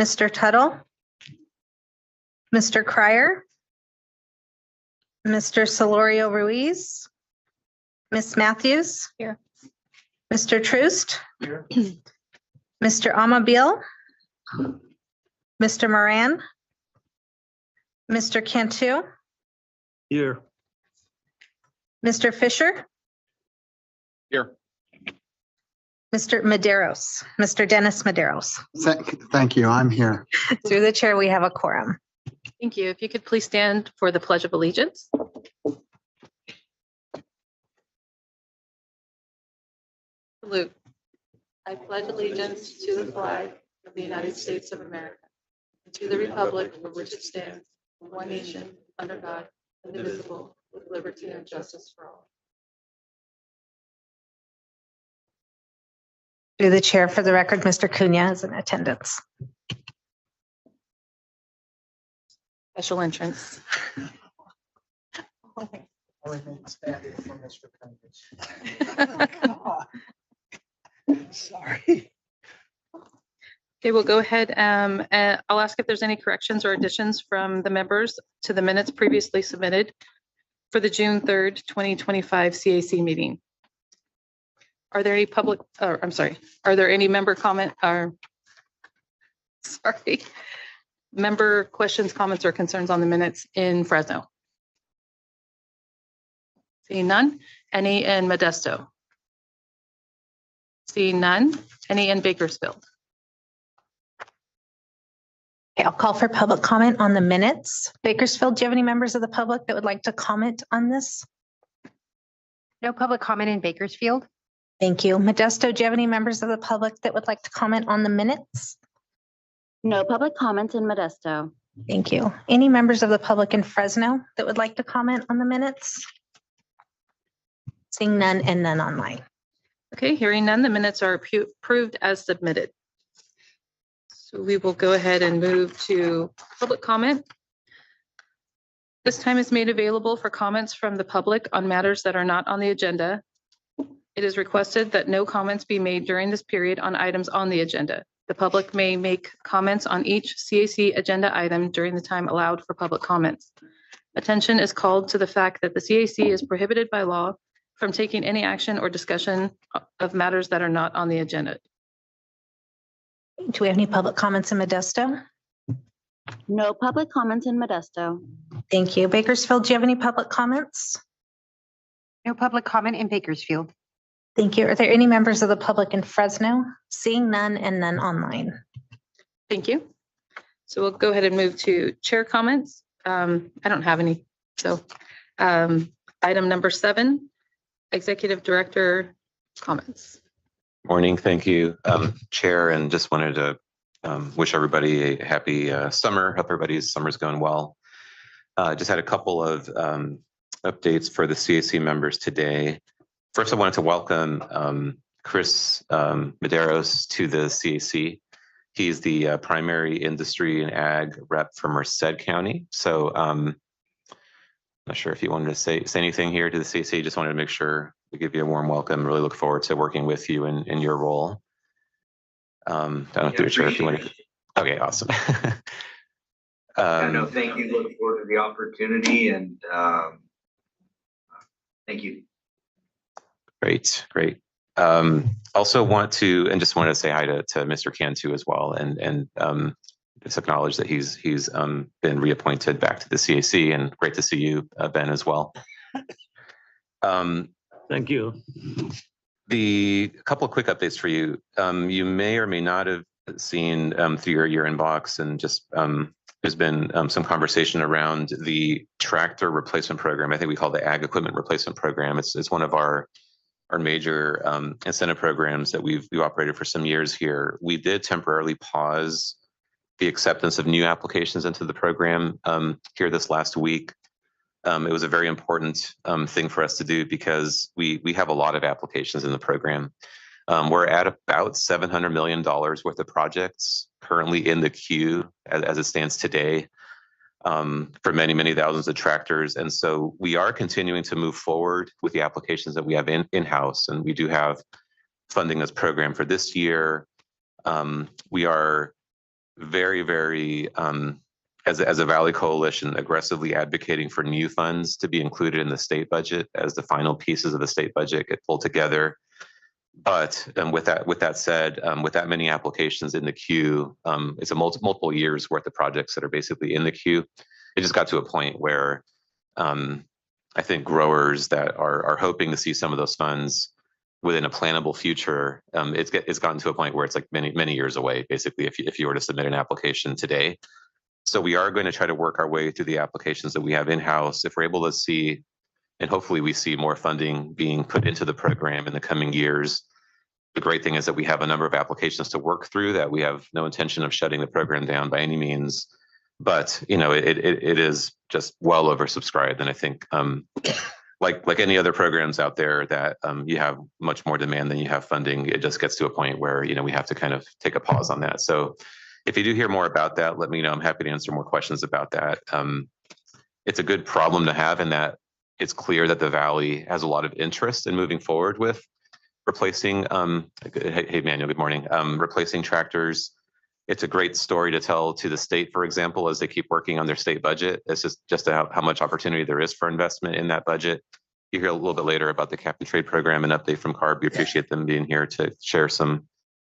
Mr. Tuttle, Mr. Cryer, Mr. Solorio Ruiz, Miss Matthews. Here. Mr. Troost, Here. Mr. Amabil, Mr. Moran, Mr. Cantu, Here. Mr. Fisher, Here. Mr. Maderos, Mr. Dennis Maderos. Thank you. I'm here. Through the chair, we have a quorum. Thank you. If you could please stand for the Pledge of Allegiance. Salute. I pledge allegiance to the flag of the United States of America and to the republic for which it stands, one nation, under God, indivisible, with liberty and justice for all. Through the chair, for the record, Mr. Cunha is in attendance. Special entrance. Sorry. Okay, we'll go ahead. I'll ask if there's any corrections or additions from the members to the minutes previously submitted for the June 3rd, 2025 CAC meeting. Are there any are there any member comment or member questions, comments, or concerns on the minutes in Fresno? Seeing none. Any in Modesto? Seeing none. Any in Bakersfield? Okay, I'll call for public comment on the minutes. Bakersfield, do you have any members of the public that would like to comment on this? No public comment in Bakersfield. Thank you. Modesto, do you have any members of the public that would like to comment on the minutes? No public comments in Modesto. Thank you. Any members of the public in Fresno that would like to comment on the minutes? Seeing none and none online. Okay, hearing none, the minutes are approved as submitted. So we will go ahead and move to public comment. This time is made available for comments from the public on matters that are not on the agenda. It is requested that no comments be made during this period on items on the agenda. The public may make comments on each CAC agenda item during the time allowed for public comments. Attention is called to the fact that the CAC is prohibited by law from taking any action or discussion of matters that are not on the agenda. Do we have any public comments in Modesto? No public comments in Modesto. Thank you. Bakersfield, do you have any public comments? No public comment in Bakersfield. Thank you. Are there any members of the public in Fresno? Seeing none and none online. Thank you. So we'll go ahead and move to chair comments. I don't have any. So item number 7, executive director comments. Morning. Thank you, Chair, and just wanted to wish everybody a happy summer. Hope everybody's summer's going well. Just had a couple of updates for the CAC members today. First, I wanted to welcome Chris Maderos to the CAC. He's the primary industry and ag rep for Merced County. So not sure if you wanted to say anything here to the CAC. Just wanted to make sure we give you a warm welcome. Really look forward to working with you in your role. I don't know if you want to. Okay, awesome. No, thank you. Look forward to the opportunity and thank you. Great. Also want to, and just wanted to say hi to Mr. Cantu as well, and just acknowledge that he's been reappointed back to the CAC, and great to see you, Ben, as well. Thank you. A couple of quick updates for you. You may or may not have seen through your inbox, and just there's been some conversation around the tractor replacement program. I think we call the Ag Equipment Replacement Program. It's one of our major incentive programs that we've operated for some years here. We did temporarily pause the acceptance of new applications into the program here this last week. It was a very important thing for us to do because we have a lot of applications in the program. We're at about $700 million worth of projects currently in the queue as it stands today for many thousands of tractors. And so we are continuing to move forward with the applications that we have in-house. And we do have funding this program for this year. We are very, very, as a Valley Coalition, aggressively advocating for new funds to be included in the state budget as the final pieces of the state budget get pulled together. But with that said, with that many applications in the queue, it's a multiple years worth of projects that are basically in the queue. It just got to a point where I think growers that are hoping to see some of those funds within a plannable future, it's gotten to a point where it's like many years away, basically, if you were to submit an application today. So we are going to try to work our way through the applications that we have in-house. If we're able to see, and hopefully we see more funding being put into the program in the coming years. The great thing is that we have a number of applications to work through, that we have no intention of shutting the program down by any means. But it is just well oversubscribed, and I think like any other programs out there that you have much more demand than you have funding, it just gets to a point where we have to kind of take a pause on that. So if you do hear more about that, let me know. I'm happy to answer more questions about that. It's a good problem to have in that it's clear that the Valley has a lot of interest in moving forward with replacing, hey Manuel, good morning, replacing tractors. It's a great story to tell to the state, for example, as they keep working on their state budget. It's just how much opportunity there is for investment in that budget. You hear a little bit later about the cap and trade program and update from CARB. We appreciate them being here to share some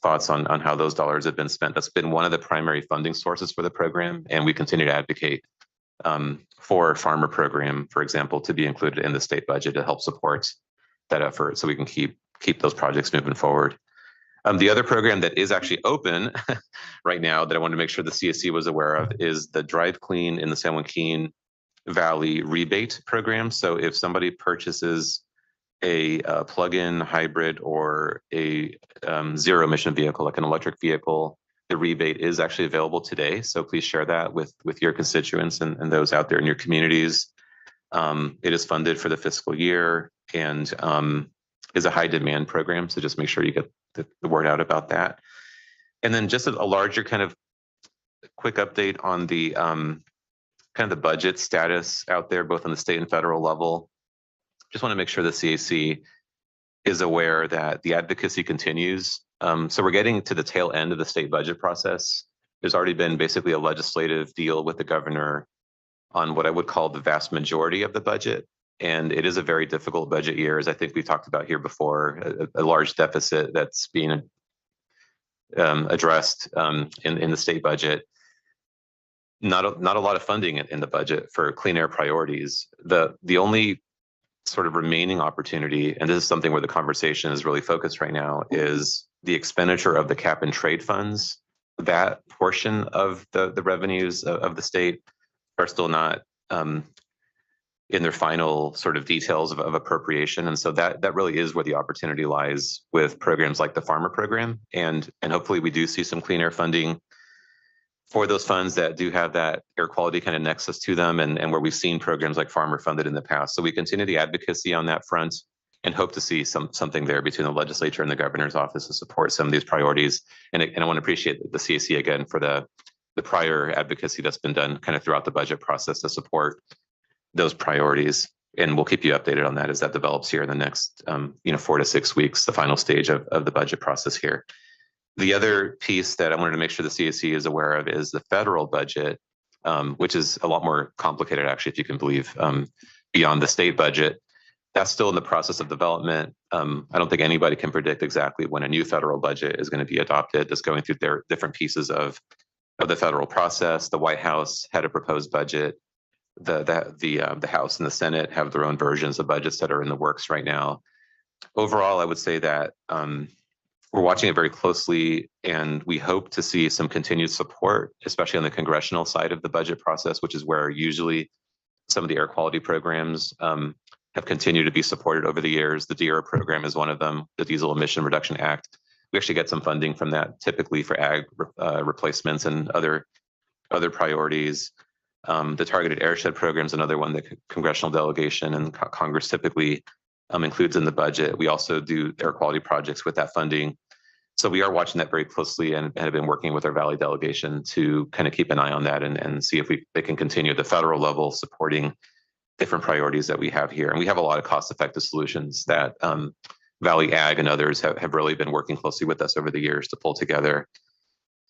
thoughts on how those dollars have been spent. That's been one of the primary funding sources for the program, and we continue to advocate for farmer program, for example, to be included in the state budget to help support that effort, so we can keep those projects moving forward. The other program that is actually open right now that I want to make sure the CSC was aware of is the Drive Clean in the San Joaquin Valley rebate program. So if somebody purchases a plug-in hybrid or a zero emission vehicle, like an electric vehicle, the rebate is actually available today. So please share that with your constituents and those out there in your communities. It is funded for the fiscal year and is a high demand program. So just make sure you get the word out about that. And then just a larger kind of quick update on the kind of the budget status out there, both on the state and federal level. Just want to make sure the CAC is aware that the advocacy continues. So we're getting to the tail end of the state budget process. There's already been basically a legislative deal with the governor on what I would call the vast majority of the budget. And it is a very difficult budget year, as I think we talked about here before, a large deficit that's being addressed in the state budget. Not a lot of funding in the budget for clean air priorities. The only sort of remaining opportunity, and this is something where the conversation is really focused right now, is the expenditure of the cap and trade funds. That portion of the revenues of the state are still not in their final sort of details of appropriation. And so that really is where the opportunity lies with programs like the farmer program. And hopefully we do see some clean air funding for those funds that do have that air quality kind of nexus to them, and where we've seen programs like farmer funded in the past. So we continue the advocacy on that front and hope to see something there between the legislature and the governor's office to support some of these priorities. And I want to appreciate the CAC again for the prior advocacy that's been done kind of throughout the budget process to support those priorities. And we'll keep you updated on that as that develops here in the next 4 to 6 weeks, the final stage of the budget process here. The other piece that I wanted to make sure the CAC is aware of is the federal budget, which is a lot more complicated, actually, if you can believe, beyond the state budget. That's still in the process of development. I don't think anybody can predict exactly when a new federal budget is going to be adopted. That's going through their different pieces of the federal process. The White House had a proposed budget. The House and the Senate have their own versions of budgets that are in the works right now. Overall, I would say that we're watching it very closely, and we hope to see some continued support, especially on the congressional side of the budget process, which is where usually some of the air quality programs have continued to be supported over the years. The DERA program is one of them, the Diesel Emission Reduction Act. We actually get some funding from that, typically for ag replacements and other priorities. The Targeted Airshed program is another one that congressional delegation and Congress typically includes in the budget. We also do air quality projects with that funding. So we are watching that very closely and have been working with our Valley delegation to kind of keep an eye on that and see if they can continue at the federal level supporting different priorities that we have here. And we have a lot of cost-effective solutions that Valley Ag and others have really been working closely with us over the years to pull together.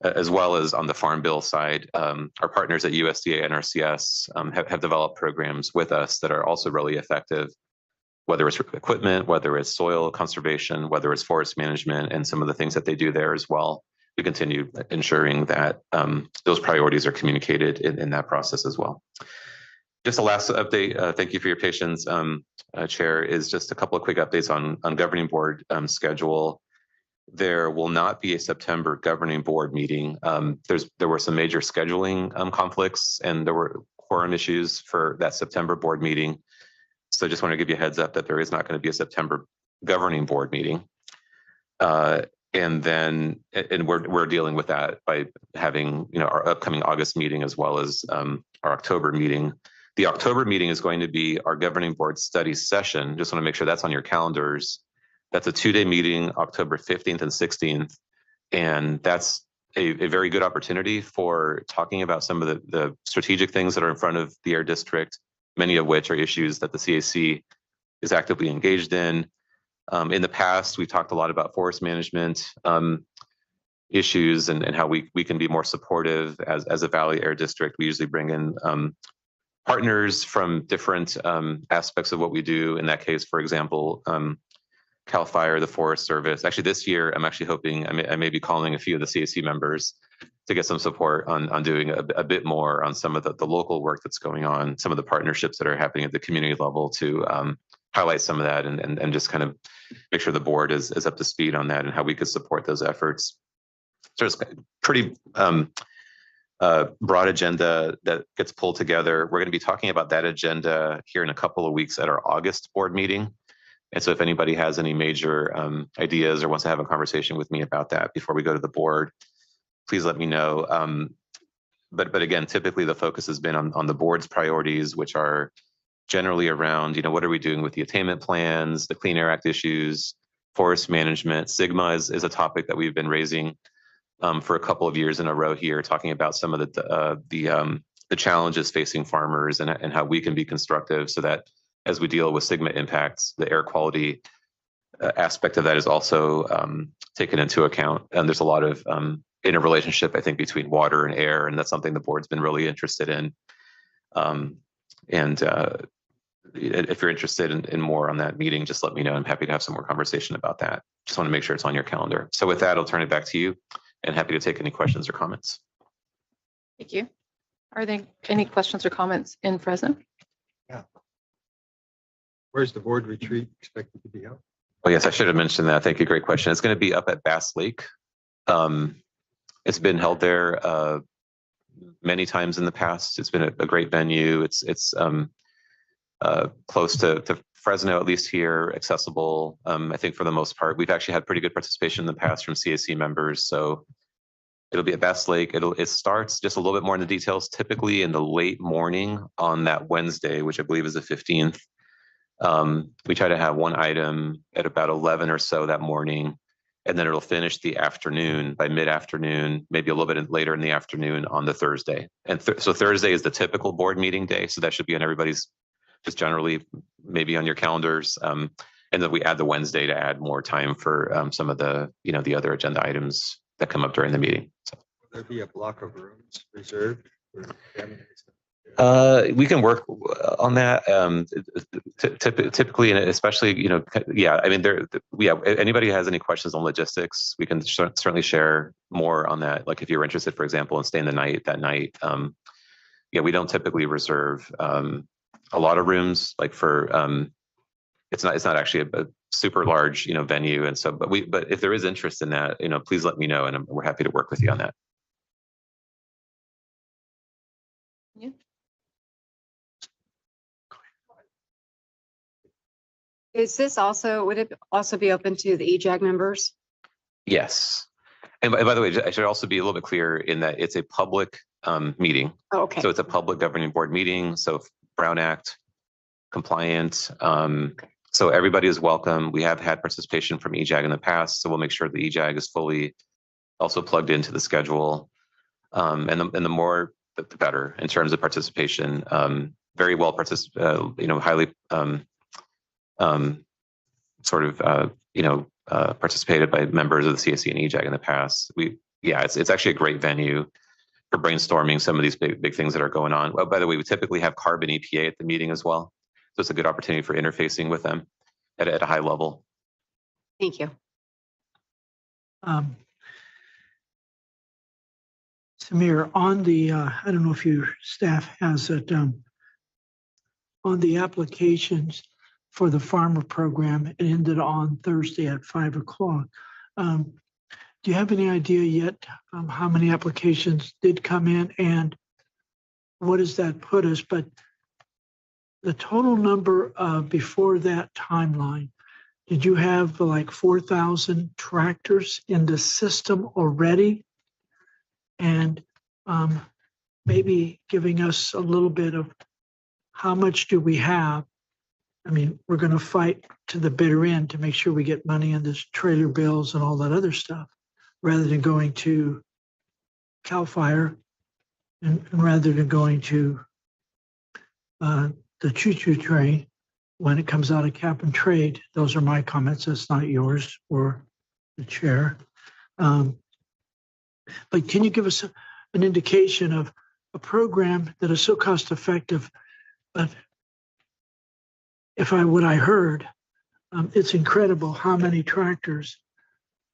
as well as on the Farm Bill side. Our partners at USDA and NRCS have developed programs with us that are also really effective, whether it's equipment, whether it's soil conservation, whether it's forest management, and some of the things that they do there as well. We continue ensuring that those priorities are communicated in that process as well. Just a last update, thank you for your patience, Chair, is just a couple of quick updates on governing board schedule. There will not be a September governing board meeting. There were some major scheduling conflicts, and there were quorum issues for that September board meeting. So I just want to give you a heads up that there is not going to be a September governing board meeting. And we're dealing with that by having, our upcoming August meeting as well as our October meeting. The October meeting is going to be our governing board study session. Just want to make sure that's on your calendars. That's a 2-day meeting, October 15th and 16th. And that's a very good opportunity for talking about some of the strategic things that are in front of the Air District, many of which are issues that the CAC is actively engaged in. In the past, we've talked a lot about forest management issues and how we can be more supportive as a Valley Air District. We usually bring in partners from different aspects of what we do. In that case, for example, CAL FIRE, the Forest Service. Actually, this year, I'm actually hoping I may be calling a few of the CAC members to get some support on doing a bit more on some of the local work that's going on, some of the partnerships that are happening at the community level to highlight some of that and just kind of make sure the board is up to speed on that and how we could support those efforts. So it's pretty broad agenda that gets pulled together. We're going to be talking about that agenda here in a couple of weeks at our August board meeting. And so if anybody has any major ideas or wants to have a conversation with me about that before we go to the board, please let me know. But again, typically the focus has been on the board's priorities, which are generally around, what are we doing with the attainment plans, the Clean Air Act issues, forest management. SGMA is a topic that we've been raising for a couple of years in a row here, talking about some of the challenges facing farmers and how we can be constructive so that as we deal with SGMA impacts, the air quality aspect of that is also taken into account. And there's a lot of interrelationship, I think, between water and air, and that's something the board's been really interested in. If you're interested in more on that meeting, just let me know. I'm happy to have some more conversation about that. Just want to make sure it's on your calendar. So with that, I'll turn it back to you and happy to take any questions or comments. Thank you. Are there any questions or comments in Fresno? Yeah. Where's the board retreat expected to be held? Oh, yes, I should have mentioned that. Thank you. Great question. It's going to be up at Bass Lake. It's been held there many times in the past. It's been a great venue. It's close to Fresno, at least here, accessible. I think for the most part, we've actually had pretty good participation in the past from CAC members. So it'll be at Bass Lake. It starts just a little bit more in the details, typically in the late morning on that Wednesday, which I believe is the 15th. We try to have one item at about 11 or so that morning, and then it'll finish the afternoon by mid-afternoon, maybe a little bit later in the afternoon on the Thursday. And so Thursday is the typical board meeting day. So that should be on everybody's, just generally maybe on your calendars. And then we add the Wednesday to add more time for some of the, the other agenda items that come up during the meeting. So. Will there be a block of rooms reserved for families? We can work on that. Typically, and especially, I mean, anybody has any questions on logistics, we can certainly share more on that. Like if you're interested, for example, in staying the night that night. We don't typically reserve a lot of rooms, like for, it's not actually a super large, venue. And so, but if there is interest in that, please let me know and we're happy to work with you on that. Yeah. Would it also be open to the EJAG members? Yes. And by the way, I should also be a little bit clear in that it's a public meeting. Oh, okay. So it's a public governing board meeting. So Brown Act compliant. So everybody is welcome. We have had participation from EJAG in the past. So we'll make sure the EJAG is fully also plugged into the schedule. And the more, the better in terms of participation. Very well highly participated by members of the CAC and EJAG in the past. yeah, it's actually a great venue for brainstorming some of these big things that are going on. Well, by the way, we typically have CARB and EPA at the meeting as well. So it's a good opportunity for interfacing with them at a high level. Thank you. Samir, on the, I don't know if your staff has it, on the applications for the farmer program, it ended on Thursday at 5:00. Do you have any idea yet how many applications did come in and what does that put us? But the total number before that timeline, did you have like 4,000 tractors in the system already? And maybe giving us a little bit of how much do we have? I mean, we're going to fight to the bitter end to make sure we get money in this trailer bills and all that other stuff, rather than going to CAL FIRE and rather than going to the choo-choo train when it comes out of cap and trade. Those are my comments. That's not yours or the chair. But can you give us an indication of a program that is so cost effective? But what I heard, it's incredible how many tractors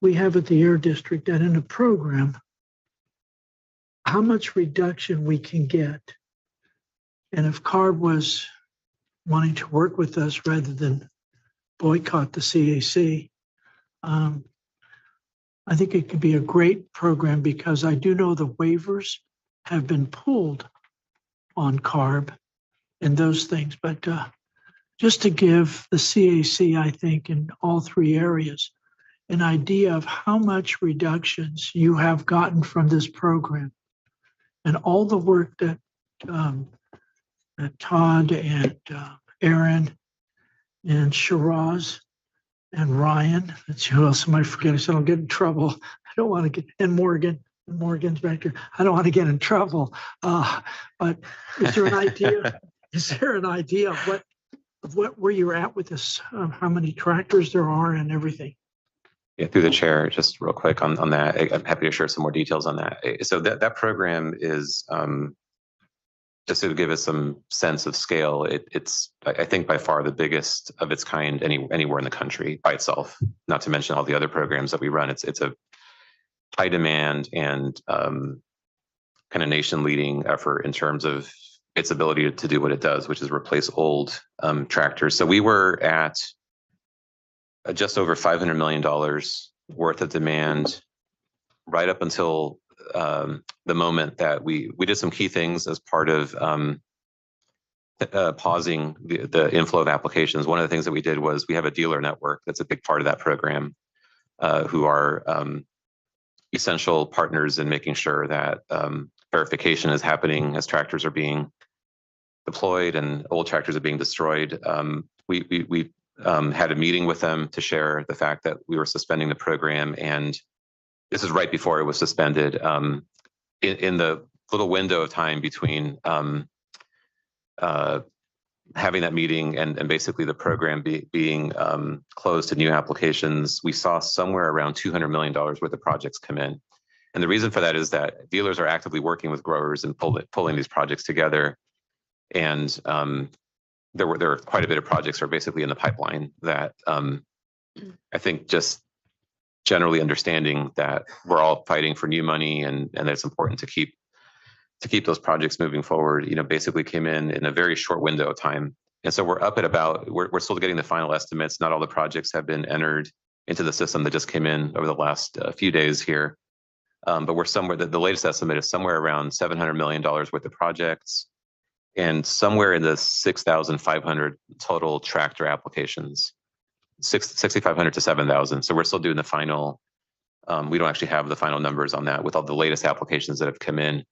we have at the Air District, and in a program, how much reduction we can get. And if CARB was wanting to work with us rather than boycott the CAC, I think it could be a great program, because I do know the waivers have been pulled on CARB and those things. But just to give the CAC, I think, in all three areas, an idea of how much reductions you have gotten from this program and all the work that Todd and Aaron and Shiraz and Ryan, that's who else am I forgetting? So I don't get in trouble. I don't want to get, and Morgan's back here. I don't want to get in trouble. But is there an idea? Is there an idea of where you're at with this? How many tractors there are and everything? Yeah, through the chair, just real quick on that. I'm happy to share some more details on that. So that program is just to give us some sense of scale. It's I think by far the biggest of its kind anywhere in the country by itself. Not to mention all the other programs that we run. It's a high demand and kind of nation leading effort in terms of its ability to do what it does, which is replace old tractors. So we were at just over $500 million worth of demand right up until the moment that we did some key things as part of pausing the inflow of applications. One of the things that we did was we have a dealer network that's a big part of that program, who are essential partners in making sure that verification is happening as tractors are being deployed and old tractors are being destroyed. We had a meeting with them to share the fact that we were suspending the program, and this is right before it was suspended. In the little window of time between having that meeting and basically the program being closed to new applications, we saw somewhere around $200 million worth of projects come in. And the reason for that is that dealers are actively working with growers and pulling these projects together. And there were quite a bit of projects that are basically in the pipeline that I think just generally understanding that we're all fighting for new money and that it's important to keep those projects moving forward, basically came in a very short window of time. And so we're up at about, we're still getting the final estimates. Not all the projects have been entered into the system that just came in over the last few days here. But we're somewhere, the latest estimate is somewhere around $700 million worth of projects and somewhere in the 6,500 total tractor applications, 6,500 to 7,000. So we're still doing the final, we don't actually have the final numbers on that with all the latest applications that have come in.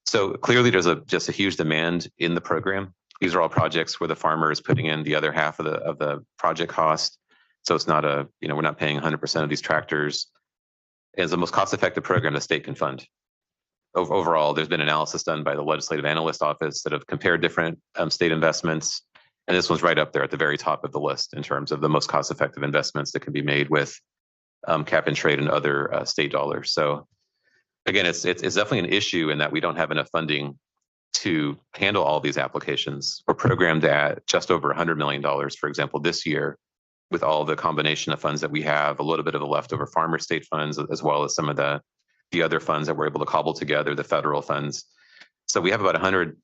So clearly there's just a huge demand in the program. These are all projects where the farmer is putting in the other half of the project cost. So it's not we're not paying 100% of these tractors. It's the most cost-effective program the state can fund. Overall, there's been analysis done by the Legislative Analyst Office that have compared different state investments. And this one's right up there at the very top of the list in terms of the most cost-effective investments that can be made with cap and trade and other state dollars. So again, it's definitely an issue in that we don't have enough funding to handle all these applications. We're programmed at just over $100 million, for example, this year, with all the combination of funds that we have, a little bit of the leftover farmer state funds, as well as some of the other funds that we're able to cobble together, the federal funds. So we have about 100,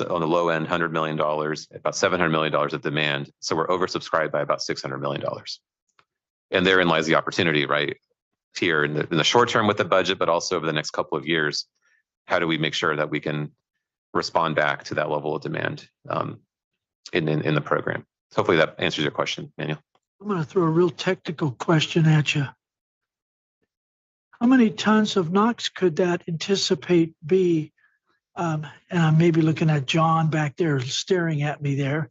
on the low end, $100 million, about $700 million of demand. So we're oversubscribed by about $600 million. And therein lies the opportunity, right? Here in the short term with the budget, but also over the next couple of years, how do we make sure that we can respond back to that level of demand in the program? Hopefully that answers your question, Manuel. I'm going to throw a real technical question at you. How many tons of NOx could that anticipate be? And I may be looking at John back there staring at me there,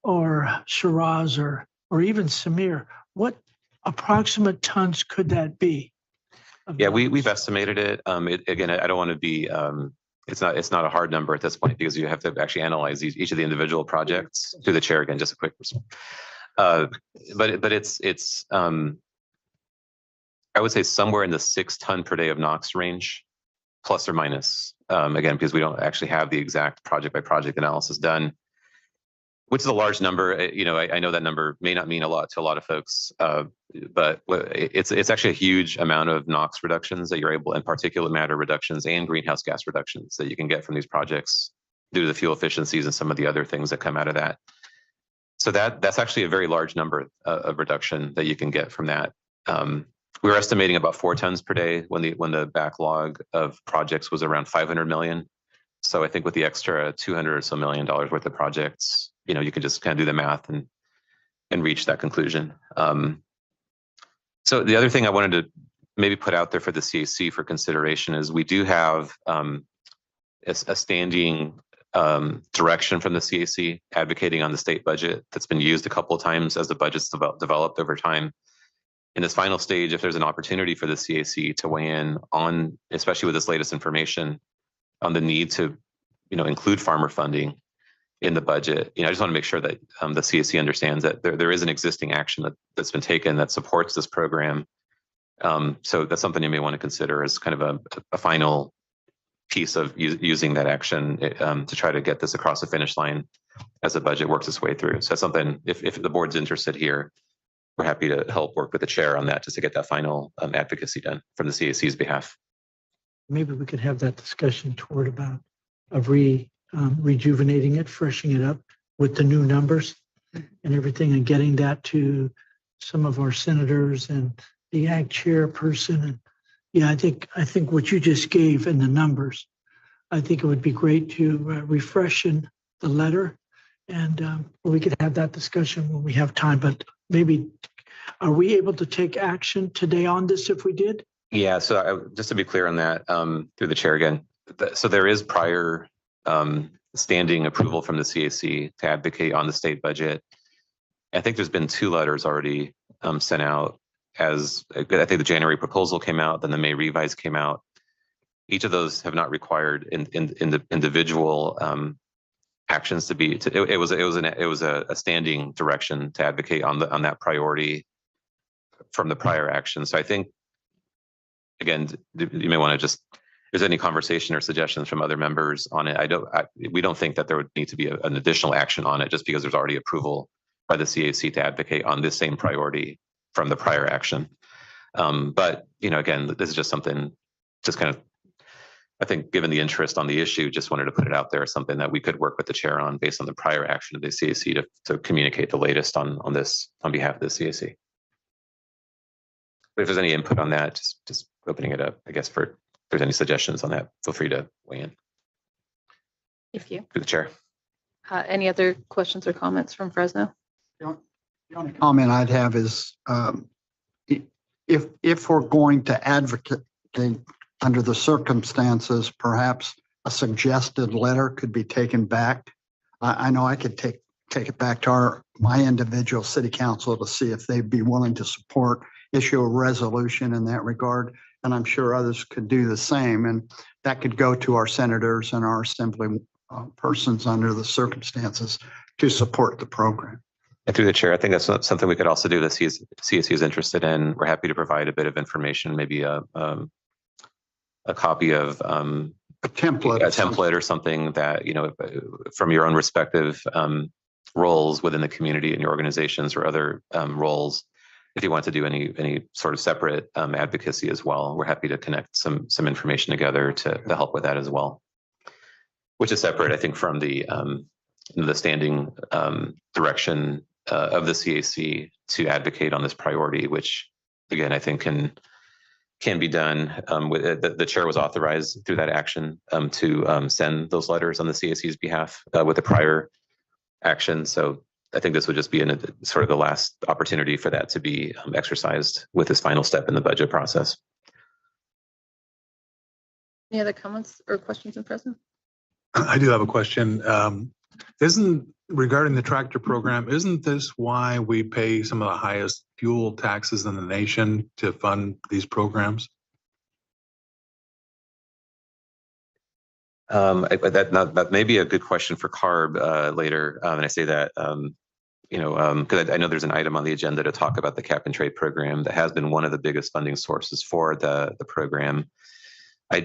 or Shiraz, or even Samir. What approximate tons could that be? Yeah, we've estimated it. Again, I don't want to be, it's not a hard number at this point because you have to actually analyze each of the individual projects. To the chair again, just a quick response. But it's I would say somewhere in the 6 ton per day of NOx range, plus or minus. Again, because we don't actually have the exact project by project analysis done, which is a large number. You know, I know that number may not mean a lot to a lot of folks, but it's actually a huge amount of NOx reductions that you're able, and particulate matter reductions and greenhouse gas reductions that you can get from these projects due to the fuel efficiencies and some of the other things that come out of that. So that's actually a very large number of reduction that you can get from that. We were estimating about 4 tons per day when the backlog of projects was around 500 million. So I think with the extra 200 or so million dollars worth of projects, you know, you can just kind of do the math and reach that conclusion. So the other thing I wanted to maybe put out there for the CAC for consideration is we do have a standing direction from the CAC advocating on the state budget that's been used a couple of times as the budget's developed over time. In this final stage, if there's an opportunity for the CAC to weigh in on, especially with this latest information, on the need to, you know, include farmer funding in the budget, you know, I just want to make sure that the CAC understands that there is an existing action that's been taken that supports this program. So that's something you may want to consider as kind of a final piece of using that action to try to get this across the finish line as the budget works its way through. So that's something, if the board's interested here, we're happy to help work with the chair on that just to get that final advocacy done from the CAC's behalf. Maybe we could have that discussion toward about rejuvenating it, freshening it up with the new numbers and everything, and getting that to some of our senators and the ag chairperson. And yeah, I think what you just gave in the numbers, I think it would be great to refreshen the letter, and we could have that discussion when we have time. But maybe, are we able to take action today on this if we did? Yeah, so just to be clear on that, through the chair again, so there is prior standing approval from the CAC to advocate on the state budget. I think there's been 2 letters already sent out. As I think the January proposal came out, then the May revise came out. Each of those have not required in the individual actions to be. It was a standing direction to advocate on that priority from the prior action. So I think, again, you may want to just, if there's any conversation or suggestions from other members on it, we don't think that there would need to be an additional action on it just because there's already approval by the CAC to advocate on this same priority from the prior action. But, you know, again, this is just something, just kind of, I think, given the interest on the issue, just wanted to put it out there as something that we could work with the chair on based on the prior action of the CAC to communicate the latest on this on behalf of the CAC. But if there's any input on that, just opening it up, I guess, for if there's any suggestions on that, feel free to weigh in. Thank you. Through the chair. Any other questions or comments from Fresno? The only comment I'd have is if we're going to advocate under the circumstances, perhaps a suggested letter could be taken back. I know I could take it back to my individual city council to see if they'd be willing to support, issue a resolution in that regard. And I'm sure others could do the same. And that could go to our senators and our assembly persons under the circumstances to support the program. And through the chair, I think that's something we could also do that CAC is interested in. We're happy to provide a bit of information, maybe a copy of A template. a of some- template or something that, from your own respective roles within the community and your organizations or other roles, if you want to do any sort of separate advocacy as well, we're happy to connect some information together to help with that as well. Which is separate, I think, from the standing direction of the CAC to advocate on this priority, which again, I think can be done. The chair was authorized through that action to send those letters on the CAC's behalf with a prior action. So I think this would just be sort of the last opportunity for that to be exercised with this final step in the budget process. Any other comments or questions in present? I do have a question. Regarding the tractor program, isn't this why we pay some of the highest fuel taxes in the nation to fund these programs? That may be a good question for CARB later. And I say that, because I know there's an item on the agenda to talk about the cap and trade program that has been one of the biggest funding sources for the program. I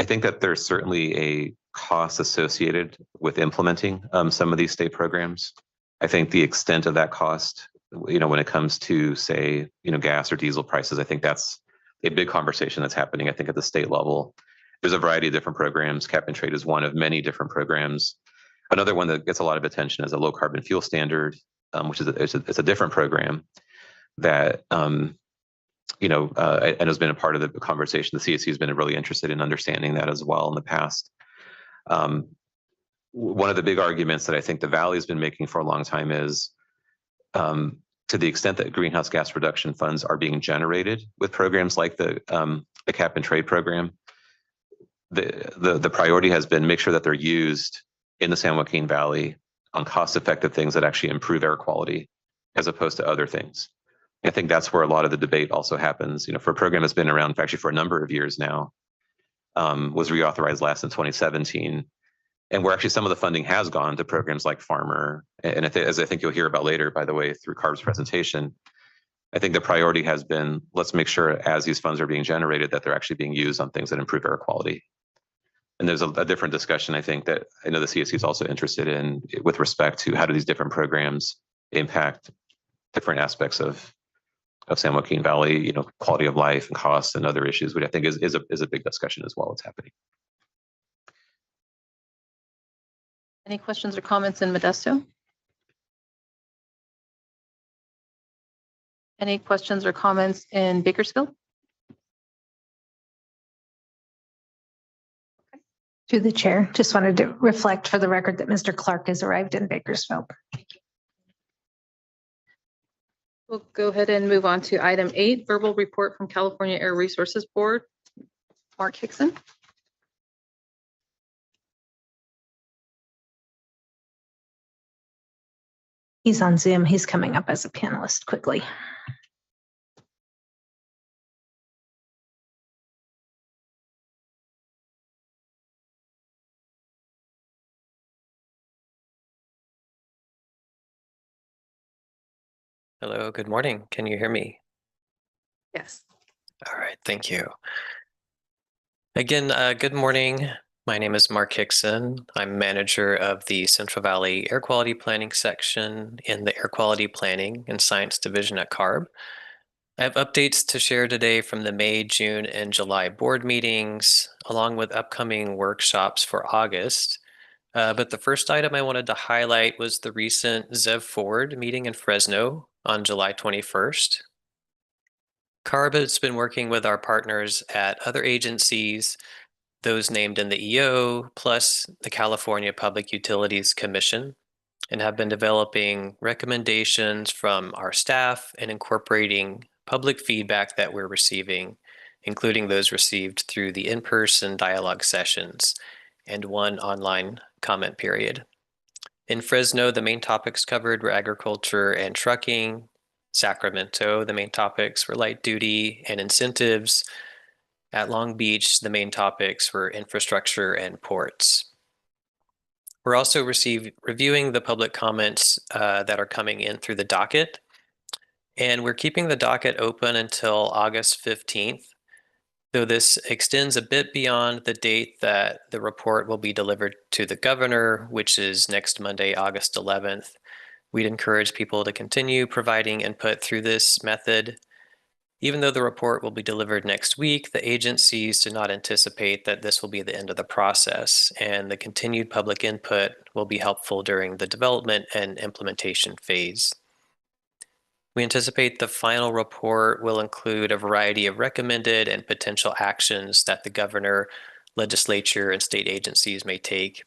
think that there's certainly a cost associated with implementing some of these state programs. I think the extent of that cost, when it comes to, say, gas or diesel prices, I think that's a big conversation that's happening, I think, at the state level. There's a variety of different programs. Cap and trade is one of many different programs. Another one that gets a lot of attention is a low carbon fuel standard, which is it's a different program that I know has been a part of the conversation. The CAC has been really interested in understanding that as well in the past. One of the big arguments that I think the Valley has been making for a long time is to the extent that greenhouse gas reduction funds are being generated with programs like the cap and trade program, the priority has been make sure that they're used in the San Joaquin Valley on cost-effective things that actually improve air quality as opposed to other things. I think that's where a lot of the debate also happens. For a program that's been around actually for a number of years now, was reauthorized last in 2017, and where actually some of the funding has gone to programs like Farmer. And as I think you'll hear about later, by the way, through CARB's presentation, I think the priority has been, let's make sure as these funds are being generated that they're actually being used on things that improve air quality. And there's a different discussion, I think, that I know the CAC is also interested in with respect to how do these different programs impact different aspects of San Joaquin Valley, quality of life and costs and other issues, which I think is a big discussion as well. It's happening. Any questions or comments in Modesto? Any questions or comments in Bakersfield? To the chair, just wanted to reflect for the record that Mr. Clark has arrived in Bakersfield. We'll go ahead and move on to item 8, verbal report from California Air Resources Board. Mark Hickson. He's on Zoom. He's coming up as a panelist quickly. Hello, good morning. Can you hear me? Yes. All right, thank you. Again, good morning. My name is Mark Hickson. I'm manager of the Central Valley Air Quality Planning section in the Air Quality Planning and Science Division at CARB. I have updates to share today from the May, June, and July board meetings, along with upcoming workshops for August. But the first item I wanted to highlight was the recent ZEV Forward meeting in Fresno on July 21st. CARB has been working with our partners at other agencies, those named in the EO, plus the California Public Utilities Commission, and have been developing recommendations from our staff and incorporating public feedback that we're receiving, including those received through the in-person dialogue sessions and one online comment period. In Fresno, the main topics covered were agriculture and trucking. Sacramento, the main topics were light duty and incentives. At Long Beach, the main topics were infrastructure and ports. We're also reviewing the public comments that are coming in through the docket, and we're keeping the docket open until August 15th. Though this extends a bit beyond the date that the report will be delivered to the governor, which is next Monday, August 11th, we'd encourage people to continue providing input through this method. Even though the report will be delivered next week, the agencies do not anticipate that this will be the end of the process, and the continued public input will be helpful during the development and implementation phase. We anticipate the final report will include a variety of recommended and potential actions that the governor, legislature, and state agencies may take.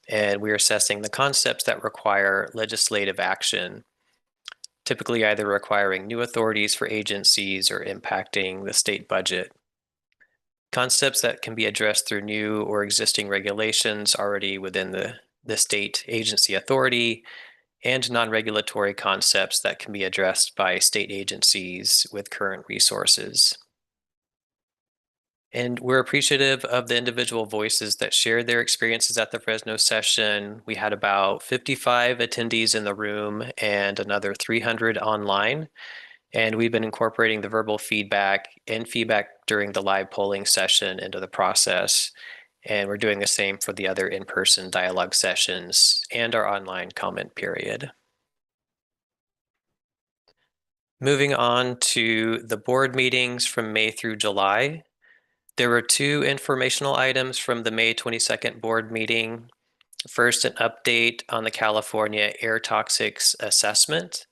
And we're assessing the concepts that require legislative action, typically either requiring new authorities for agencies or impacting the state budget. Concepts that can be addressed through new or existing regulations already within the state agency authority, and non-regulatory concepts that can be addressed by state agencies with current resources. And we're appreciative of the individual voices that shared their experiences at the Fresno session. We had about 55 attendees in the room and another 300 online. And we've been incorporating the verbal feedback and feedback during the live polling session into the process. And we're doing the same for the other in-person dialogue sessions and our online comment period. Moving on to the board meetings from May through July. There were 2 informational items from the May 22nd board meeting. First, an update on the California air toxics assessment.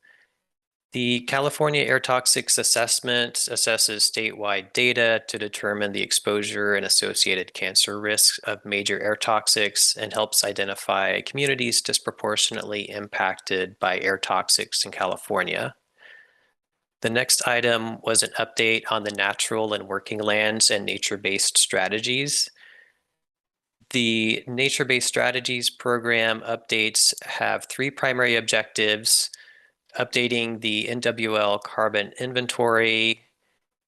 The California Air Toxics Assessment assesses statewide data to determine the exposure and associated cancer risks of major air toxics and helps identify communities disproportionately impacted by air toxics in California. The next item was an update on the natural and working lands and nature-based strategies. The nature-based strategies program updates have 3 primary objectives: updating the NWL carbon inventory,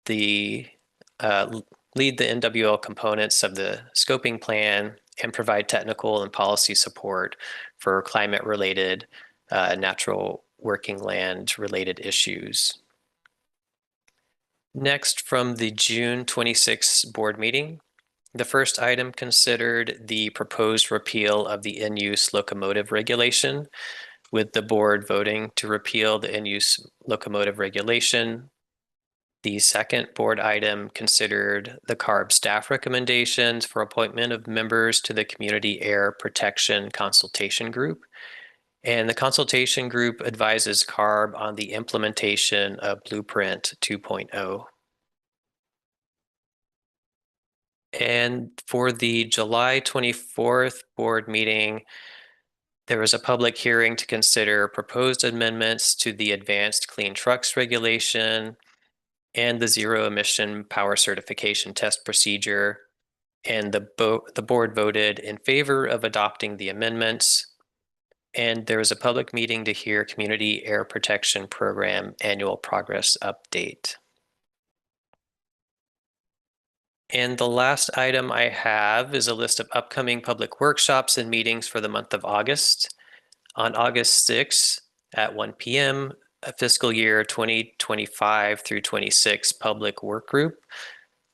lead the NWL components of the scoping plan, and provide technical and policy support for climate-related, natural working land related issues. Next, from the June 26 board meeting, the first item considered the proposed repeal of the in-use locomotive regulation, with the board voting to repeal the in-use locomotive regulation. The second board item considered the CARB staff recommendations for appointment of members to the Community Air Protection Consultation Group. And the consultation group advises CARB on the implementation of Blueprint 2.0. And for the July 24th board meeting, there was a public hearing to consider proposed amendments to the Advanced Clean Trucks Regulation and the Zero Emission Power Certification Test Procedure. And the board voted in favor of adopting the amendments. And there was a public meeting to hear Community Air Protection Program Annual Progress Update. And the last item I have is a list of upcoming public workshops and meetings for the month of August. On August 6th at 1 p.m., a fiscal year 2025 through 26 public work group,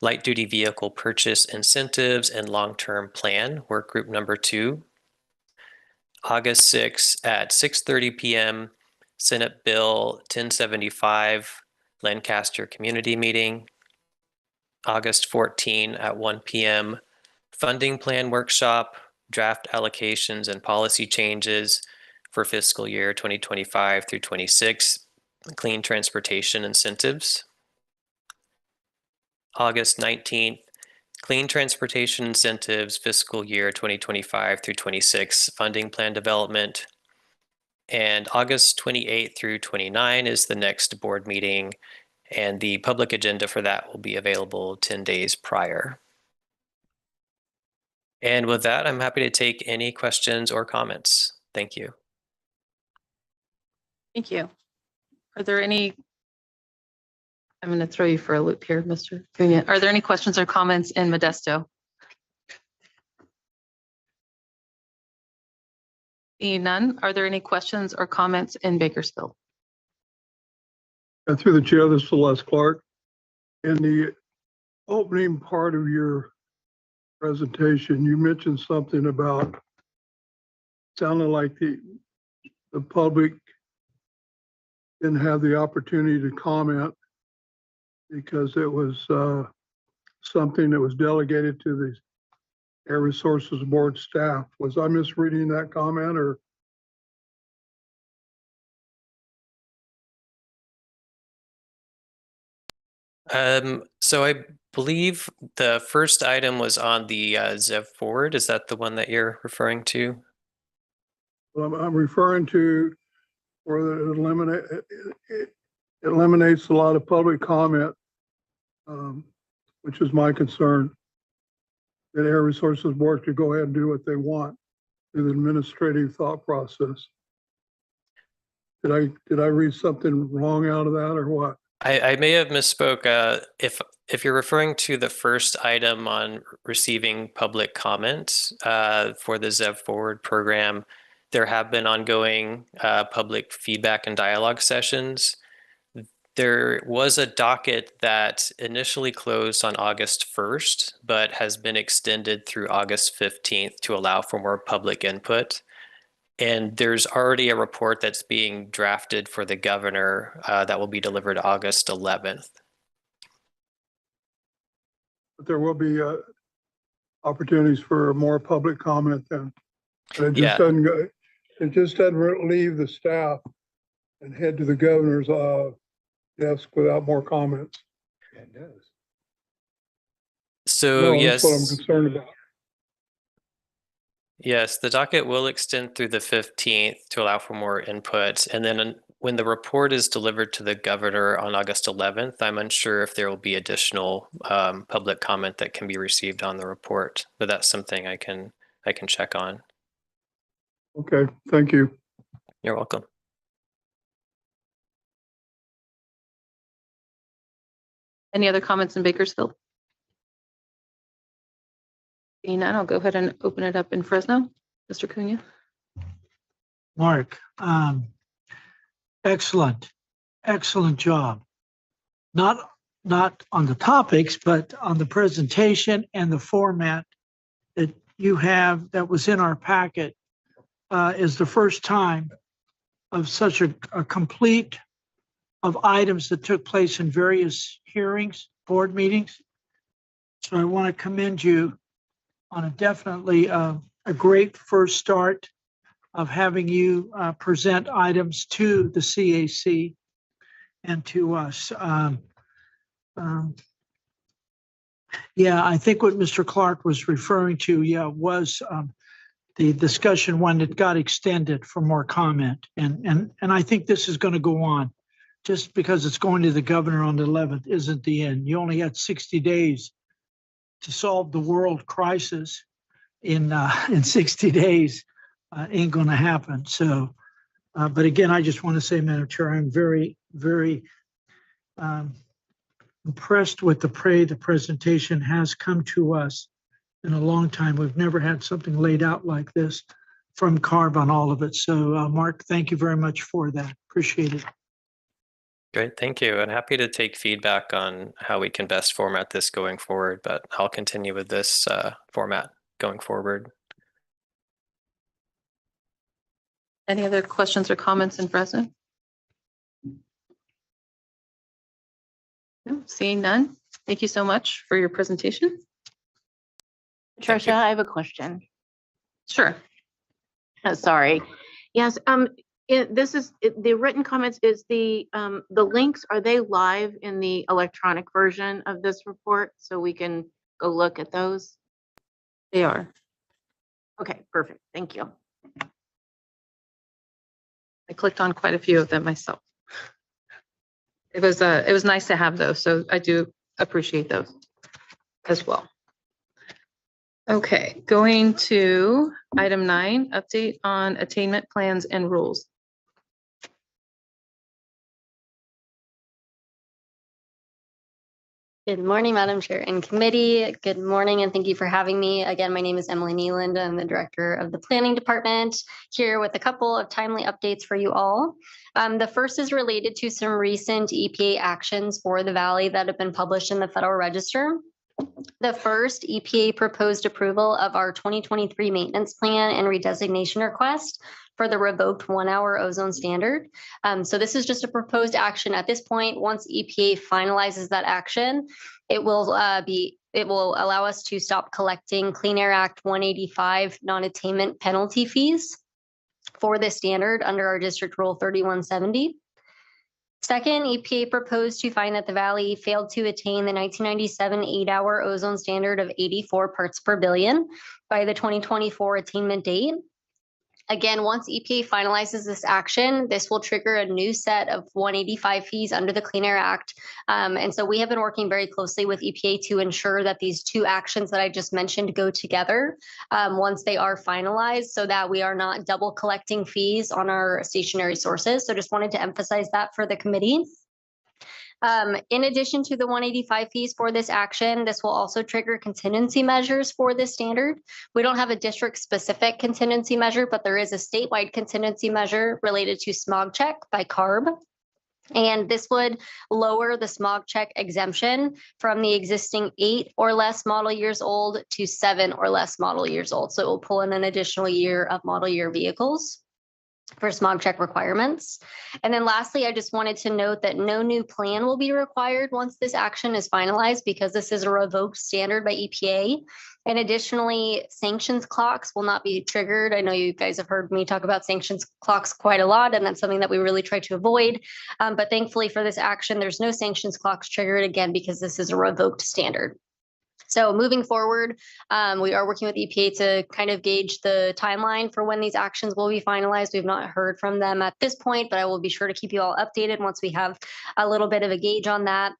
light duty vehicle purchase incentives and long-term plan, work group number 2. August 6th at 6:30 p.m., Senate Bill 1075, Lancaster Community Meeting. August 14 at 1 p.m., funding plan workshop, draft allocations and policy changes for fiscal year 2025 through 26, clean transportation incentives. August 19th, clean transportation incentives, fiscal year 2025 through 26, funding plan development. And August 28th through 29 is the next board meeting, and the public agenda for that will be available 10 days prior. And with that, I'm happy to take any questions or comments. Thank you. Thank you. Are there any, I'm going to throw you for a loop here, Mr. Cunha. Are there any questions or comments in Modesto? Seeing none, are there any questions or comments in Bakersfield? Through the chair, this is Les Clark. In the opening part of your presentation, you mentioned something about, sounded like the public didn't have the opportunity to comment because it was something that was delegated to the Air Resources Board staff. Was I misreading that comment, or? So I believe the first item was on the ZEV forward. Is that the one that you're referring to? Well, I'm referring to where it eliminates a lot of public comment, which is my concern. That Air Resources Board could go ahead and do what they want through the administrative thought process. Did I read something wrong out of that, or what? I may have misspoke. If you're referring to the first item on receiving public comments for the ZEV Forward program, there have been ongoing public feedback and dialogue sessions. There was a docket that initially closed on August 1st, but has been extended through August 15th to allow for more public input. And there's already a report that's being drafted for the governor that will be delivered August 11th. But there will be opportunities for more public comment then. And it just doesn't go, it just doesn't leave the staff and head to the governor's desk without more comments. Yeah, it does. So yes, that's what I'm concerned about. Yes, the docket will extend through the 15th to allow for more input. And then when the report is delivered to the governor on August 11th, I'm unsure if there will be additional public comment that can be received on the report, but that's something I can check on. Okay, thank you. You're welcome. Any other comments in Bakersfield? Seeing none, I'll go ahead and open it up in Fresno. Mr. Cunha. Mark, excellent job. Not on the topics, but on the presentation and the format that you have that was in our packet is the first time of such a complete of items that took place in various hearings, board meetings. So I want to commend you on a definitely a great first start of having you present items to the CAC and to us. Yeah, I think what Mr. Clark was referring to, was the discussion one that got extended for more comment. And I think this is going to go on. Just because it's going to the governor on the 11th isn't the end. You only had 60 days to solve the world crisis. In 60 days ain't going to happen. So, but again, I just want to say, Madam Chair, I'm very, very impressed with the presentation has come to us in a long time. We've never had something laid out like this from CARB on all of it. So, Mark, thank you very much for that. Appreciate it. Great, thank you. And happy to take feedback on how we can best format this going forward, but I'll continue with this format going forward. Any other questions or comments in Fresno? No, seeing none. Thank you so much for your presentation. Trisha, I have a question. Sure. Sorry. Yes, this is the written comments. Is the links, are they live in the electronic version of this report so we can go look at those? They are. Okay, perfect. Thank you. I clicked on quite a few of them myself. It was nice to have those, so I do appreciate those as well. Okay, going to item 9, update on attainment plans and rules. Good morning, Madam Chair and committee. Good morning, and thank you for having me. Again, my name is Emily Nealand. I'm the director of the planning department, here with a couple of timely updates for you all. The first is related to some recent EPA actions for the Valley that have been published in the Federal Register. The first, EPA proposed approval of our 2023 maintenance plan and redesignation request for the revoked 1-hour ozone standard. So this is just a proposed action at this point. Once EPA finalizes that action, it will allow us to stop collecting Clean Air Act 185 non-attainment penalty fees for this standard under our District Rule 3170. Second, EPA proposed to find that the Valley failed to attain the 1997 8-hour ozone standard of 84 parts per billion by the 2024 attainment date. Again, once EPA finalizes this action, this will trigger a new set of 185 fees under the Clean Air Act. And so we have been working very closely with EPA to ensure that these two actions that I just mentioned go together once they are finalized, so that we are not double collecting fees on our stationary sources. So just wanted to emphasize that for the committee. In addition to the 185 fees for this action, this will also trigger contingency measures for this standard. We don't have a district specific contingency measure, but there is a statewide contingency measure related to smog check by CARB. And this would lower the smog check exemption from the existing 8 or less model years old to 7 or less model years old. So it will pull in an additional year of model year vehicles for smog check requirements. And then lastly, I just wanted to note that no new plan will be required once this action is finalized, because this is a revoked standard by EPA. And additionally, sanctions clocks will not be triggered. I know you guys have heard me talk about sanctions clocks quite a lot, and that's something that we really try to avoid. But thankfully for this action, there's no sanctions clocks triggered, again, because this is a revoked standard. So moving forward, we are working with EPA to kind of gauge the timeline for when these actions will be finalized. We've not heard from them at this point, but I will be sure to keep you all updated once we have a little bit of a gauge on that.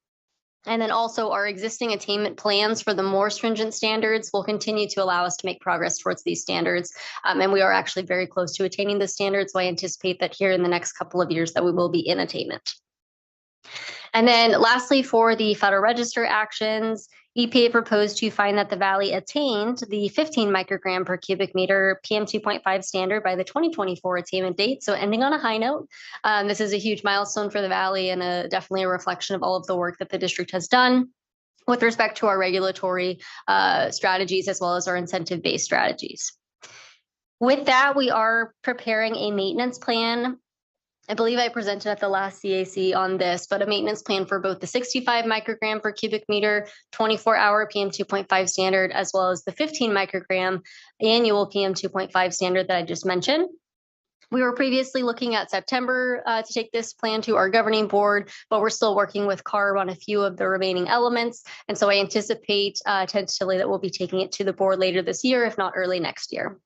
And then also our existing attainment plans for the more stringent standards will continue to allow us to make progress towards these standards. And we are actually very close to attaining the standards. So I anticipate that here in the next couple of years that we will be in attainment. And then lastly, for the Federal Register actions, EPA proposed to find that the Valley attained the 15 microgram per cubic meter PM 2.5 standard by the 2024 attainment date. So ending on a high note, this is a huge milestone for the Valley and definitely a reflection of all of the work that the district has done with respect to our regulatory strategies as well as our incentive-based strategies. With that, we are preparing a maintenance plan. I believe I presented at the last CAC on this, but a maintenance plan for both the 65 microgram per cubic meter, 24-hour PM 2.5 standard, as well as the 15 microgram annual PM 2.5 standard that I just mentioned. We were previously looking at September to take this plan to our governing board, but we're still working with CARB on a few of the remaining elements. And so I anticipate tentatively that we'll be taking it to the board later this year, if not early next year.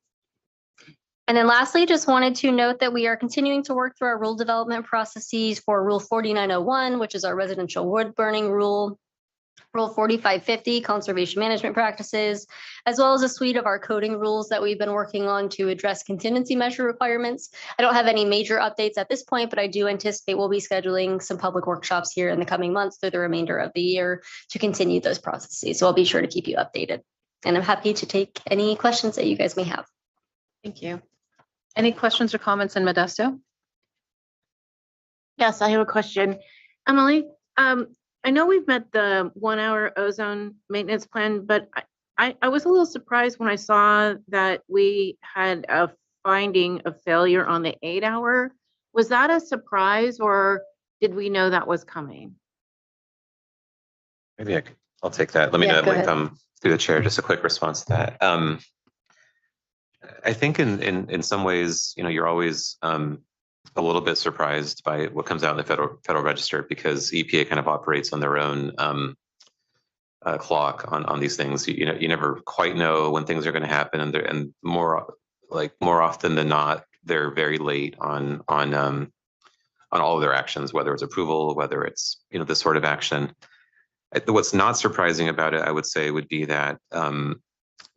And then lastly, just wanted to note that we are continuing to work through our rule development processes for Rule 4901, which is our residential wood burning rule, Rule 4550, conservation management practices, as well as a suite of our coding rules that we've been working on to address contingency measure requirements. I don't have any major updates at this point, but I do anticipate we'll be scheduling some public workshops here in the coming months through the remainder of the year to continue those processes. So I'll be sure to keep you updated. And I'm happy to take any questions that you guys may have. Thank you. Any questions or comments in Modesto? Yes, I have a question. Emily, I know we've met the 1-hour ozone maintenance plan, but I was a little surprised when I saw that we had a finding of failure on the 8-hour. Was that a surprise, or did we know that was coming? Maybe I'll take that. Let me come through the chair. Just a quick response to that. I think in some ways, you're always a little bit surprised by what comes out in the Federal Register, because EPA kind of operates on their own clock on these things. You never quite know when things are going to happen, and more often than not, they're very late on all of their actions, whether it's approval, whether it's this sort of action. What's not surprising about it, I would say, would be that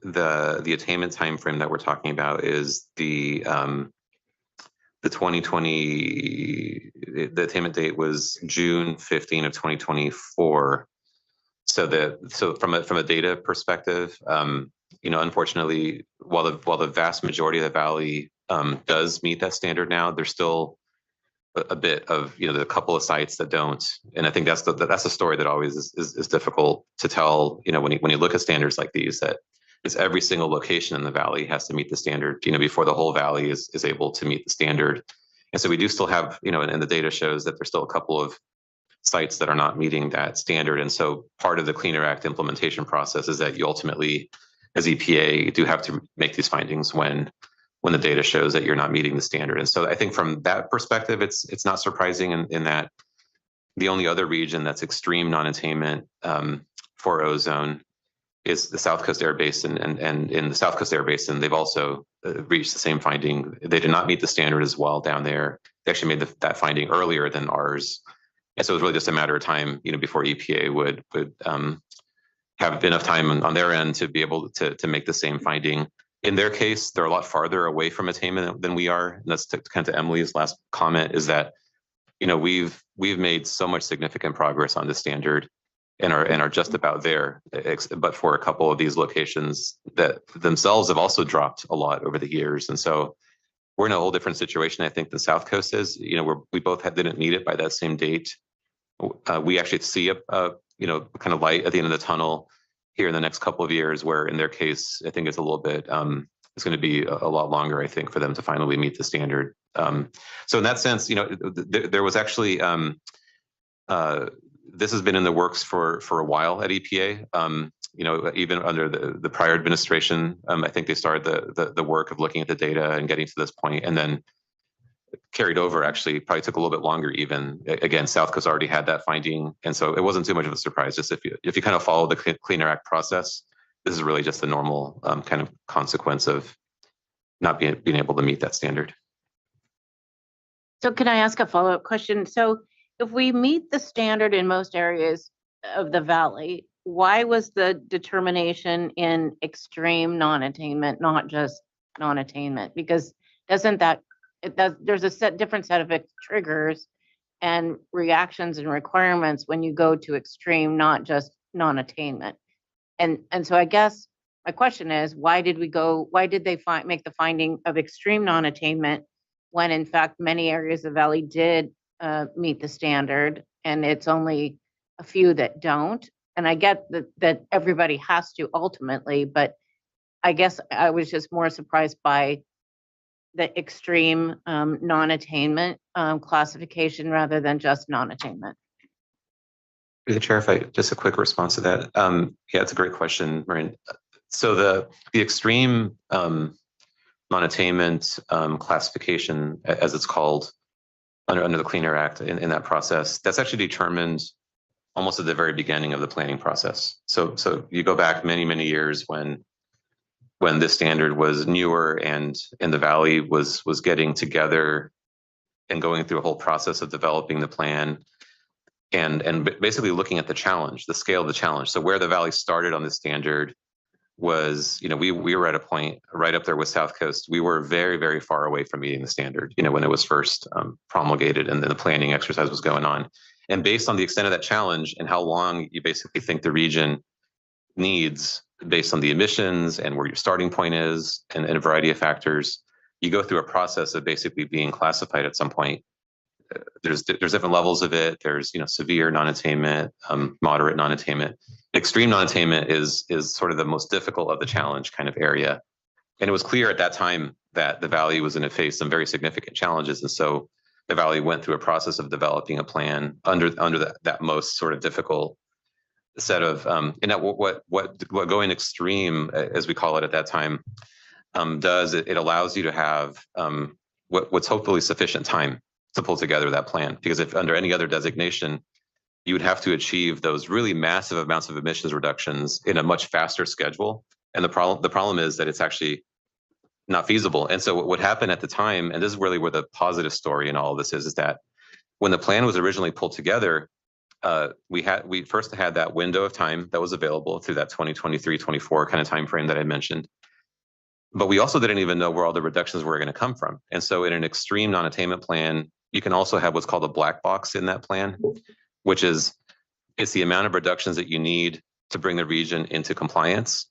the attainment timeframe that we're talking about is the 2020. The attainment date was June 15 of 2024. So from a data perspective, unfortunately, while the vast majority of the Valley does meet that standard now, there's still a bit of, you know, the couple of sites that don't. And I think that's the story that always is difficult to tell, you know, when you look at standards like these, that it's every single location in the valley has to meet the standard, you know, before the whole valley is able to meet the standard. And so we do still have, you know, and the data shows that there's still a couple of sites that are not meeting that standard. And so part of the Clean Air Act implementation process is that you ultimately, as EPA, do have to make these findings when the data shows that you're not meeting the standard. And so I think from that perspective, it's not surprising in that the only other region that's extreme non-attainment for ozone is the South Coast Air Basin. And in the South Coast Air Basin, they've also reached the same finding. They did not meet the standard as well down there. They actually made that finding earlier than ours. And so it was really just a matter of time, you know, before EPA would have enough time on their end to be able to make the same finding. In their case, they're a lot farther away from attainment than we are. And that's kind of to Emily's last comment, is that, you know, we've made so much significant progress on the standard and are just about there, but for a couple of these locations that themselves have also dropped a lot over the years. And so we're in a whole different situation, I think, than South Coast is. You know, we both didn't meet it by that same date. We actually see a you know, kind of light at the end of the tunnel here in the next couple of years, where in their case, I think it's a little bit, it's going to be a lot longer, I think, for them to finally meet the standard. So in that sense, you know, there was actually, this has been in the works for a while at EPA. You know, even under the prior administration, I think they started the work of looking at the data and getting to this point, and then carried over. Actually, probably took a little bit longer. Even again, South Coast already had that finding, and so it wasn't too much of a surprise. Just if you kind of follow the Clean Air Act process, this is really just a normal kind of consequence of not being able to meet that standard. So can I ask a follow-up question? So if we meet the standard in most areas of the valley, why was the determination in extreme non-attainment, not just non-attainment? Because doesn't that, there's a different set of triggers and reactions and requirements when you go to extreme, not just non-attainment. And so I guess my question is, why did they make the finding of extreme non-attainment when in fact many areas of the valley did meet the standard, and it's only a few that don't? And I get that everybody has to ultimately, but I guess I was just more surprised by the extreme non-attainment classification rather than just non-attainment. The chair, if I just a quick response to that. Yeah, it's a great question, Maureen. So the extreme non-attainment classification, as it's called under the Clean Air Act, in that process, that's actually determined almost at the very beginning of the planning process. So you go back many years when this standard was newer and the valley was getting together and going through a whole process of developing the plan and basically looking at the challenge, the scale of the challenge. So where the valley started on the standard was, you know, we were at a point right up there with South Coast. We were very far away from meeting the standard, you know, when it was first promulgated and then the planning exercise was going on. And based on the extent of that challenge and how long you basically think the region needs, based on the emissions and where your starting point is and a variety of factors, you go through a process of basically being classified at some point. There's different levels of it. There's, you know, severe non-attainment, moderate non-attainment. Extreme non-attainment is sort of the most difficult of the challenge kind of area. And it was clear at that time that the valley was going to face some very significant challenges. And so the valley went through a process of developing a plan under that most sort of difficult set of, and that what going extreme, as we call it at that time, does, it allows you to have what's hopefully sufficient time to pull together that plan. Because if under any other designation, you would have to achieve those really massive amounts of emissions reductions in a much faster schedule. And the problem is that it's actually not feasible. And so what happened at the time, and this is really where the positive story in all of this is that when the plan was originally pulled together, we first had that window of time that was available through that 2023-24 kind of time frame that I mentioned. But we also didn't even know where all the reductions were going to come from. And so in an extreme non-attainment plan, you can also have what's called a black box in that plan, which is it's the amount of reductions that you need to bring the region into compliance,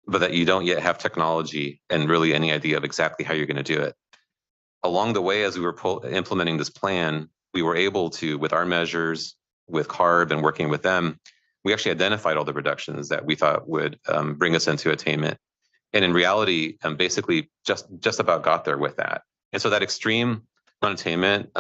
but that you don't yet have technology and really any idea of exactly how you're going to do it. along the way, as we were implementing this plan, we were able to, with our measures, with CARB and working with them, we actually identified all the reductions that we thought would bring us into attainment. And in reality, basically just about got there with that. And so that extreme non-attainment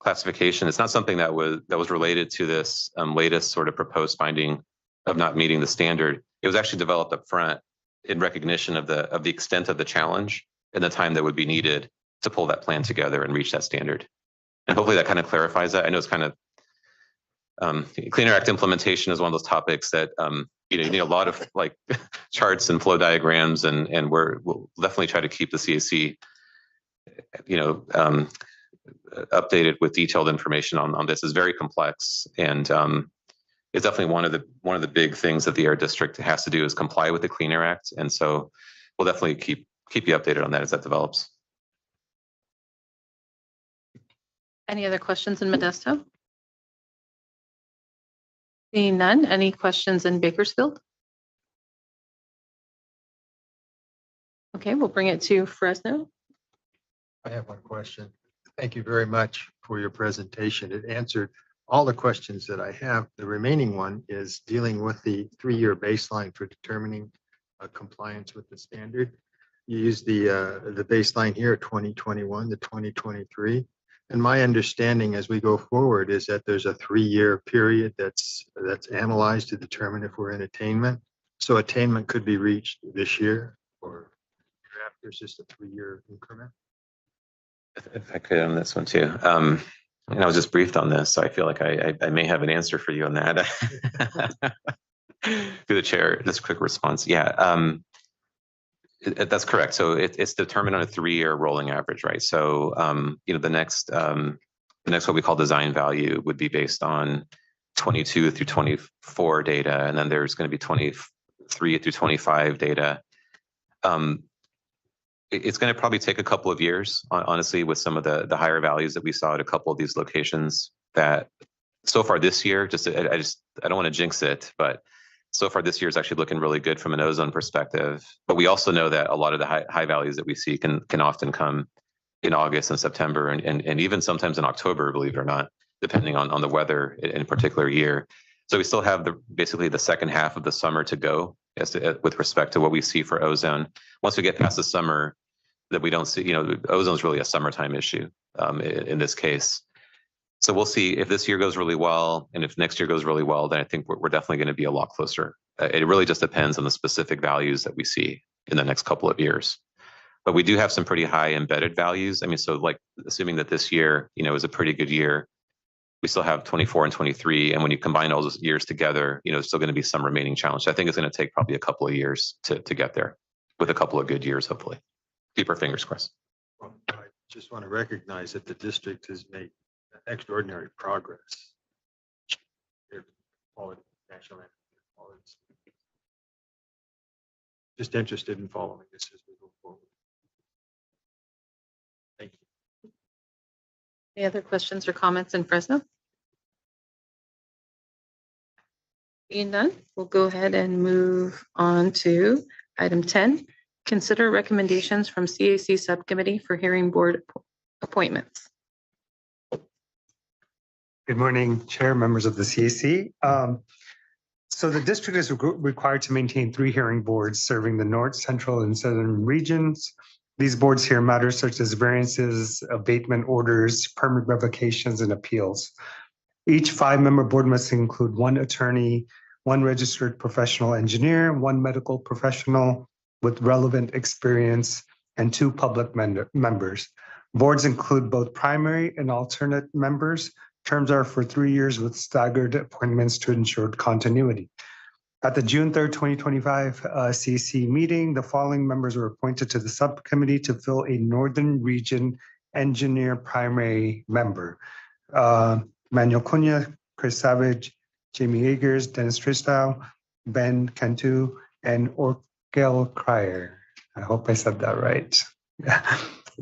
classification, it's not something that was related to this latest sort of proposed finding of not meeting the standard. It was actually developed up front in recognition of the extent of the challenge and the time that would be needed to pull that plan together and reach that standard. And hopefully that kind of clarifies that. I know it's kind of Clean Air Act implementation is one of those topics that you need a lot of like charts and flow diagrams, and we'll definitely try to keep the CAC updated with detailed information on this. Is very complex, and it's definitely one of the big things that the Air District has to do is comply with the Clean Air Act, and so we'll definitely keep you updated on that as that develops. Any other questions in Modesto? Seeing none, any questions in Bakersfield? Okay, we'll bring it to Fresno. I have one question. Thank you very much for your presentation. It answered all the questions that I have. The remaining one is dealing with the 3-year baseline for determining compliance with the standard. You use the baseline here at 2021 to 2023. And my understanding as we go forward is that there's a 3-year period that's analyzed to determine if we're in attainment. So attainment could be reached this year or after. It's just a 3-year increment. If I could on this one too. And I was just briefed on this, so I feel like I may have an answer for you on that. Through the chair, this quick response. Yeah, that's correct. So it's determined on a 3-year rolling average, right? So the next what we call design value would be based on 22 through 24 data, and then there's going to be 23 through 25 data. It's going to probably take a couple of years, honestly, with some of the higher values that we saw at a couple of these locations. That so far this year, I don't want to jinx it, but so far this year is actually looking really good from an ozone perspective. But we also know that a lot of the high values that we see can often come in August and September, and even sometimes in October, believe it or not, depending on the weather in a particular year. So we still have basically the second half of the summer to go with respect to what we see for ozone. Once we get past the summer, that we don't see, ozone is really a summertime issue in this case. So we'll see if this year goes really well, and if next year goes really well, then I think we're definitely going to be a lot closer. It really just depends on the specific values that we see in the next couple of years. But we do have some pretty high embedded values. I mean, so like assuming that this year, is a pretty good year, we still have 24 and 23. And when you combine all those years together, there's still going to be some remaining challenge. So I think it's going to take probably a couple of years to get there with a couple of good years, hopefully. Keep our fingers crossed. Well, I just want to recognize that the district has made extraordinary progress. National just interested in following this as we go forward. Thank you. Any other questions or comments in Fresno? Being none, we'll go ahead and move on to item 10. Consider recommendations from CAC Subcommittee for Hearing Board appointments. Good morning, Chair, members of the CAC. So the district is required to maintain 3 hearing boards serving the North, Central, and Southern regions. These boards hear matters such as variances, abatement orders, permit revocations, and appeals. Each 5-member board must include 1 attorney, 1 registered professional engineer, 1 medical professional with relevant experience, and 2 public members. Boards include both primary and alternate members. Terms are for 3 years with staggered appointments to ensure continuity. At the June 3rd, 2025 CAC meeting, the following members were appointed to the subcommittee to fill a Northern Region engineer primary member. Manuel Cunha, Chris Savage, Jamie Agers, Dennis Tristow, Ben Cantu, and Orkel Cryer. I hope I said that right.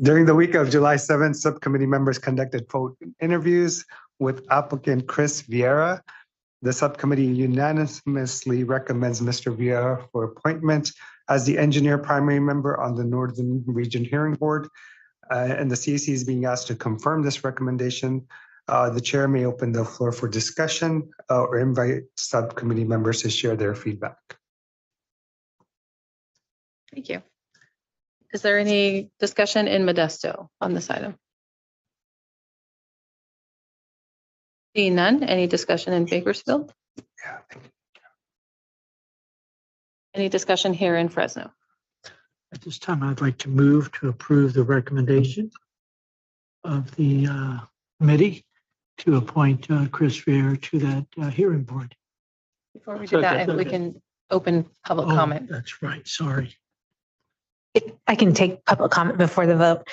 During the week of July 7th, subcommittee members conducted phone interviews with applicant Chris Vieira. The subcommittee unanimously recommends Mr. Vieira for appointment as the engineer primary member on the Northern Region Hearing Board. and the CEC is being asked to confirm this recommendation. The chair may open the floor for discussion or invite subcommittee members to share their feedback. Thank you. Is there any discussion in Modesto on this item? Seeing none, any discussion in Bakersfield? Any discussion here in Fresno? At this time, I'd like to move to approve the recommendation of the committee to appoint Chris Fair to that hearing board. Before we do that, if we can open public Oh, comment. that's right. Sorry. I can take public comment before the vote.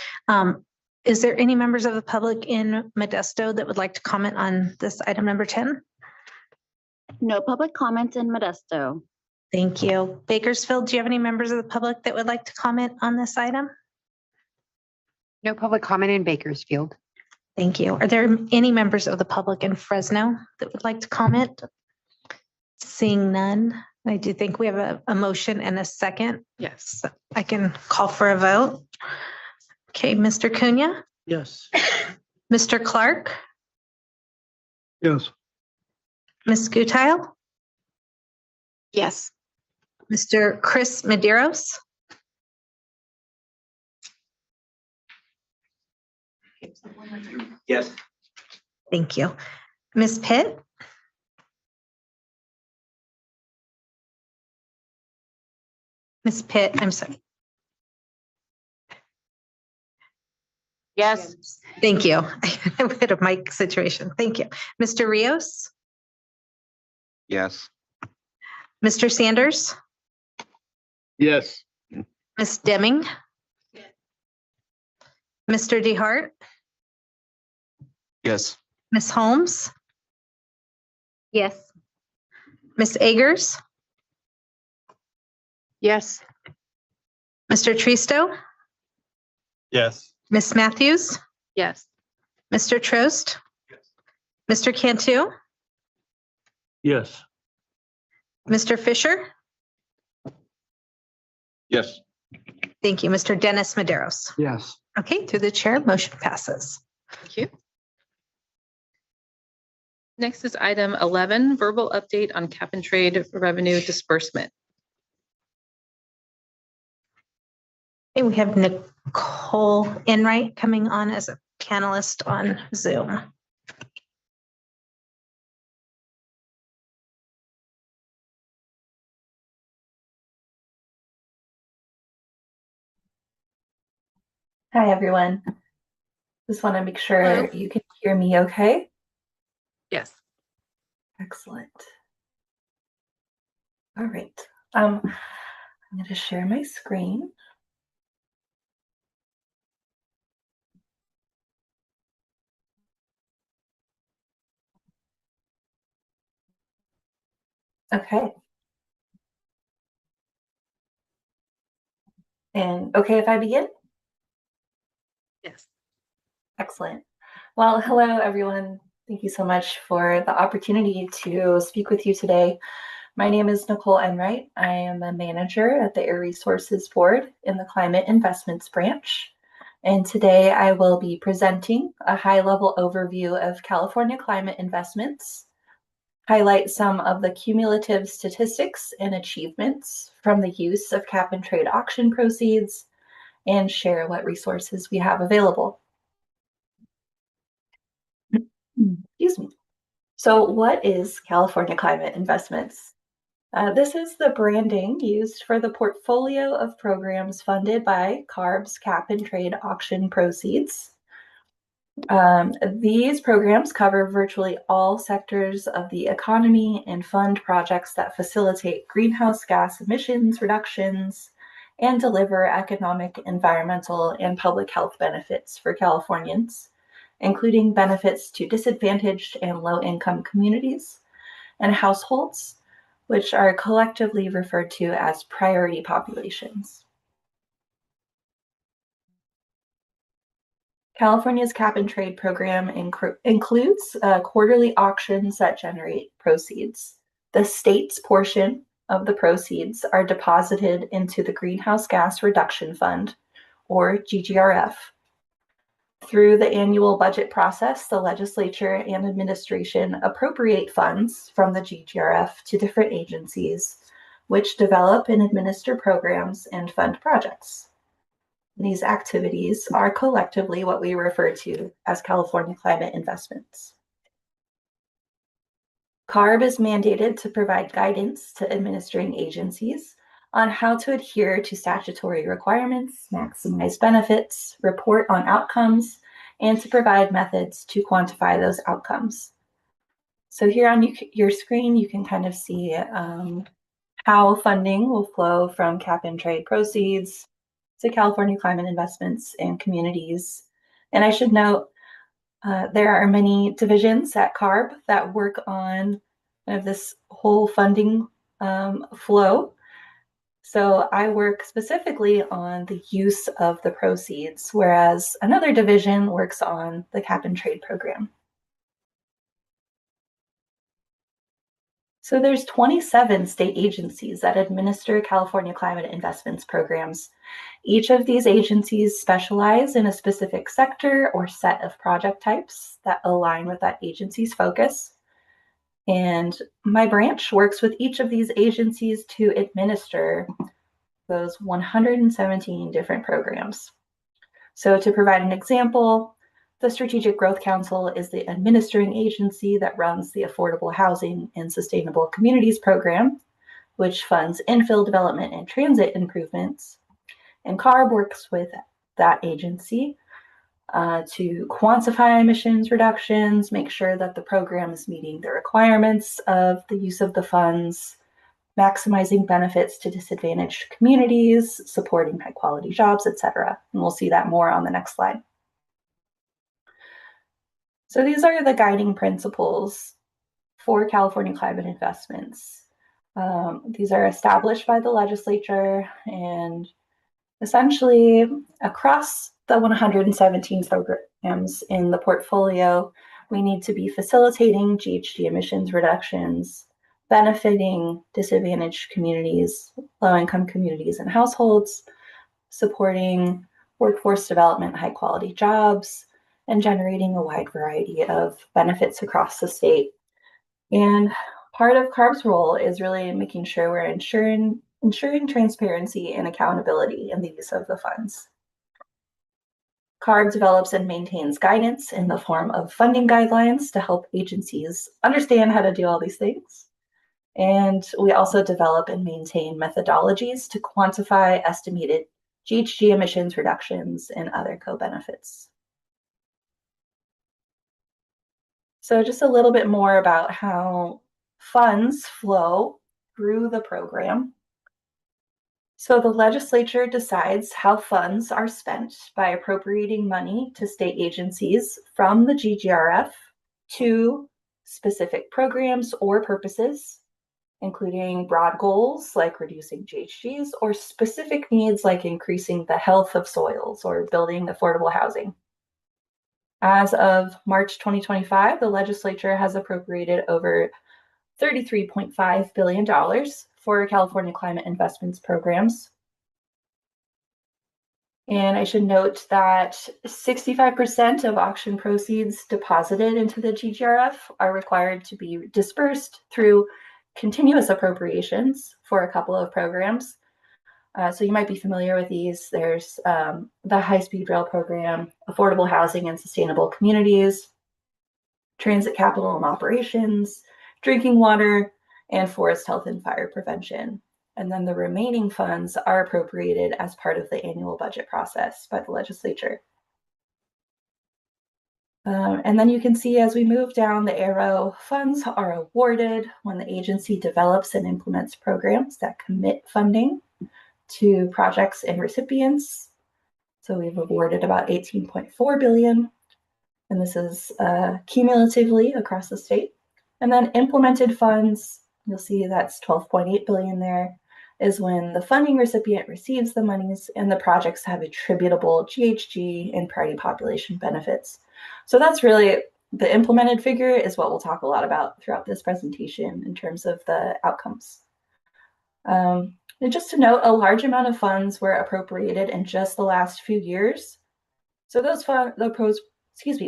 Is there any members of the public in Modesto that would like to comment on this item number 10? No public comments in Modesto. Thank you. Bakersfield, do you have any members of the public that would like to comment on this item? No public comment in Bakersfield. Thank you. Are there any members of the public in Fresno that would like to comment? Seeing none, I do think we have a motion and a second. Yes. I can call for a vote. Okay, Mr. Cunha, Yes. Mr. Clark, Yes. Ms. Gutile, Yes. Mr. Chris Medeiros, Yes. thank you. Ms. Pitt, Ms. Pitt, I'm sorry. Yes. Thank you. I had a mic situation. Thank you. Mr. Rios, Yes. Mr. Sanders, Yes. Ms. Deming, Mr. DeHart, Yes. Ms. Holmes, Yes. Ms. Agers, Yes. Mr. Tristo, Yes. Ms. Matthews, Yes. Mr. Trost, Mr. Cantu, Yes. Mr. Fisher. Yes. Thank you. Mr. Dennis Medeiros. Yes. Okay, through the chair, motion passes. Thank you. Next is item 11, verbal update on cap and trade revenue disbursement. Okay, we have Nicole Enright coming on as a panelist on Zoom. Hi, everyone. Just want to make sure Hello. you can hear me okay. Yes. Excellent. All right. I'm going to share my screen. Okay. And okay if I begin? Yes. Excellent. Well, hello, everyone. Thank you so much for the opportunity to speak with you today. My name is Nicole Enright. I am a manager at the Air Resources Board in the Climate Investments Branch. And today I will be presenting a high-level overview of California climate investments, highlight some of the cumulative statistics and achievements from the use of cap and trade auction proceeds, and share what resources we have available. Excuse me. So what is California Climate Investments? This is the branding used for the portfolio of programs funded by CARB's cap and trade auction proceeds. These programs cover virtually all sectors of the economy and fund projects that facilitate greenhouse gas emissions reductions and deliver economic, environmental, and public health benefits for Californians, including benefits to disadvantaged and low-income communities and households, which are collectively referred to as priority populations. California's cap and trade program includes quarterly auctions that generate proceeds. The state's portion of the proceeds are deposited into the Greenhouse Gas Reduction Fund, or GGRF, Through the annual budget process, the legislature and administration appropriate funds from the GGRF to different agencies, which develop and administer programs and fund projects. These activities are collectively what we refer to as California Climate Investments. CARB is mandated to provide guidance to administering agencies on how to adhere to statutory requirements, maximize benefits, report on outcomes, and to provide methods to quantify those outcomes. So here on your screen, you can kind of see how funding will flow from cap and trade proceeds to California Climate Investments and communities. And I should note, there are many divisions at CARB that work on kind of this whole funding flow. So I work specifically on the use of the proceeds, whereas another division works on the cap and trade program. So there's 27 state agencies that administer California Climate Investments programs. Each of these agencies specialize in a specific sector or set of project types that align with that agency's focus. And my branch works with each of these agencies to administer those 117 different programs. So to provide an example, the Strategic Growth Council is the administering agency that runs the Affordable Housing and Sustainable Communities program, which funds infill development and transit improvements. And CARB works with that agency to quantify emissions reductions, make sure that the program is meeting the requirements of the use of the funds, maximizing benefits to disadvantaged communities, supporting high quality jobs, etc. And we'll see that more on the next slide. So these are the guiding principles for California Climate Investments. These are established by the legislature, and essentially across the 117 programs in the portfolio, we need to be facilitating GHG emissions reductions, benefiting disadvantaged communities, low-income communities and households, supporting workforce development, high-quality jobs, and generating a wide variety of benefits across the state. And part of CARB's role is really making sure we're ensuring transparency and accountability in the use of the funds. CARB develops and maintains guidance in the form of funding guidelines to help agencies understand how to do all these things. And we also develop and maintain methodologies to quantify estimated GHG emissions reductions and other co-benefits. So just a little bit more about how funds flow through the program. So the legislature decides how funds are spent by appropriating money to state agencies from the GGRF to specific programs or purposes, including broad goals like reducing GHGs or specific needs like increasing the health of soils or building affordable housing. As of March 2025, the legislature has appropriated over $33.5 billion for California Climate Investments programs. And I should note that 65% of auction proceeds deposited into the GGRF are required to be dispersed through continuous appropriations for a couple of programs. So you might be familiar with these. There's the high-speed rail program, affordable housing and sustainable communities, transit capital and operations, drinking water, and forest health and fire prevention. And then the remaining funds are appropriated as part of the annual budget process by the legislature. And then you can see as we move down the arrow, funds are awarded when the agency develops and implements programs that commit funding to projects and recipients. So we've awarded about $18.4 billion, and this is cumulatively across the state. And then implemented funds, you'll see that's $12.8 billion there, is when the funding recipient receives the monies and the projects have attributable GHG and priority population benefits. So that's really the implemented figure is what we'll talk a lot about throughout this presentation in terms of the outcomes. And just to note, a large amount of funds were appropriated in just the last few years. So those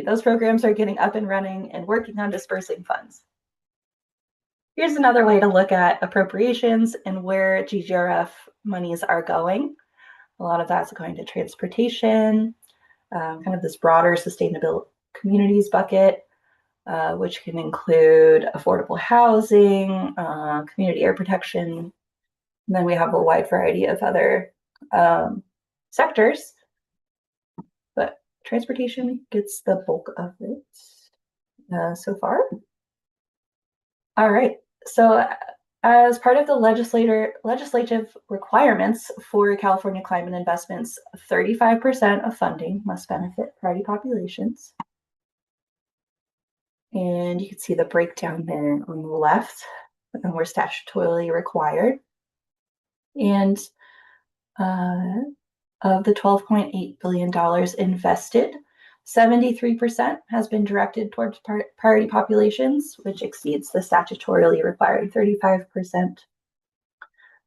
those programs are getting up and running and working on dispersing funds. Here's another way to look at appropriations and where GGRF monies are going. A lot of that's going to transportation, kind of this broader sustainable communities bucket, which can include affordable housing, community air protection. And then we have a wide variety of other sectors, but transportation gets the bulk of it so far. All right. So as part of the legislative requirements for California climate investments, 35% of funding must benefit priority populations. And you can see the breakdown there on the left, and we're statutorily required. And of the $12.8 billion invested, 73% has been directed towards priority populations, which exceeds the statutorily required 35%.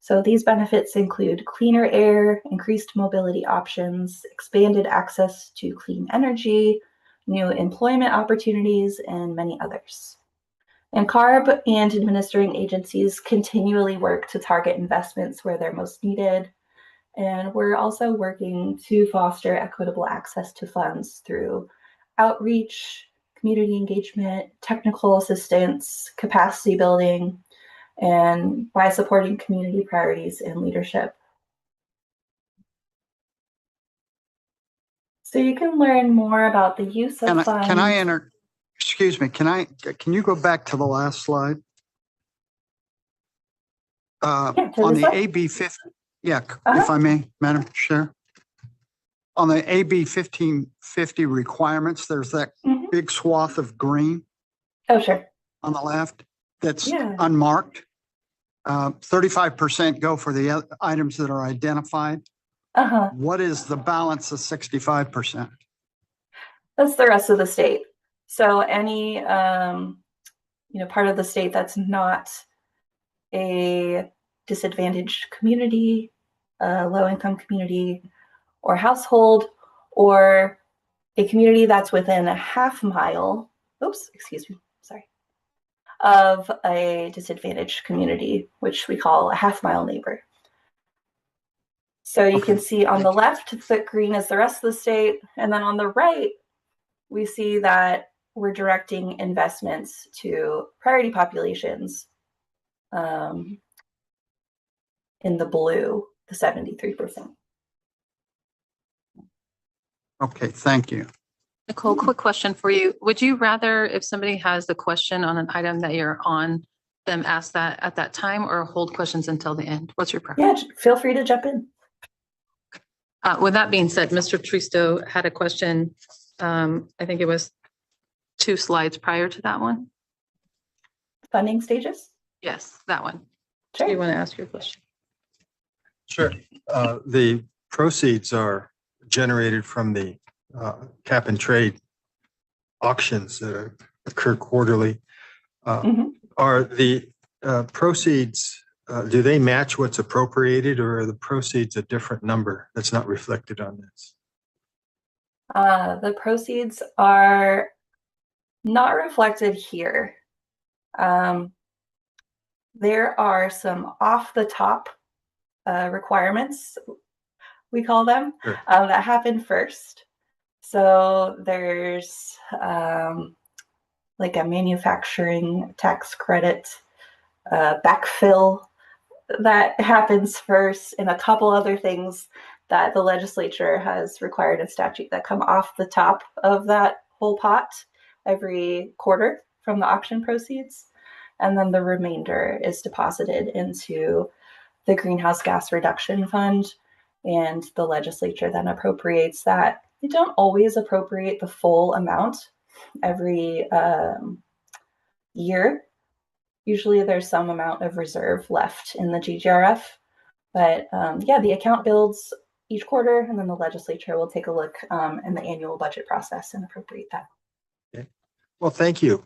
So these benefits include cleaner air, increased mobility options, expanded access to clean energy, new employment opportunities, and many others. And CARB and administering agencies continually work to target investments where they're most needed. And we're also working to foster equitable access to funds through outreach, community engagement, technical assistance, capacity building, and by supporting community priorities and leadership. So you can learn more about the use of funds. Excuse me, can you go back to the last slide? On the AB 50, if I may, Madam Chair. On the AB 1550 requirements, there's that big swath of green. Oh, sure. On the left, that's unmarked. 35% go for the items that are identified. What is the balance of 65%? That's the rest of the state. So any part of the state that's not a disadvantaged community, low-income community or household, or a community that's within a half mile, of a disadvantaged community, which we call a half-mile neighbor. So you can see on the left, thick green is the rest of the state, and then on the right, we see that we're directing investments to priority populations in the blue, the 73%. Okay, thank you. Nicole, quick question for you. Would you rather, if somebody has a question on an item that you're on, them ask that at that time or hold questions until the end? What's your preference? Yeah, feel free to jump in. With that being said, Mr. Tristo had a question. I think it was 2 slides prior to that one. Funding stages? Yes, that one. Sure. Do you want to ask your question? Sure. The proceeds are generated from the cap and trade auctions that occur quarterly. Are the proceeds, do they match what's appropriated, or are the proceeds a different number that's not reflected on this? The proceeds are not reflected here. There are some off the top requirements, we call them, that happen first. So there's like a manufacturing tax credit backfill that happens first, and a couple other things that the legislature has required in statute that come off the top of that whole pot every quarter from the auction proceeds. And then the remainder is deposited into the Greenhouse Gas Reduction Fund, and the legislature then appropriates that. They don't always appropriate the full amount every year. Usually there's some amount of reserve left in the GGRF, but the account builds each quarter, and then the legislature will take a look in the annual budget process and appropriate that. Okay. Well, thank you.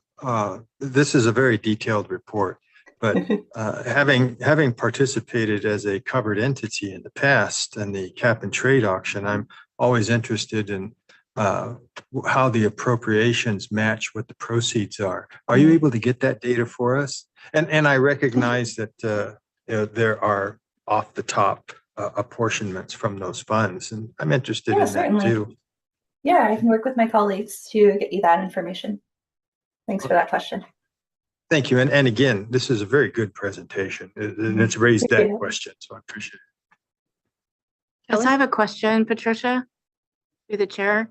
This is a very detailed report, but having participated as a covered entity in the past in the cap and trade auction, I'm always interested in how the appropriations match what the proceeds are. Are you able to get that data for us? And I recognize that there are off the top apportionments from those funds, and I'm interested Yeah, in that certainly. too. Yeah, I can work with my colleagues to get you that information. Thanks for that question. Thank you. And again, this is a very good presentation, and it's raised that question, so I appreciate it. Yes, I have a question, Patricia, through the chair.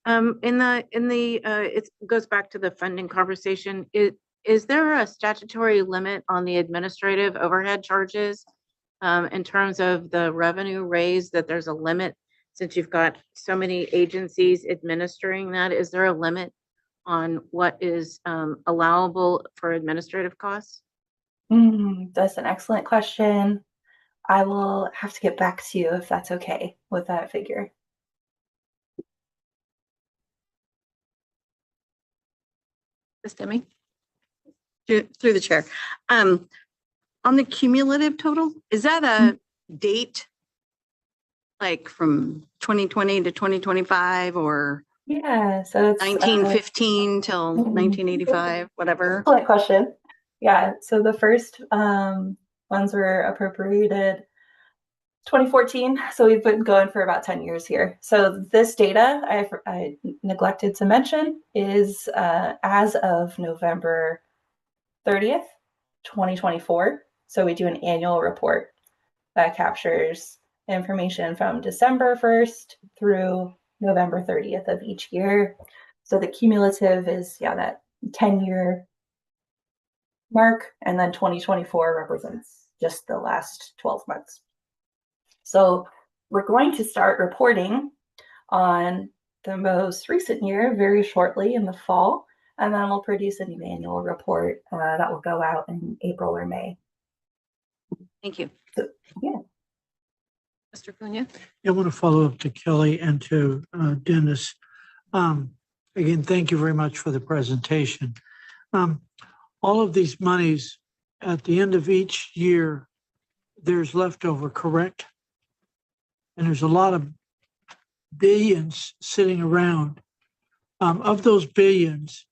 It goes back to the funding conversation. Is there a statutory limit on the administrative overhead charges in terms of the revenue raised, that there's a limit since you've got so many agencies administering that? Is there a limit on what is allowable for administrative costs? That's an excellent question. I will have to get back to you if that's okay with that figure. Ms. Demi? Through the chair. On the cumulative total, is that a date like from 2020 to 2025 or Yeah, so it's 1915 till 1985, whatever? excellent question. Yeah, so the first funds were appropriated 2014, so we've been going for about 10 years here. So this data I neglected to mention is as of November 30th, 2024. So we do an annual report that captures information from December 1st through November 30th of each year. So the cumulative is, yeah, that 10-year mark, and then 2024 represents just the last 12 months. So we're going to start reporting on the most recent year very shortly in the fall, and then we'll produce a new annual report that will go out in April or May. Thank you. So, yeah. Mr. Cunha? I want to follow up to Kelly and to Dennis. Again, thank you very much for the presentation. All of these monies at the end of each year, there's leftover, correct? And there's a lot of billions sitting around. Of those billions,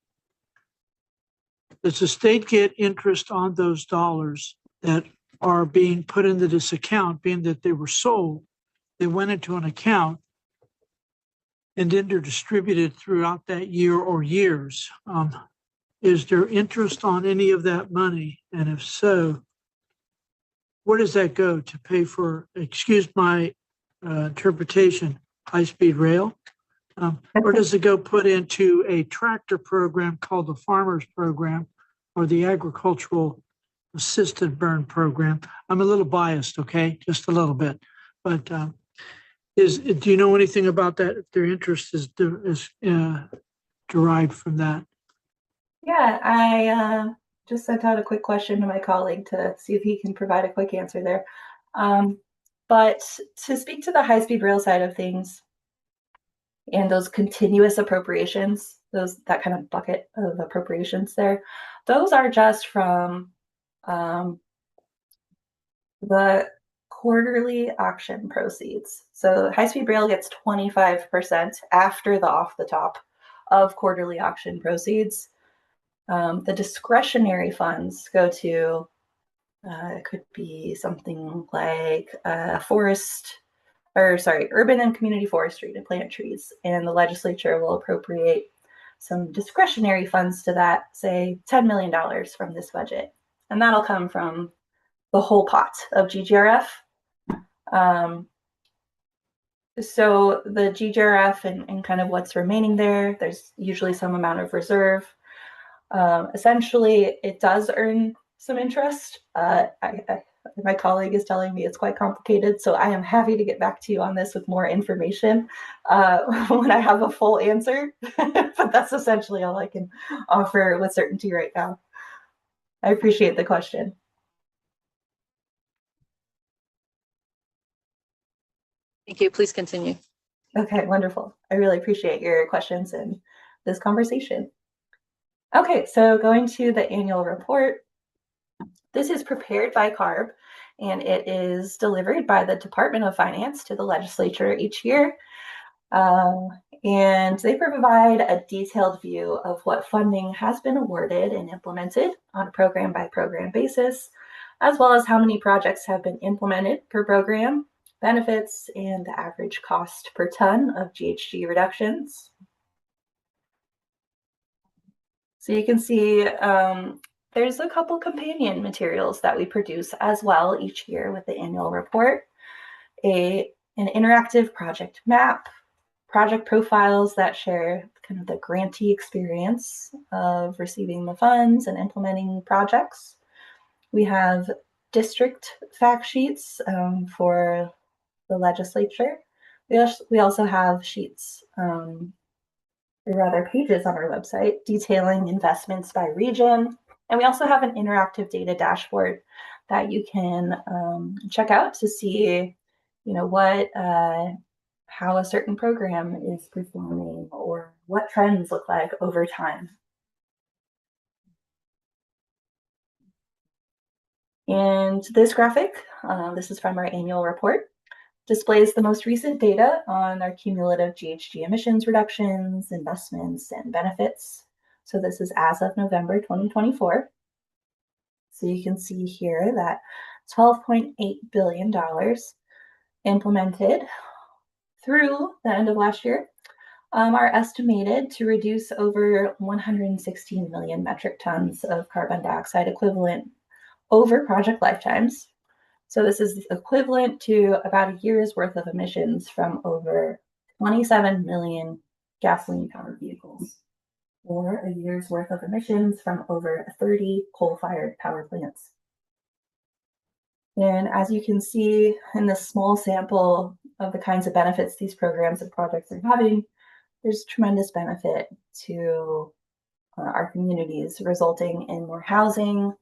does the state get interest on those dollars that are being put into this account, being that they were sold, they went into an account, and then they're distributed throughout that year or years? Is there interest on any of that money? And if so, where does that go to pay for, excuse my interpretation, high-speed rail? Or does it go put into a tractor program called the Farmers Program or the Agricultural Assisted Burn Program? I'm a little biased, okay, just a little bit. But do you know anything about that, if their interest is derived from that? Yeah, I just sent out a quick question to my colleague to see if he can provide a quick answer there. But to speak to the high-speed rail side of things and those continuous appropriations, that kind of bucket of appropriations there, those are just from the quarterly auction proceeds. So high-speed rail gets 25% after the off the top of quarterly auction proceeds. The discretionary funds go to, it could be something like urban and community forestry to plant trees. And the legislature will appropriate some discretionary funds to that, say $10 million from this budget. And that'll come from the whole pot of GGRF. So the GGRF and kind of what's remaining there's usually some amount of reserve. Essentially, it does earn some interest. My colleague is telling me it's quite complicated, so I am happy to get back to you on this with more information when I have a full answer. But that's essentially all I can offer with certainty right now. I appreciate the question. Thank you. Please continue. Okay, wonderful. I really appreciate your questions and this conversation. Okay, so going to the annual report. This is prepared by CARB, and it is delivered by the Department of Finance to the legislature each year. And they provide a detailed view of what funding has been awarded and implemented on a program by program basis, as well as how many projects have been implemented per program, benefits, and the average cost per ton of GHG reductions. So you can see there's a couple companion materials that we produce as well each year with the annual report, an interactive project map, project profiles that share kind of the grantee experience of receiving the funds and implementing projects. We have district fact sheets for the legislature. We also have sheets, or rather pages on our website detailing investments by region. And we also have an interactive data dashboard that you can check out to see, how a certain program is performing or what trends look like over time. And this graphic, this is from our annual report, displays the most recent data on our cumulative GHG emissions reductions, investments, and benefits. So this is as of November 2024. So you can see here that $12.8 billion implemented through the end of last year are estimated to reduce over 116 million metric tons of carbon dioxide equivalent over project lifetimes. So this is equivalent to about a year's worth of emissions from over 27 million gasoline-powered vehicles, or a year's worth of emissions from over 30 coal-fired power plants. And as you can see in this small sample of the kinds of benefits these programs and projects are having, there's tremendous benefit to our communities, resulting in more housing,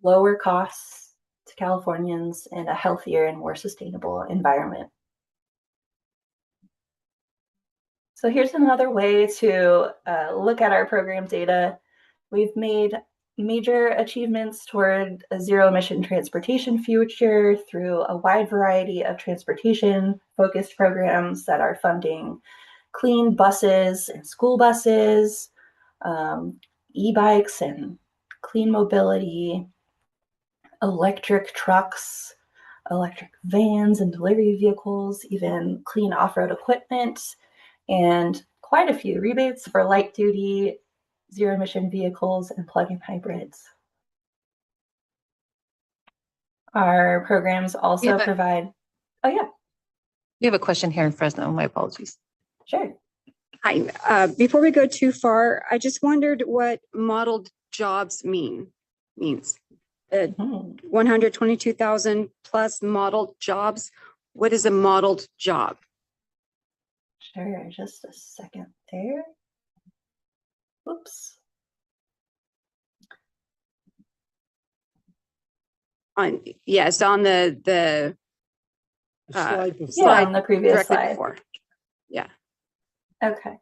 lower costs to Californians, and a healthier and more sustainable environment. So here's another way to look at our program data. We've made major achievements toward a zero-emission transportation future through a wide variety of transportation-focused programs that are funding clean buses and school buses, e-bikes and clean mobility, electric trucks, electric vans and delivery vehicles, even clean off-road equipment, and quite a few rebates for light-duty zero-emission vehicles and plug-in hybrids. Our programs also provide, oh yeah. We have a question here in Fresno. My apologies. Sure. Hi. Before we go too far, I just wondered what modeled jobs means. 122,000 plus modeled jobs. What is a modeled job? Sure, just a second there. Oops. On yes, on the slide on the previous slide. before. Yeah. Okay.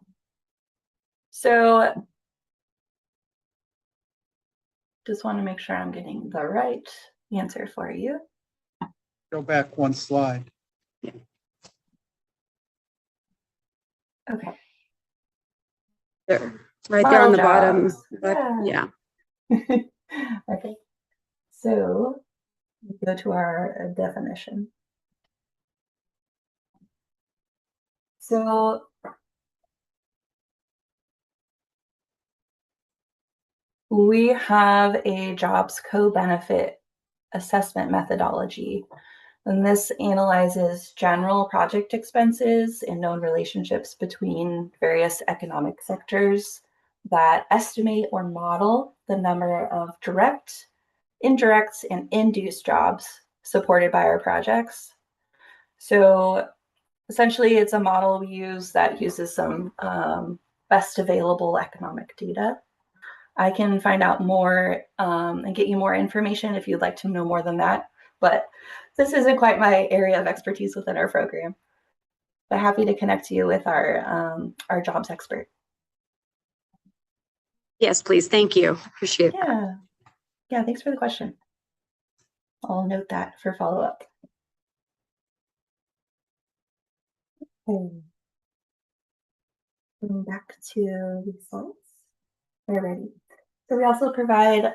So just want to make sure I'm getting the right answer for you. Go back one slide. Yeah. Okay. There, right there on the bottom. Yeah. Okay. So we go to our definition. So we have a jobs co-benefit assessment methodology, and this analyzes general project expenses and known relationships between various economic sectors that estimate or model the number of direct, indirect, and induced jobs supported by our projects. So essentially, it's a model we use that uses some best available economic data. I can find out more and get you more information if you'd like to know more than that, but this isn't quite my area of expertise within our program. But happy to connect you with our jobs expert. Yes, please. Thank you. Appreciate it. Yeah, thanks for the question. I'll note that for follow-up. Going back to results. We're ready. So we also provide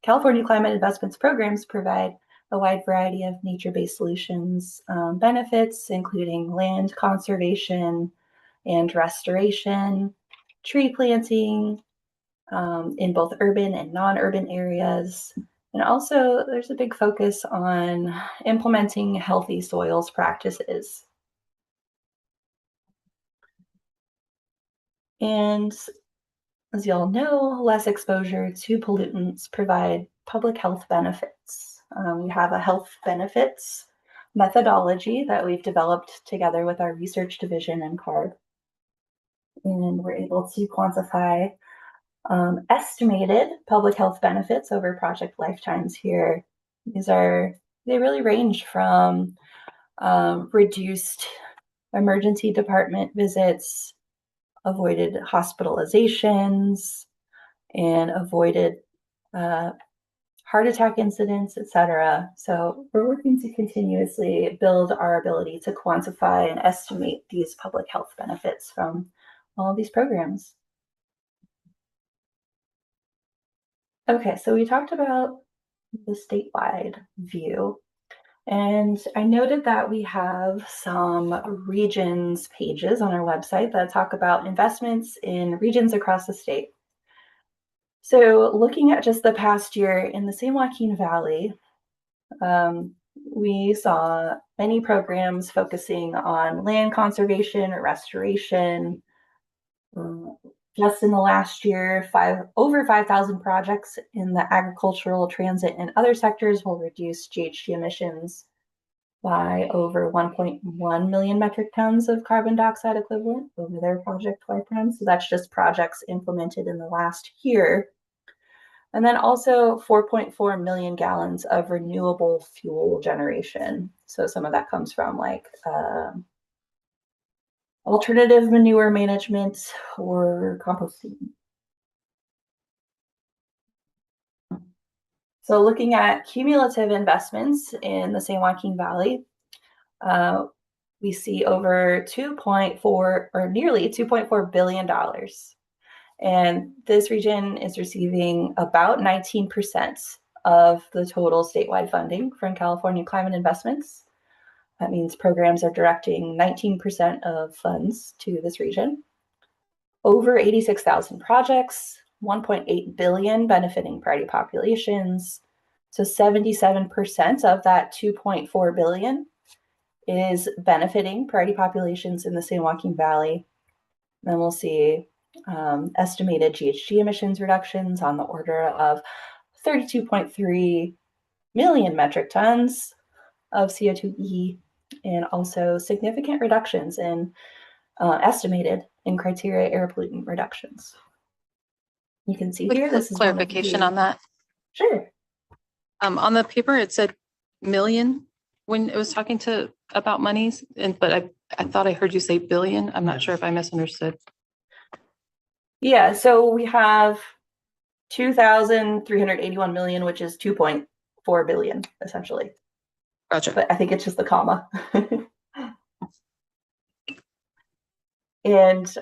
California Climate Investments programs provide a wide variety of nature-based solutions benefits, including land conservation and restoration, tree planting in both urban and non-urban areas. And also there's a big focus on implementing healthy soils practices. And as you all know, less exposure to pollutants provide public health benefits. We have a health benefits methodology that we've developed together with our research division and CARB. And we're able to quantify estimated public health benefits over project lifetimes here. They really range from reduced emergency department visits, avoided hospitalizations, and avoided heart attack incidents, etc. So we're working to continuously build our ability to quantify and estimate these public health benefits from all of these programs. Okay, so we talked about the statewide view, and I noted that we have some regions pages on our website that talk about investments in regions across the state. So looking at just the past year in the San Joaquin Valley, we saw many programs focusing on land conservation or restoration. Just in the last year, over 5,000 projects in the agricultural, transit, and other sectors will reduce GHG emissions by over 1.1 million metric tons of carbon dioxide equivalent over their project lifetime. So that's just projects implemented in the last year. And then also 4.4 million gallons of renewable fuel generation. So some of that comes from like alternative manure management or composting. So looking at cumulative investments in the San Joaquin Valley, we see over 2.4 or nearly $2.4 billion. And this region is receiving about 19% of the total statewide funding from California Climate Investments. That means programs are directing 19% of funds to this region. Over 86,000 projects, 1.8 billion benefiting priority populations. So 77% of that 2.4 billion is benefiting priority populations in the San Joaquin Valley. Then we'll see estimated GHG emissions reductions on the order of 32.3 million metric tons of CO2e, and also significant reductions in estimated in criteria air pollutant reductions. You can see here, this is clarification on that. Sure. On the paper, it said million when it was talking about monies, but I thought I heard you say billion. I'm not sure if I misunderstood. Yeah, so we have 2,381 million, which is 2.4 billion, essentially. Gotcha. But I think it's just the comma. And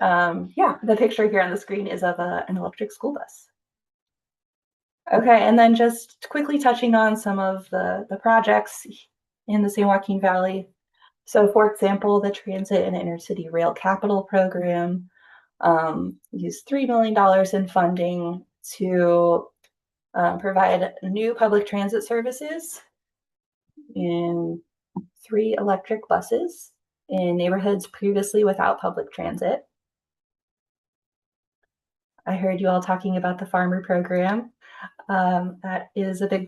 yeah, the picture here on the screen is of an electric school bus. Okay, and then just quickly touching on some of the projects in the San Joaquin Valley. So for example, the Transit and Intercity Rail Capital Program used $3 million in funding to provide new public transit services in 3 electric buses in neighborhoods previously without public transit. I heard you all talking about the farmer program. That is a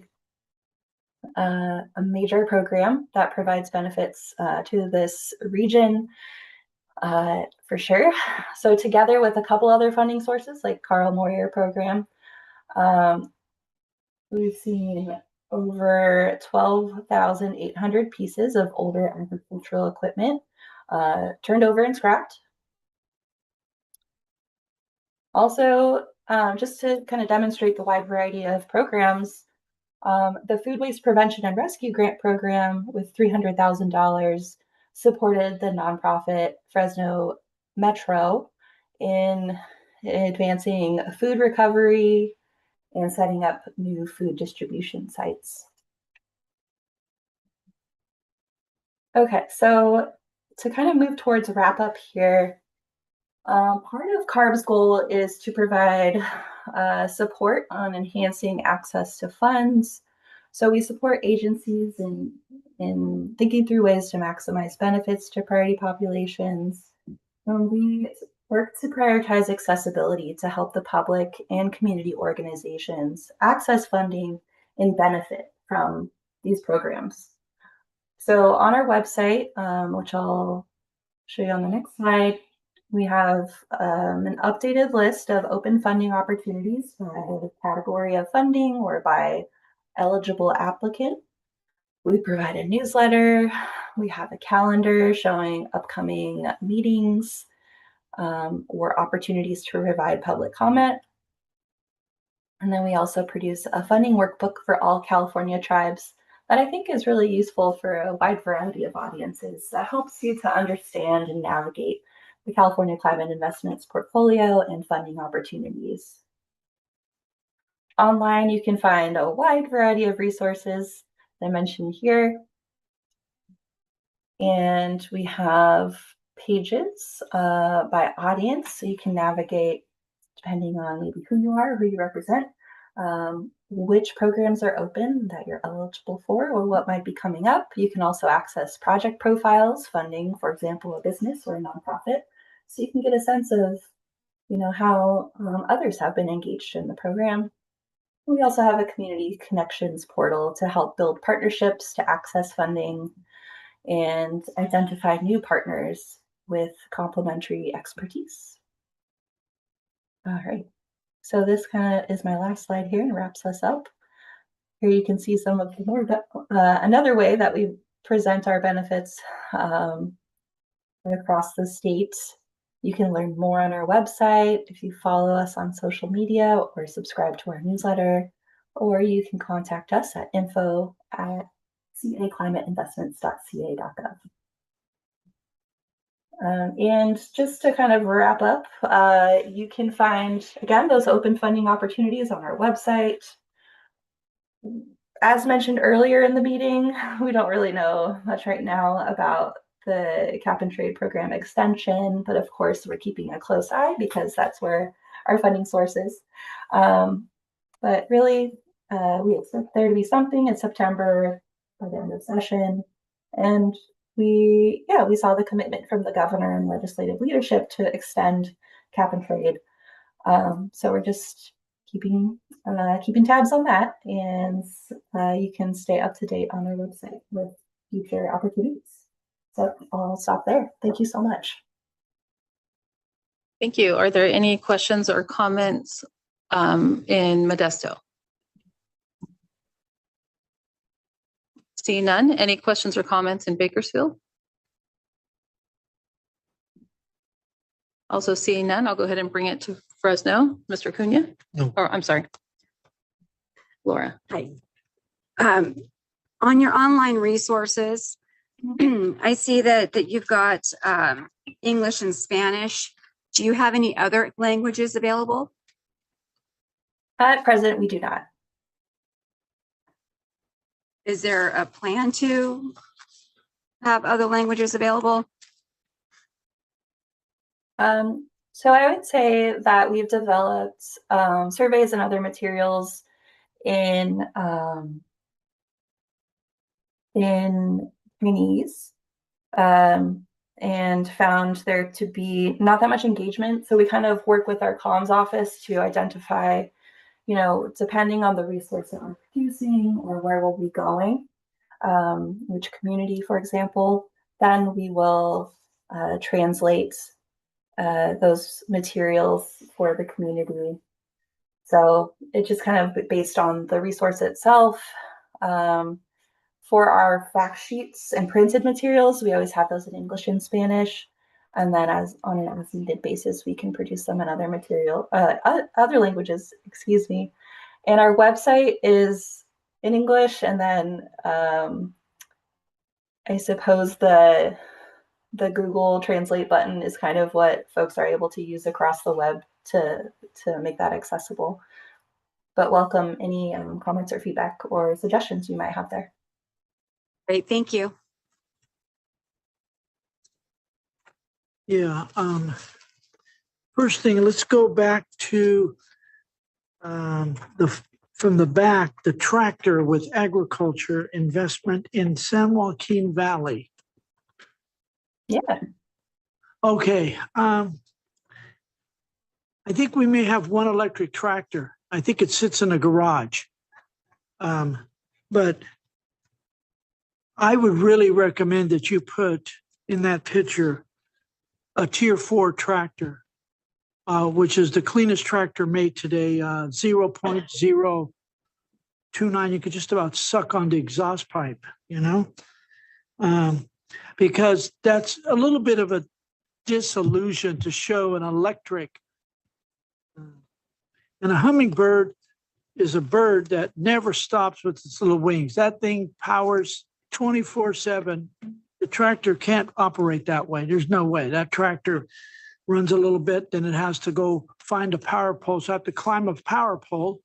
major program that provides benefits to this region for sure. So together with a couple other funding sources like Carl Moyer program, we've seen over 12,800 pieces of older agricultural equipment turned over and scrapped. Also, just to kind of demonstrate the wide variety of programs, the Food Waste Prevention and Rescue Grant Program with $300,000 supported the nonprofit Fresno Metro in advancing food recovery and setting up new food distribution sites. Okay, so to kind of move towards a wrap up here, part of CARB's goal is to provide support on enhancing access to funds. So we support agencies in thinking through ways to maximize benefits to priority populations. We work to prioritize accessibility to help the public and community organizations access funding and benefit from these programs. So on our website, which I'll show you on the next slide, we have an updated list of open funding opportunities by category of funding or by eligible applicant. We provide a newsletter. We have a calendar showing upcoming meetings or opportunities to provide public comment. And then we also produce a funding workbook for all California tribes that I think is really useful for a wide variety of audiences that helps you to understand and navigate the California Climate Investments portfolio and funding opportunities. Online, you can find a wide variety of resources that I mentioned here. And we have pages by audience, so you can navigate depending on maybe who you are, who you represent, which programs are open that you're eligible for or what might be coming up. You can also access project profiles, funding, for example, a business or a nonprofit. So you can get a sense of, how others have been engaged in the program. We also have a community connections portal to help build partnerships to access funding and identify new partners with complementary expertise. All right. So this kind of is my last slide here and wraps us up. Here you can see some of the more, another way that we present our benefits across the state. You can learn more on our website if you follow us on social media or subscribe to our newsletter, or you can contact us at info@caclimateinvestments.ca.gov. And just to kind of wrap up, you can find, again, those open funding opportunities on our website. As mentioned earlier in the meeting, we don't really know much right now about the cap and trade program extension, but of course we're keeping a close eye because that's where our funding source is. But really, we expect there to be something in September by the end of session. And we saw the commitment from the governor and legislative leadership to extend cap and trade. So we're just keeping tabs on that, and you can stay up to date on our website with future opportunities. So I'll stop there. Thank you so much. Thank you. Are there any questions or comments in Modesto? Seeing none. Any questions or comments in Bakersfield? Also seeing none, I'll go ahead and bring it to Fresno. Mr. Cunha? No. Or I'm sorry. Laura. Hi. On your online resources, I see that you've got English and Spanish. Do you have any other languages available? At present, we do not. Is there a plan to have other languages available? So I would say that we've developed surveys and other materials in Chinese and found there to be not that much engagement. So we kind of work with our comms office to identify, depending on the resource that we're producing or where we'll be going, which community, for example, then we will translate those materials for the community. So it just kind of based on the resource itself. For our fact sheets and printed materials, we always have those in English and Spanish. And then on an as needed basis, we can produce them in other languages, excuse me. And our website is in English. And then I suppose the the Google Translate button is kind of what folks are able to use across the web to make that accessible. But welcome any comments or feedback or suggestions you might have there. Great, thank you. Yeah. First thing, let's go back to from the back, the tractor with agriculture investment in San Joaquin Valley. Yeah. Okay. I think we may have one electric tractor. I think it sits in a garage. But I would really recommend that you put in that picture a Tier 4 tractor, which is the cleanest tractor made today, 0.029. You could just about suck on the exhaust pipe, because that's a little bit of a disillusion to show an electric. And a hummingbird is a bird that never stops with its little wings. That thing powers 24/7. The tractor can't operate that way. There's no way. That tractor runs a little bit, then it has to go find a power pole. So I have to climb a power pole,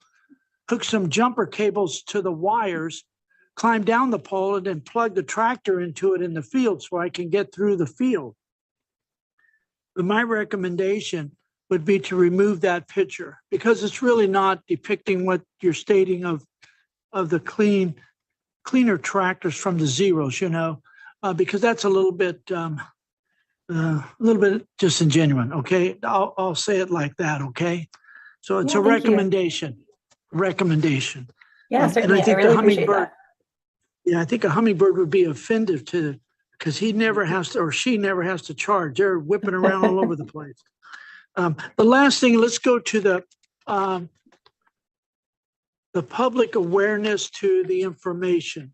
hook some jumper cables to the wires, climb down the pole, and then plug the tractor into it in the field so I can get through the field. But my recommendation would be to remove that picture because it's really not depicting what you're stating of the cleaner tractors from the Zeros, because that's a little bit disingenuous. Okay, I'll say it like that. Okay, so it's a recommendation. Recommendation. Yeah, certainly. And I think really the hummingbird. appreciate that. Yeah, I think a hummingbird would be offended because he never has to, or she never has to charge. They're whipping around all over the place. The last thing, let's go to the public awareness to the information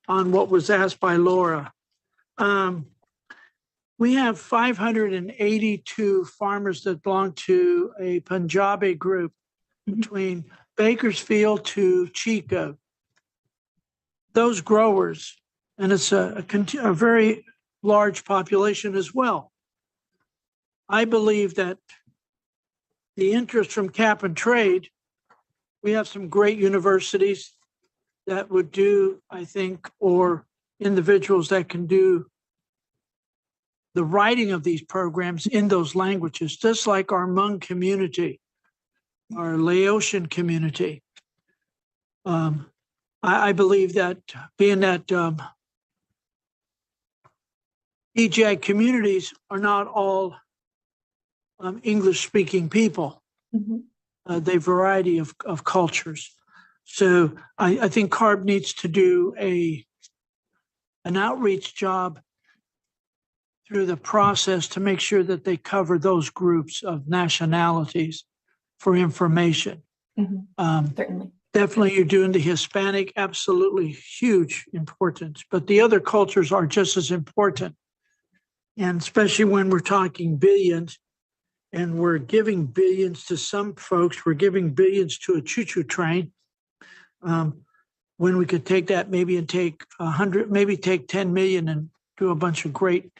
on what was asked by Laura. We have 582 farmers that belong to a Punjabi group between Bakersfield to Chico. Those growers, and it's a very large population as well. I believe that the interest from cap and trade, we have some great universities that would do, I think, or individuals that can do the writing of these programs in those languages, just like our Hmong community, our Laotian community. I believe that being that EJAG communities are not all English-speaking people. The variety of cultures. So I think CARB needs to do an outreach job through the process to make sure that they cover those groups of nationalities for information. Certainly. Definitely you're doing the Hispanic, absolutely huge importance, but the other cultures are just as important. And especially when we're talking billions, and we're giving billions to some folks, we're giving billions to a choo-choo train. When we could take that maybe and take 100, maybe take 10 million and do a bunch of great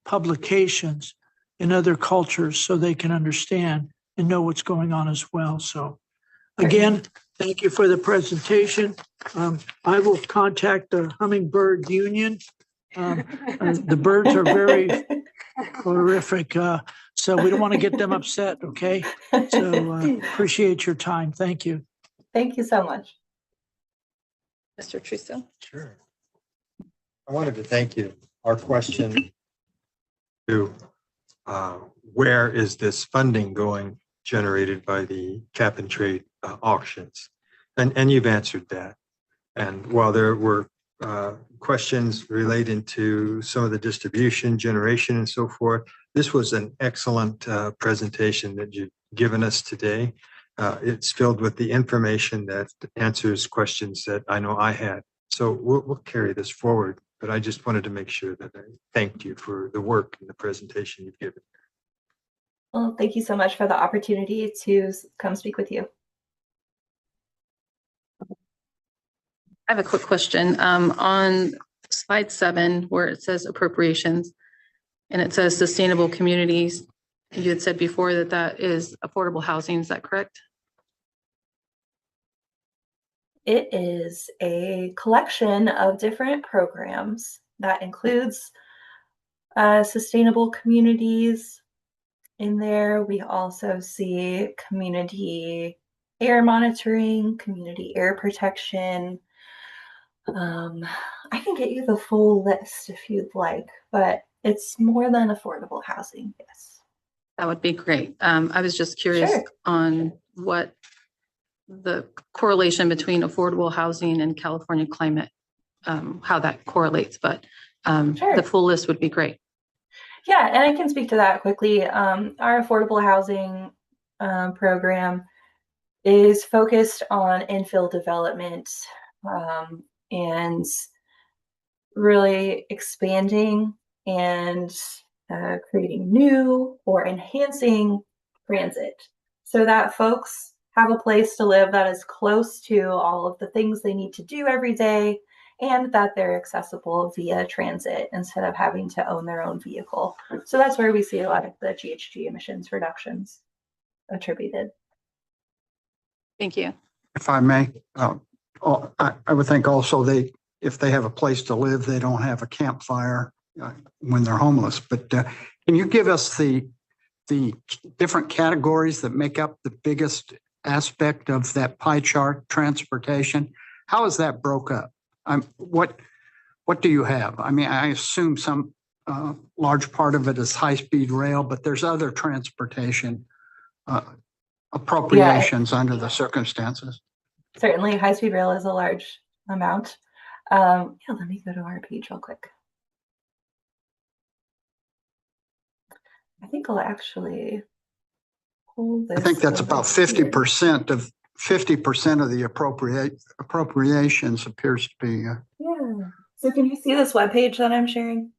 publications in other cultures so they can understand and know what's going on as well. So again, thank you for the presentation. I will contact the Hummingbird Union. The birds are very horrific. So we don't want to get them upset, okay? So appreciate your time. Thank you. Thank you so much. Mr. Trusso? Sure. I wanted to thank you. Our question to where is this funding going generated by the cap and trade auctions? And you've answered that. And while there were questions relating to some of the distribution, generation, and so forth, this was an excellent presentation that you've given us today. It's filled with the information that answers questions that I know I had. So we'll carry this forward, but I just wanted to make sure that I thanked you for the work and the presentation you've given. Well, thank you so much for the opportunity to come speak with you. I have a quick question on slide 7 where it says appropriations. And it says sustainable communities. You had said before that that is affordable housing. Is that correct? It is a collection of different programs that includes sustainable communities. In there, we also see community air monitoring, community air protection. I can get you the full list if you'd like, but it's more than affordable housing, yes. That would be great. I was just curious Sure. on what the correlation between affordable housing and California climate, how that correlates, but Sure. the full list would be great. Yeah, and I can speak to that quickly. Our affordable housing program is focused on infill development and really expanding and creating new or enhancing transit so that folks have a place to live that is close to all of the things they need to do every day and that they're accessible via transit instead of having to own their own vehicle. So that's where we see a lot of the GHG emissions reductions attributed. Thank you. If I may, I would think also if they have a place to live, they don't have a campfire when they're homeless. But can you give us the different categories that make up the biggest aspect of that pie chart, transportation? How is that broke up? What do you have? I mean, I assume some large part of it is high-speed rail, but there's other transportation appropriations under the circumstances. Certainly, high-speed rail is a large amount. Yeah, let me go to our page real quick. I think I'll actually pull this. I think that's over about here. 50% of the appropriations appears to be. Yeah. So can you see this webpage that I'm sharing?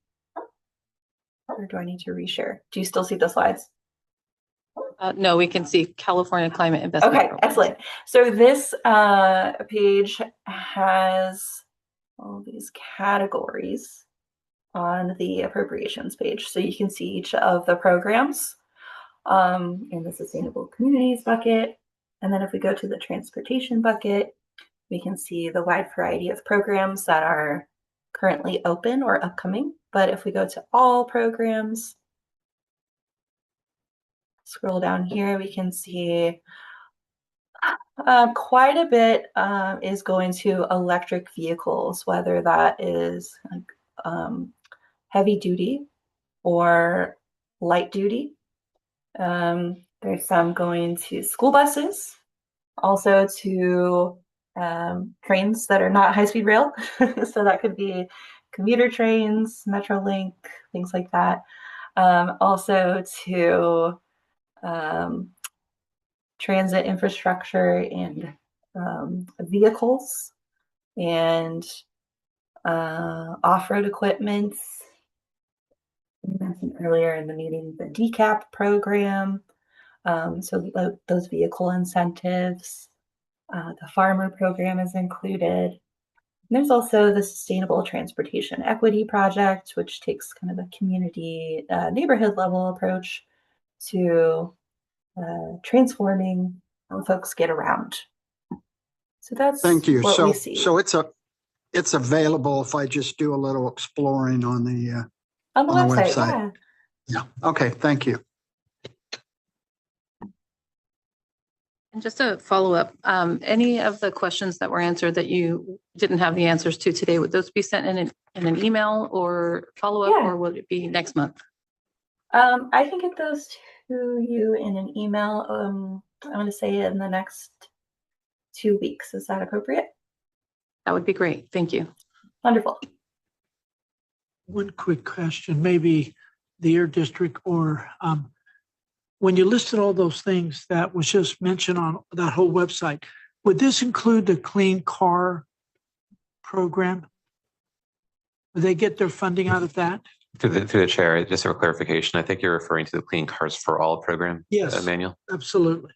Or do I need to reshare? Do you still see the slides? No, we can see California Climate Investment Okay, Program. excellent. So this page has all these categories on the appropriations page. So you can see each of the programs in the sustainable communities bucket. And then if we go to the transportation bucket, we can see the wide variety of programs that are currently open or upcoming. But if we go to all programs, scroll down here, we can see quite a bit is going to electric vehicles, whether that is heavy duty or light duty. There's some going to school buses, also to trains that are not high-speed rail. So that could be commuter trains, Metrolink, things like that. Also to transit infrastructure and vehicles and off-road equipment. We mentioned earlier in the meeting the DCAP program. So those vehicle incentives. The farmer program is included. And there's also the Sustainable Transportation Equity Project, which takes kind of a community neighborhood level approach to transforming how folks get around. So that's Thank you. what we see. So it's available if I just do a little exploring on the website. website. Yeah. Okay. Thank you. And just a follow up, any of the questions that were answered that you didn't have the answers to today, would those be sent in an email or follow up, or will it be next month? I can get those to you in an email. I'm going to say in the next 2 weeks. Is that appropriate? That would be great. Thank you. Wonderful. One quick question, maybe the Air District or when you listed all those things that was just mentioned on that whole website, would this include the Clean Car program? Would they get their funding out of that? Through the chair, just for clarification, I think you're referring to the Clean Cars for All program. Yes, Manuel. Absolutely.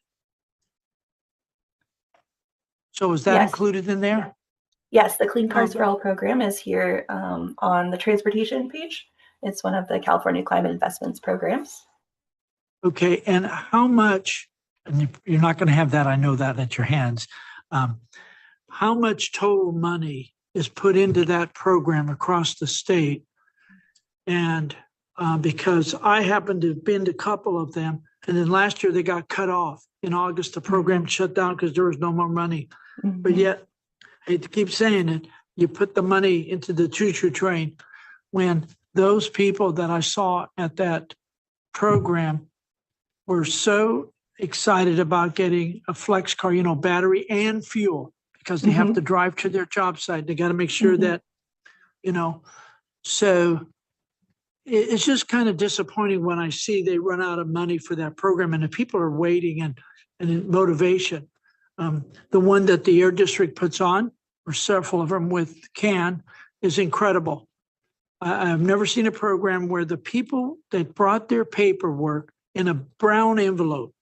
So is that included in there? Yes, the Clean Cars for All program is here on the transportation page. It's one of the California Climate Investments programs. Okay, and how much, and you're not going to have that, I know that at your hands. How much total money is put into that program across the state? And because I happened to have been to a couple of them, and then last year they got cut off. In August, the program shut down because there was no more money. But yet, I hate to keep saying it, you put the money into the choo-choo train when those people that I saw at that program were so excited about getting a flex car, you know, battery and fuel, because they have to drive to their job site. They got to make sure that, you know, so it's just kind of disappointing when I see they run out of money for that program and the people are waiting and in motivation. The one that the Air District puts on, or several of them with CAN, is incredible. I've never seen a program where the people that brought their paperwork in a brown envelope,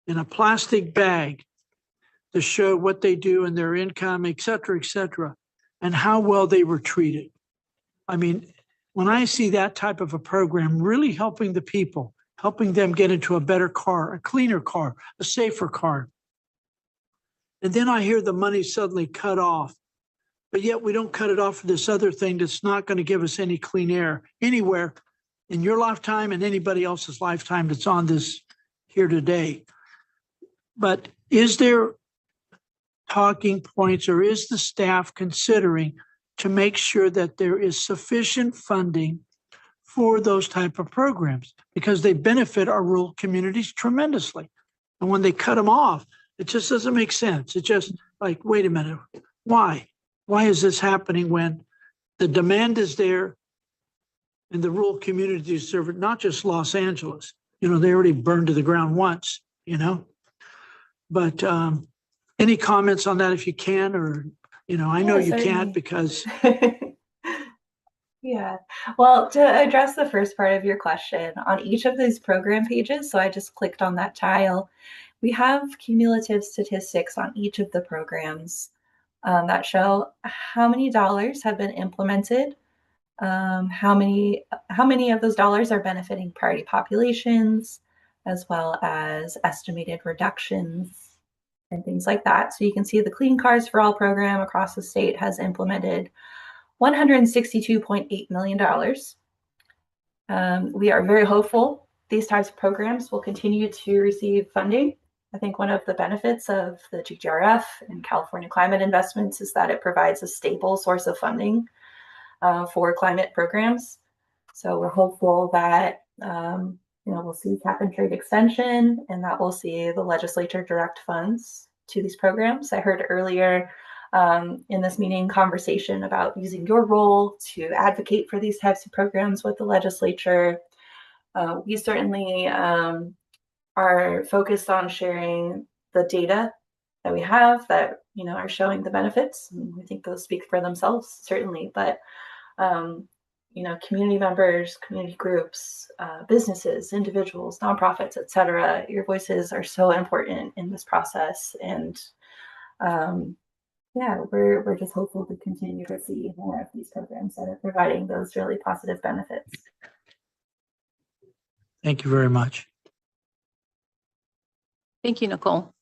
in a plastic bag, to show what they do and their income, et cetera, and how well they were treated. I mean, when I see that type of a program really helping the people, helping them get into a better car, a cleaner car, a safer car, and then I hear the money suddenly cut off, but yet we don't cut it off for this other thing that's not going to give us any clean air anywhere in your lifetime and anybody else's lifetime that's on this here today. But is there talking points, or is the staff considering to make sure that there is sufficient funding for those type of programs? Because they benefit our rural communities tremendously. And when they cut them off, it just doesn't make sense. It's just like, wait a minute, why? Why is this happening when the demand is there and the rural communities serve it, not just Los Angeles? You know, they already burned to the ground once, you know? But any comments on that if you can, or, you know, I know you can't because. Yeah, well, to address the first part of your question, on each of these program pages, so I just clicked on that tile, we have cumulative statistics on each of the programs that show how many dollars have been implemented, how many of those dollars are benefiting priority populations, as well as estimated reductions and things like that. So you can see the Clean Cars for All program across the state has implemented $162.8 million. We are very hopeful these types of programs will continue to receive funding. I think one of the benefits of the GGRF and California Climate Investments is that it provides a stable source of funding for climate programs. So we're hopeful that we'll see cap and trade extension, and that we'll see the legislature direct funds to these programs. I heard earlier in this meeting conversation about using your role to advocate for these types of programs with the legislature. We certainly are focused on sharing the data that we have that are showing the benefits. And we think those speak for themselves, certainly. But community members, community groups, businesses, individuals, nonprofits, et cetera, your voices are so important in this process. And we're just hopeful to continue to see more of these programs that are providing those really positive benefits. Thank you very much. Thank you, Nicole.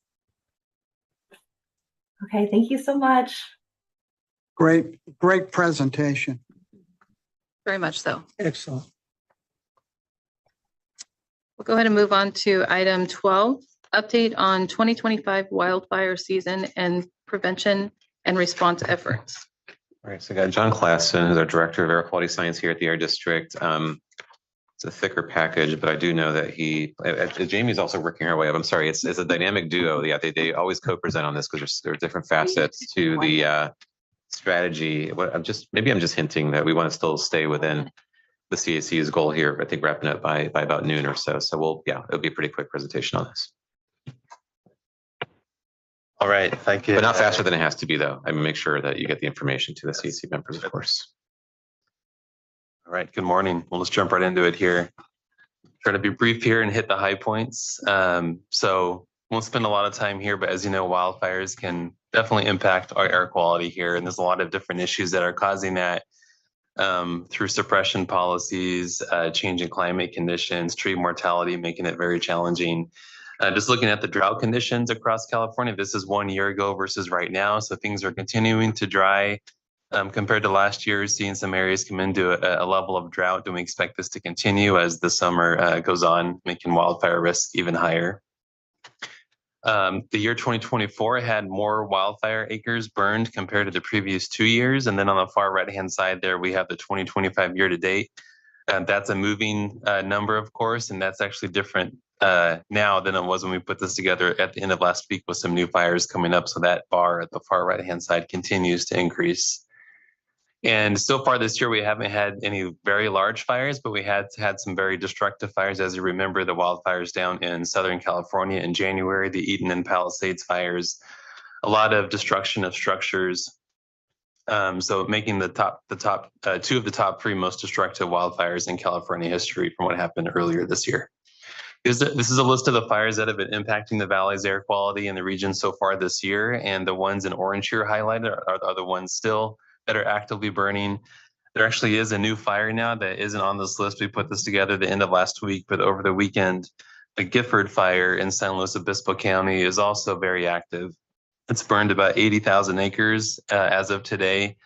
Okay, thank you so much. Great presentation. Very much so. Excellent. We'll go ahead and move on to item 12, update on 2025 wildfire season and prevention and response efforts. All right, so I got John Klassen, who's our Director of Air Quality Science here at the Air District. It's a thicker package, but I do know that Jamie's also working her way up. I'm sorry, it's a dynamic duo. Yeah, they always co-present on this because there are different facets to the strategy. Maybe I'm just hinting that we want to still stay within the CAC's goal here. I think wrapping up by about noon or so. So it'll be a pretty quick presentation on this. All right, thank you. But not faster than it has to be, though. I mean, make sure that you get the information to the CAC members, of course. All right, good morning. We'll just jump right into it here. Try to be brief here and hit the high points. So won't spend a lot of time here, but as you know, wildfires can definitely impact our air quality here. And there's a lot of different issues that are causing that. through suppression policies, changing climate conditions, tree mortality, making it very challenging. Just looking at the drought conditions across California, this is 1 year ago versus right now. So things are continuing to dry compared to last year, seeing some areas come into a level of drought. And we expect this to continue as the summer goes on, making wildfire risk even higher. The year 2024 had more wildfire acres burned compared to the previous 2 years. And then on the far right-hand side there, we have the 2025 year to date. That's a moving number, of course, and that's actually different now than it was when we put this together at the end of last week with some new fires coming up. So that bar at the far right-hand side continues to increase. And so far this year, we haven't had any very large fires, but we had some very destructive fires. As you remember, the wildfires down in Southern California in January, the Eden and Palisades fires, a lot of destruction of structures. So making the top two of the top three most destructive wildfires in California history from what happened earlier this year. This is a list of the fires that have been impacting the valley's air quality in the region so far this year. And the ones in orange here highlighted are the ones still that are actively burning. There actually is a new fire now that isn't on this list. We put this together the end of last week, but over the weekend, the Gifford fire in San Luis Obispo County is also very active. It's burned about 80,000 acres as of today.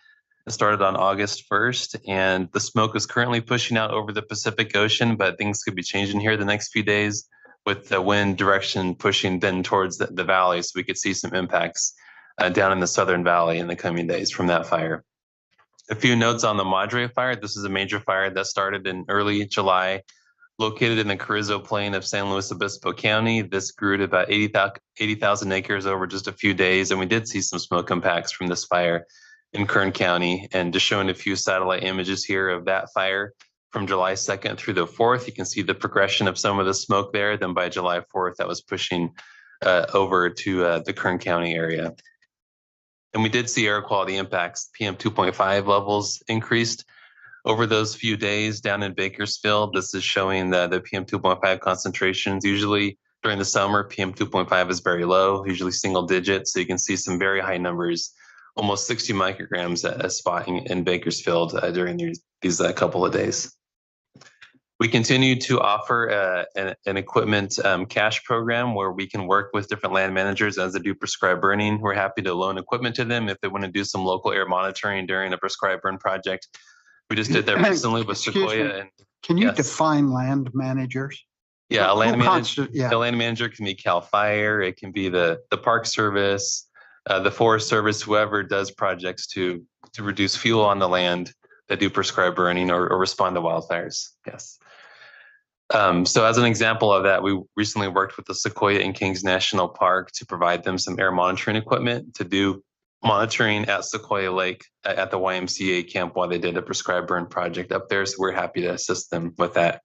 It started on August 1st, and the smoke is currently pushing out over the Pacific Ocean, but things could be changing here the next few days with the wind direction pushing then towards the valley. So we could see some impacts down in the Southern Valley in the coming days from that fire. A few notes on the Madre fire. This is a major fire that started in early July, located in the Carrizo Plain of San Luis Obispo County. This grew to about 80,000 acres over just a few days, and we did see some smoke impacts from this fire in Kern County. And just showing a few satellite images here of that fire from July 2nd through the 4th, you can see the progression of some of the smoke there. Then by July 4th, that was pushing over to the Kern County area. And we did see air quality impacts. PM 2.5 levels increased over those few days down in Bakersfield. This is showing the PM 2.5 concentrations. Usually during the summer, PM 2.5 is very low, usually single digits. So you can see some very high numbers, almost 60 micrograms a spot in Bakersfield during these couple of days. We continue to offer an equipment cash program where we can work with different land managers as they do prescribed burning. We're happy to loan equipment to them if they want to do some local air monitoring during a prescribed burn project. We just did that recently with Sequoia. And can you define land managers? Yeah, a land manager can be CAL FIRE. It can be the Park Service, the Forest Service, whoever does projects to reduce fuel on the land that do prescribed burning or respond to wildfires. Yes. So as an example of that, we recently worked with the Sequoia and Kings National Park to provide them some air monitoring equipment to do monitoring at Sequoia Lake at the YMCA camp while they did a prescribed burn project up there. So we're happy to assist them with that.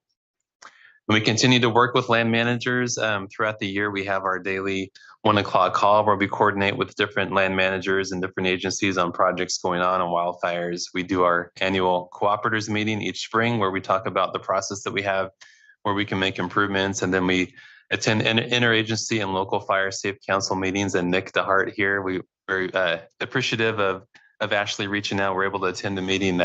And we continue to work with land managers throughout the year. We have our daily 1 o'clock call where we coordinate with different land managers and different agencies on projects going on wildfires. We do our annual cooperators meeting each spring where we talk about the process that we have, where we can make improvements. And then we attend interagency and local fire safe council meetings. And Nick DeHart here, we're very appreciative of Ashley reaching out. We're able to attend the meeting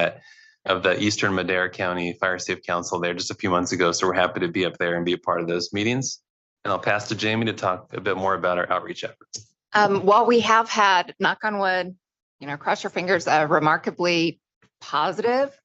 of the Eastern Madera County Fire Safe Council there just a few months ago. So we're happy to be up there and be a part of those meetings. And I'll pass to Jamie to talk a bit more about our outreach efforts. While we have had, knock on wood, cross your fingers, a remarkably positive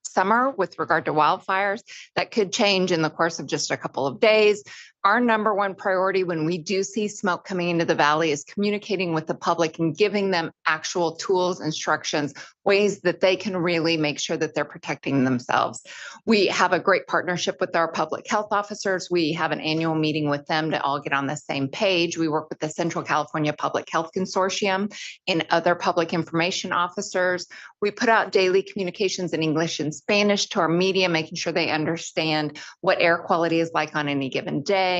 summer with regard to wildfires, that could change in the course of just a couple of days. Our number one priority when we do see smoke coming into the valley is communicating with the public and giving them actual tools, instructions, ways that they can really make sure that they're protecting themselves. We have a great partnership with our public health officers. We have an annual meeting with them to all get on the same page. We work with the Central California Public Health Consortium and other public information officers. We put out daily communications in English and Spanish to our media, making sure they understand what air quality is like on any given day.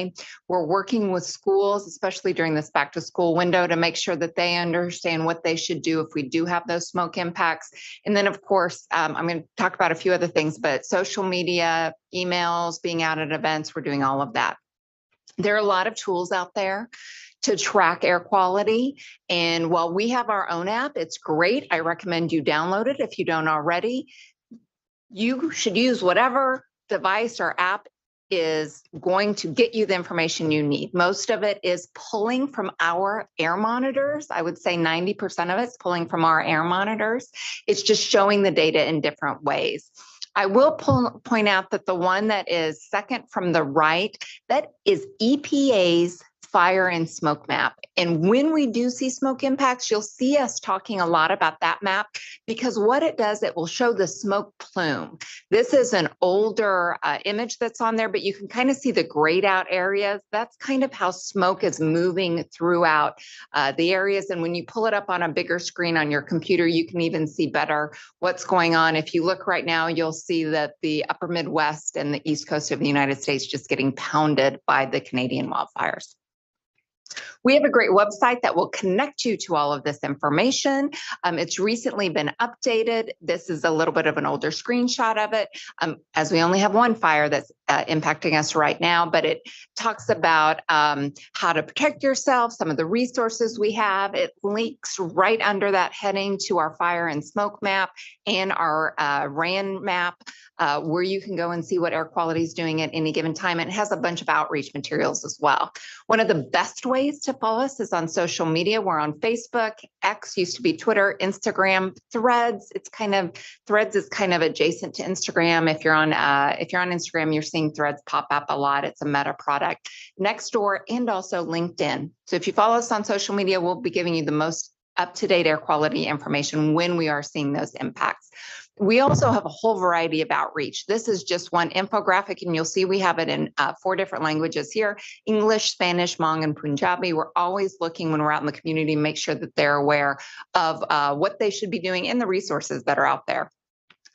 We're working with schools, especially during this back to school window, to make sure that they understand what they should do if we do have those smoke impacts. And then, of course, I'm going to talk about a few other things, but social media, emails, being out at events, we're doing all of that. There are a lot of tools out there to track air quality. And while we have our own app, it's great. I recommend you download it if you don't already. you should use whatever device or app is going to get you the information you need. Most of it is pulling from our air monitors. I would say 90% of it's pulling from our air monitors. It's just showing the data in different ways. I will point out that the one that is second from the right, that is EPA's fire and smoke map. And when we do see smoke impacts, you'll see us talking a lot about that map, because what it does, it will show the smoke plume. This is an older image that's on there, but you can kind of see the grayed out areas. That's kind of how smoke is moving throughout the areas. And when you pull it up on a bigger screen on your computer, you can even see better what's going on. If you look right now, you'll see that the upper Midwest and the East Coast of the United States just getting pounded by the Canadian wildfires. We have a great website that will connect you to all of this information. It's recently been updated. This is a little bit of an older screenshot of it, as we only have one fire that's impacting us right now, but it talks about how to protect yourself, some of the resources we have. It links right under that heading to our fire and smoke map and our RAN map, where you can go and see what air quality is doing at any given time. And it has a bunch of outreach materials as well. One of the best ways to follow us is on social media. We're on Facebook, X used to be Twitter, Instagram, Threads. Threads is kind of adjacent to Instagram. If you're on Instagram, you're seeing Threads pop up a lot. It's a Meta product. Nextdoor and also LinkedIn. So if you follow us on social media, we'll be giving you the most up-to-date air quality information when we are seeing those impacts. We also have a whole variety of outreach. This is just one infographic, and you'll see we have it in 4 different languages here: English, Spanish, Hmong, and Punjabi. We're always looking when we're out in the community to make sure that they're aware of what they should be doing and the resources that are out there.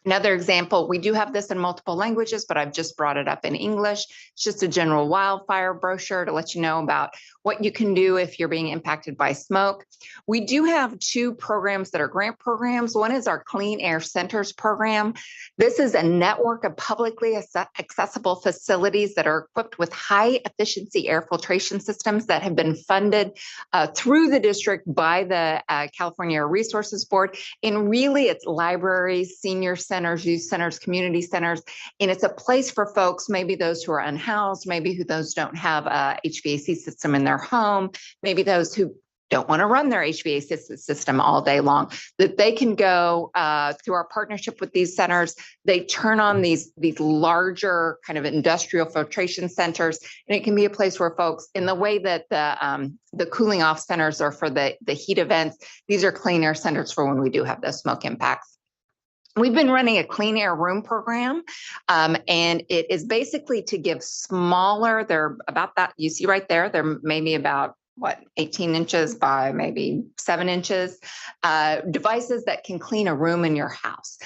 Another example, we do have this in multiple languages, but I've just brought it up in English. It's just a general wildfire brochure to let you know about what you can do if you're being impacted by smoke. We do have 2 programs that are grant programs. One is our Clean Air Centers program. This is a network of publicly accessible facilities that are equipped with high efficiency air filtration systems that have been funded through the district by the California Air Resources Board. And really, it's libraries, senior centers, youth centers, community centers, and it's a place for folks, maybe those who are unhoused, maybe those don't have a HVAC system in their home, maybe those who don't want to run their HVAC system all day long, that they can go through our partnership with these centers. They turn on these larger kind of industrial filtration centers, and it can be a place where folks, in the way that the cooling off centers are for the heat events, these are clean air centers for when we do have those smoke impacts. We've been running a clean air room program, and it is basically to give smaller, they're about that, you see right there, they're maybe about 18 inches by maybe 7 inches, devices that can clean a room in your house.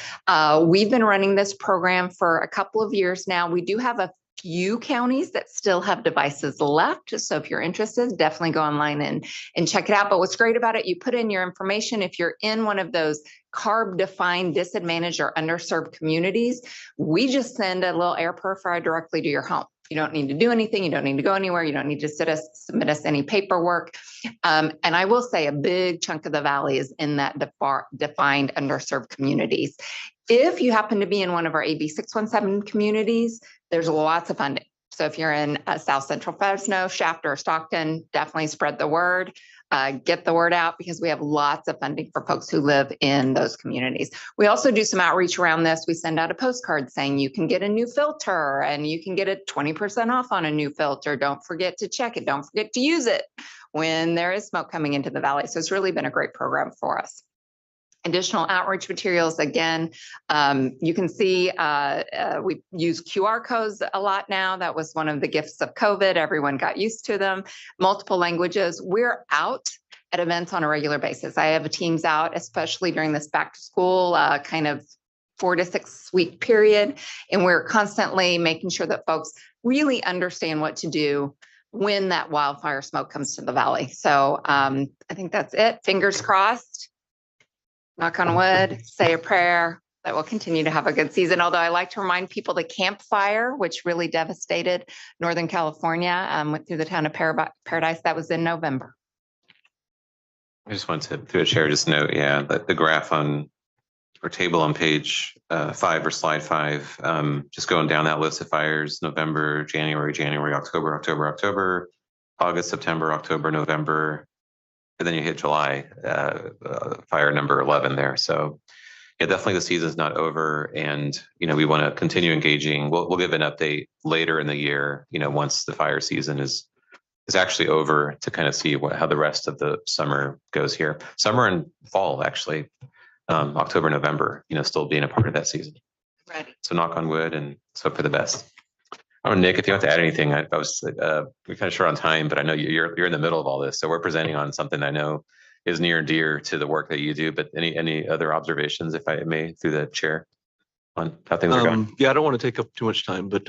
We've been running this program for a couple of years now. We do have a few counties that still have devices left. So if you're interested, definitely go online and check it out. But what's great about it, you put in your information. If you're in one of those CARB-defined disadvantaged or underserved communities, we just send a little air purifier directly to your home. You don't need to do anything. You don't need to go anywhere. You don't need to submit us any paperwork. And I will say a big chunk of the valley is in that defined underserved communities. If you happen to be in one of our AB 617 communities, there's lots of funding. So if you're in South Central Fresno, Shafter, or Stockton, definitely spread the word. Get the word out, because we have lots of funding for folks who live in those communities. We also do some outreach around this. We send out a postcard saying you can get a new filter and you can get a 20% off on a new filter. Don't forget to check it. Don't forget to use it when there is smoke coming into the valley. So it's really been a great program for us. Additional outreach materials, again, you can see we use QR codes a lot now. That was one of the gifts of COVID. Everyone got used to them. Multiple languages. We're out at events on a regular basis. I have teams out, especially during this back to school kind of 4 to 6 week period. And we're constantly making sure that folks really understand what to do when that wildfire smoke comes to the valley. So I think that's it. Fingers crossed. Knock on wood, say a prayer that we'll continue to have a good season. Although I like to remind people the Camp Fire, which really devastated Northern California, went through the town of Paradise. That was in November. I just wanted to, through a chair, just note, yeah, the graph on or table on page 5 or slide 5, just going down that list of fires: November, January, October, August, September, October, November, and then you hit July, fire number 11 there. So yeah, definitely the season's not over, and we want to continue engaging. We'll give an update later in the year, once the fire season is actually over, to kind of see how the rest of the summer goes here. Summer and fall, actually, October, November, still being a part of that season. Ready. So knock on wood and let's hope for the best. I don't know, Nick, if you want to add anything. I was we're kind of short on time, but I know you're in the middle of all this, so we're presenting on something I know is near and dear to the work that you do. But any other observations, if I may, through the chair, on how things are going? Yeah, I don't want to take up too much time, but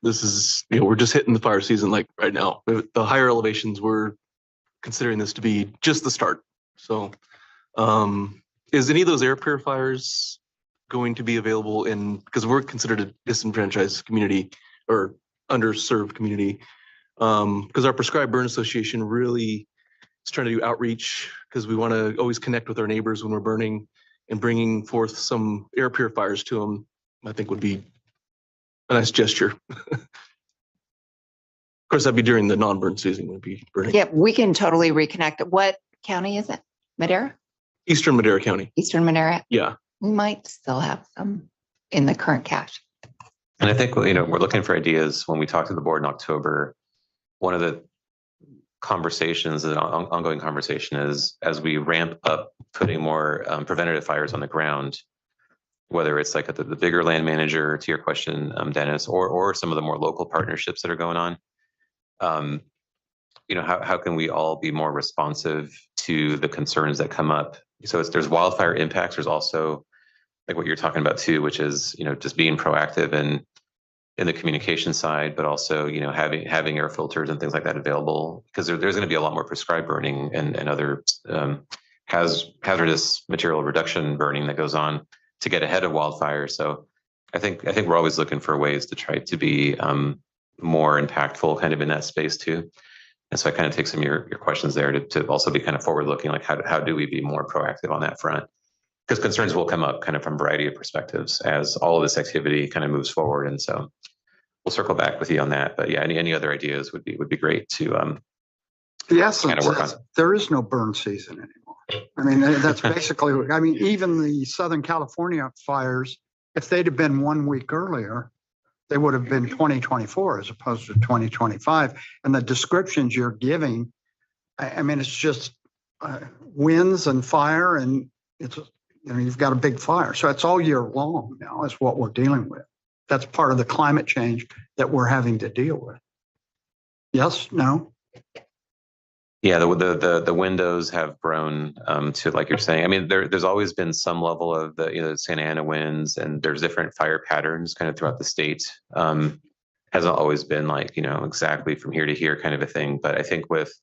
this is, we're just hitting the fire season like right now. The higher elevations, we're considering this to be just the start. So is any of those air purifiers going to be available because we're considered a disenfranchised community or underserved community, because our Prescribed Burn Association really is trying to do outreach, because we want to always connect with our neighbors when we're burning, and bringing forth some air purifiers to them, I think would be a nice gesture. Of course, that'd be during the non-burn season, would be burning. Yeah, we can totally reconnect. What county is it? Madera? Eastern Madera County. Eastern Madera? Yeah. We might still have some in the current cache. And I think, we're looking for ideas. When we talk to the board in October, one of the conversations, an ongoing conversation, is as we ramp up putting more preventative fires on the ground, whether it's like the bigger land manager, to your question, Dennis, or some of the more local partnerships that are going on. How can we all be more responsive to the concerns that come up? So there's wildfire impacts. There's also like what you're talking about too, which is, just being proactive and in the communication side, but also, having air filters and things like that available, because there's going to be a lot more prescribed burning and other hazardous material reduction burning that goes on to get ahead of wildfire. So I think we're always looking for ways to try to be more impactful kind of in that space too. And so I kind of take some of your questions there to also be kind of forward looking, like how do we be more proactive on that front? Because concerns will come up kind of from a variety of perspectives as all of this activity kind of moves forward. And so we'll circle back with you on that. But yeah, any other ideas would be great to Yes, kind of work on. there is no burn season anymore. I mean, that's basically, even the Southern California fires, if they'd have been 1 week earlier, they would have been 2024 as opposed to 2025. And the descriptions you're giving, it's just winds and fire, and it's, you've got a big fire. So it's all year long now is what we're dealing with. That's part of the climate change that we're having to deal with. Yes, no? Yeah, the windows have grown to, like you're saying. There's always been some level of the Santa Ana winds, and there's different fire patterns kind of throughout the state. Hasn't always been like exactly from here to here kind of a thing. But I think with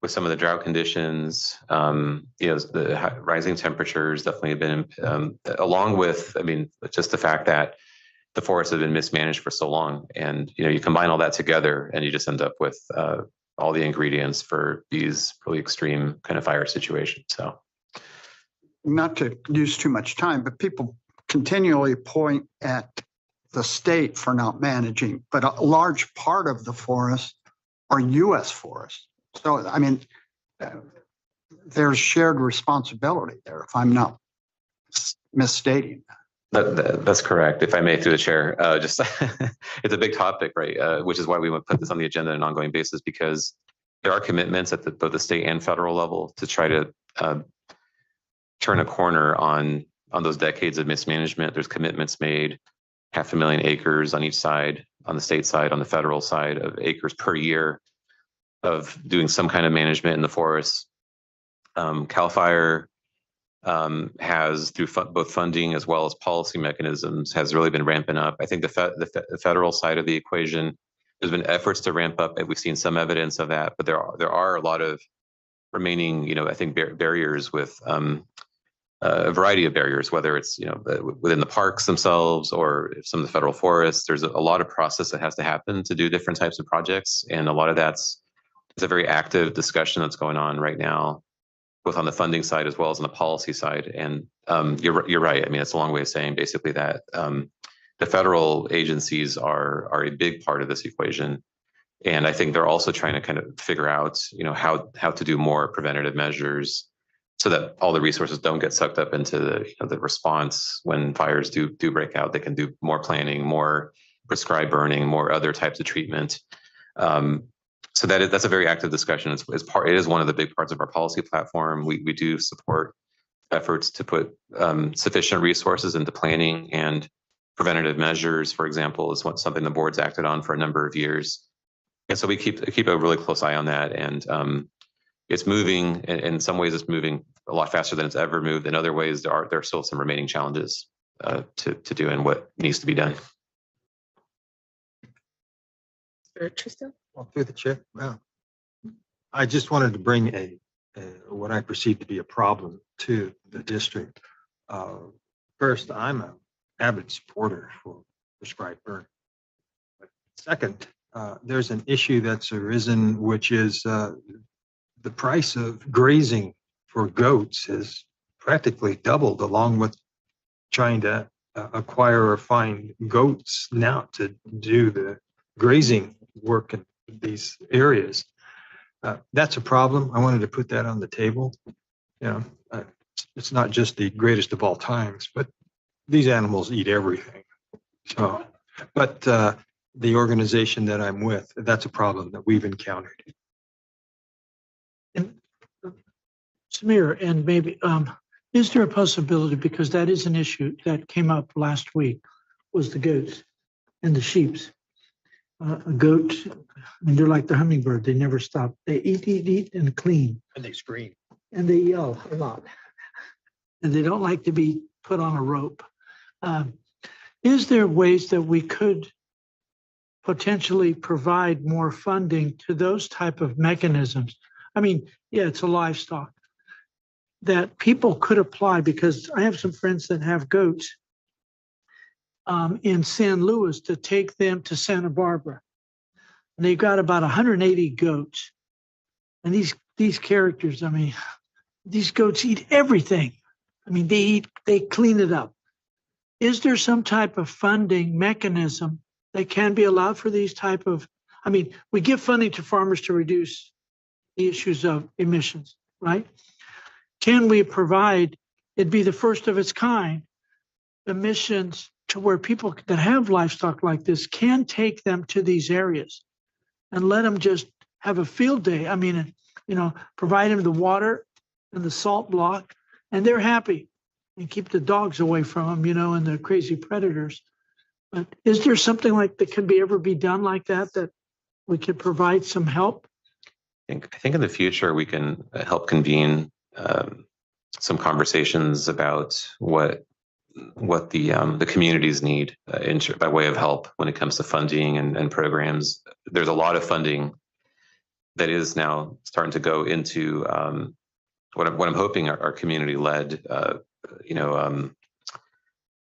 some of the drought conditions, the rising temperatures definitely have been, along with just the fact that the forests have been mismanaged for so long, and you combine all that together, and you just end up with all the ingredients for these really extreme kind of fire situations. So, not to use too much time, but people continually point at the state for not managing, but a large part of the forests are U.S. forests. So, there's shared responsibility there, if I'm not misstating that. That's correct. If I may, through the chair, just it's a big topic, right? Which is why we would put this on the agenda on an ongoing basis, because there are commitments at both the state and federal level to try to turn a corner on those decades of mismanagement. There's commitments made, 500,000 acres on each side, on the state side, on the federal side, of acres per year of doing some kind of management in the forests. CAL FIRE has, through both funding as well as policy mechanisms, has really been ramping up. I think the federal side of the equation, there's been efforts to ramp up, and we've seen some evidence of that, but there are a lot of remaining, I think, barriers with a variety of barriers, whether it's, within the parks themselves or some of the federal forests. There's a lot of process that has to happen to do different types of projects. And a lot of it's a very active discussion that's going on right now both on the funding side as well as on the policy side. And you're right. I mean, it's a long way of saying basically that the federal agencies are a big part of this equation. And I think they're also trying to kind of figure out, how to do more preventative measures so that all the resources don't get sucked up into the response when fires do break out. They can do more planning, more prescribed burning, more other types of treatment. So that's a very active discussion. It is one of the big parts of our policy platform. We do support efforts to put sufficient resources into planning and preventative measures, for example, is something the board's acted on for a number of years. And so we keep a really close eye on that. And it's moving. In some ways, it's moving a lot faster than it's ever moved. In other ways, there are still some remaining challenges to do and what needs to be done. Well, through the chair. Well, I just wanted to bring what I perceive to be a problem to the district. First, I'm an avid supporter for prescribed burn. But second, there's an issue that's arisen, which is the price of grazing for goats has practically doubled, along with trying to acquire or find goats now to do the grazing work in these areas. That's a problem. I wanted to put that on the table. It's not just the greatest of all times, but these animals eat everything. So, but the organization that I'm with, that's a problem that we've encountered. And Samir, and maybe, is there a possibility, because that is an issue that came up last week, was the goats and the sheeps. A goat, I mean, they're like the hummingbird. They never stop. They eat, and clean. And they scream. And they yell a lot. And they don't like to be put on a rope. Is there ways that we could potentially provide more funding to those type of mechanisms? I mean, yeah, it's a livestock that people could apply, because I have some friends that have goats in San Luis to take them to Santa Barbara. And they've got about 180 goats. And these characters, I mean, these goats eat everything. I mean, they clean it up. Is there some type of funding mechanism that can be allowed for these type of, I mean, we give funding to farmers to reduce the issues of emissions, right? Can we provide, it'd be the first of its kind, emissions to where people that have livestock like this can take them to these areas and let them just have a field day. I mean, provide them the water and the salt block, and they're happy, and keep the dogs away from them, and the crazy predators. But is there something like that can ever be done like that we could provide some help? I think in the future we can help convene some conversations about what the communities need by way of help when it comes to funding and programs. There's a lot of funding that is now starting to go into what I'm hoping are community-led,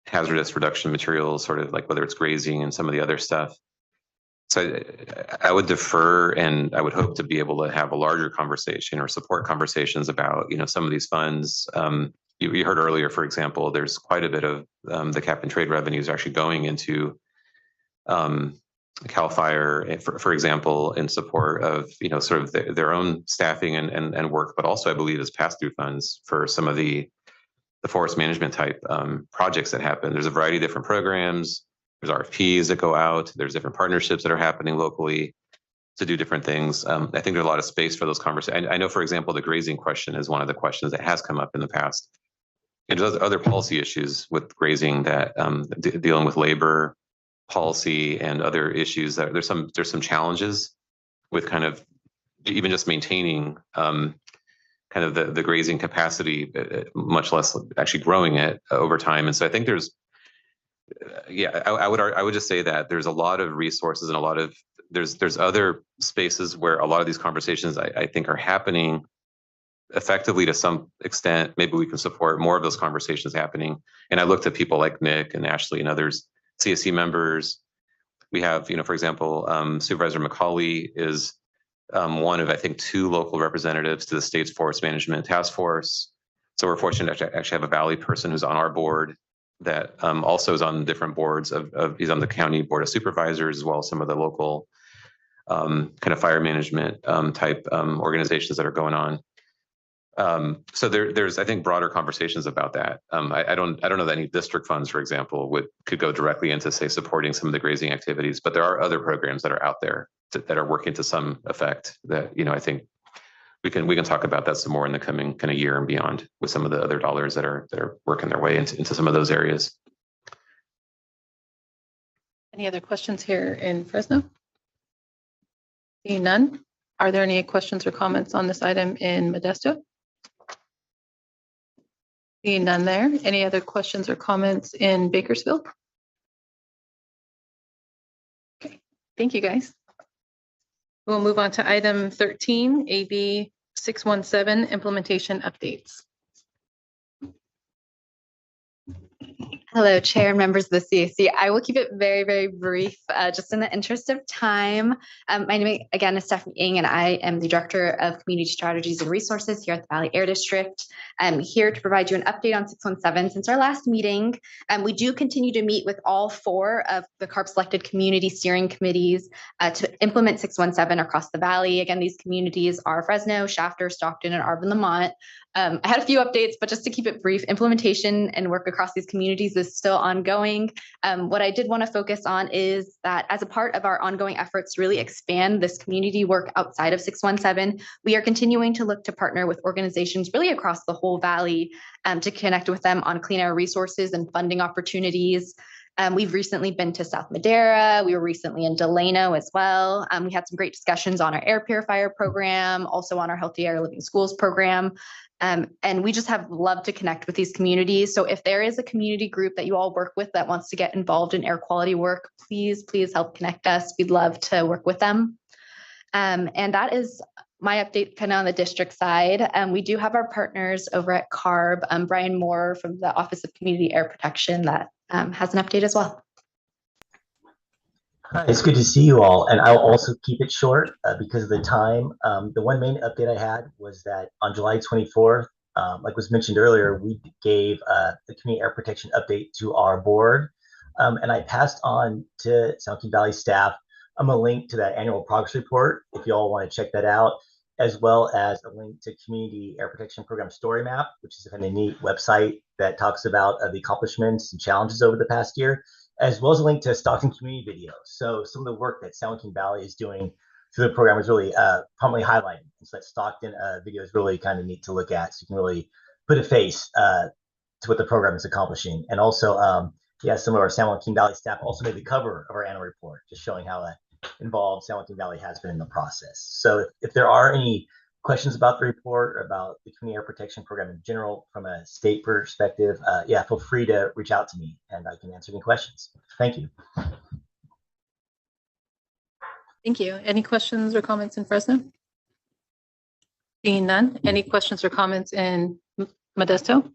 hazardous reduction materials, sort of like whether it's grazing and some of the other stuff. So I would defer, and I would hope to be able to have a larger conversation or support conversations about, some of these funds. You heard earlier, for example, there's quite a bit of the cap and trade revenues actually going into CAL FIRE, for example, in support of, sort of their own staffing and work, but also I believe as pass-through funds for some of the forest management type projects that happen. There's a variety of different programs. There's RFPs that go out. There's different partnerships that are happening locally to do different things. I think there's a lot of space for those conversations. I know, for example, the grazing question is one of the questions that has come up in the past. And there's other policy issues with grazing that dealing with labor policy and other issues that there's some challenges with kind of even just maintaining kind of the grazing capacity, much less actually growing it over time. And so I think there's, I would just say that there's a lot of resources and a lot of there's other spaces where a lot of these conversations I think are happening effectively to some extent. Maybe we can support more of those conversations happening. And I looked at people like Nick and Ashley and others, CSC members. We have, for example, Supervisor McCauley is one of, I think, 2 local representatives to the state's forest management task force. So we're fortunate to actually have a Valley person who's on our board that also is on different boards he's on the county board of supervisors, as well as some of the local kind of fire management type organizations that are going on. So there's, I think, broader conversations about that. I don't know that any district funds, for example, could go directly into, say, supporting some of the grazing activities, but there are other programs that are out there that are working to some effect that, I think we can talk about that some more in the coming kind of year and beyond with some of the other dollars that are working their way into some of those areas. Any other questions here in Fresno? Seeing none, are there any questions or comments on this item in Modesto? Seeing none there. Any other questions or comments in Bakersfield? Okay, thank you, guys. We'll move on to item 13, AB 617, implementation updates. Hello, Chair and members of the CAC. I will keep it very, very brief, just in the interest of time. My name, again, is Stephanie Ng, and I am the Director of Community Strategies and Resources here at the Valley Air District. I'm here to provide you an update on 617. Since our last meeting, we do continue to meet with all 4 of the CARB-selected community steering committees to implement 617 across the Valley. Again, these communities are Fresno, Shafter, Stockton, and Arvin-Lamont. I had a few updates, but just to keep it brief, implementation and work across these communities is still ongoing. What I did want to focus on is that as a part of our ongoing efforts to really expand this community work outside of 617, we are continuing to look to partner with organizations really across the whole Valley to connect with them on clean air resources and funding opportunities. We've recently been to South Madera. We were recently in Delano as well. We had some great discussions on our air purifier program, also on our Healthy Air Living Schools program. And we just have loved to connect with these communities. So if there is a community group that you all work with that wants to get involved in air quality work, please help connect us. We'd love to work with them. And that is my update kind of on the district side. We do have our partners over at CARB, Brian Moore from the Office of Community Air Protection that has an update as well. Hi, it's good to see you all, and I'll also keep it short because of the time. The one main update I had was that on July 24th, like was mentioned earlier, we gave the Community Air Protection update to our board, and I passed on to San Joaquin Valley staff a link to that annual progress report if you all want to check that out, as well as a link to Community Air Protection Program Story Map, which is a kind of neat website that talks about the accomplishments and challenges over the past year, as well as a link to Stockton community videos. So some of the work that San Joaquin Valley is doing through the program is really prominently highlighted. And so that Stockton video is really kind of neat to look at. So you can really put a face to what the program is accomplishing. And also, some of our San Joaquin Valley staff also made the cover of our annual report, just showing how involved San Joaquin Valley has been in the process. So if there are any questions about the report or about the Community Air Protection Program in general from a state perspective, feel free to reach out to me and I can answer any questions. Thank you. Thank you. Any questions or comments in Fresno? Seeing none. Any questions or comments in Modesto?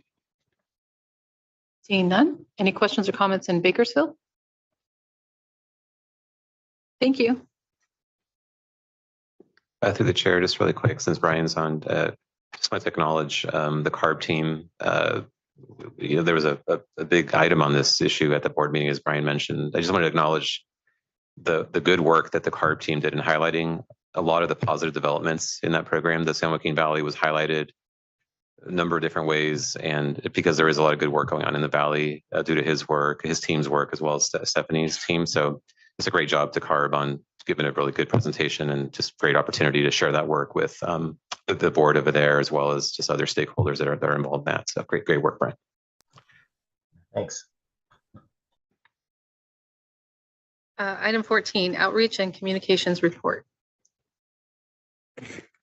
Seeing none. Any questions or comments in Bakersfield? Thank you. Through the chair, just really quick, since Brian's on, just wanted to acknowledge the CARB team. There was a big item on this issue at the board meeting, as Brian mentioned. I just wanted to acknowledge the good work that the CARB team did in highlighting a lot of the positive developments in that program. The San Joaquin Valley was highlighted a number of different ways, and because there is a lot of good work going on in the Valley due to his work, his team's work, as well as Stephanie's team. So it's a great job to CARB on giving a really good presentation and just great opportunity to share that work with the board over there, as well as just other stakeholders that are involved in that. So great work, Brian. Thanks. Item 14, outreach and communications report.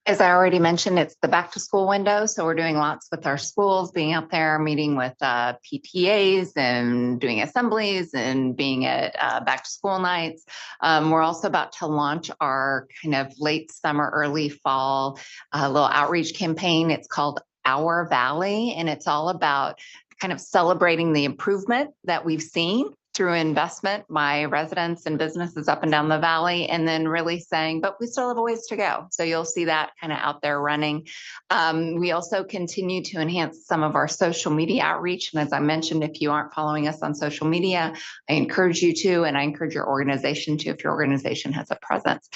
As I already mentioned, it's the back to school window. So we're doing lots with our schools, being out there, meeting with PTAs and doing assemblies and being at back to school nights. We're also about to launch our kind of late summer, early fall little outreach campaign. It's called Our Valley, and it's all about kind of celebrating the improvement that we've seen through investment by residents and businesses up and down the valley, and then really saying, but we still have a ways to go. So you'll see that kind of out there running. We also continue to enhance some of our social media outreach. And as I mentioned, if you aren't following us on social media, I encourage you to, and I encourage your organization to, if your organization has a presence.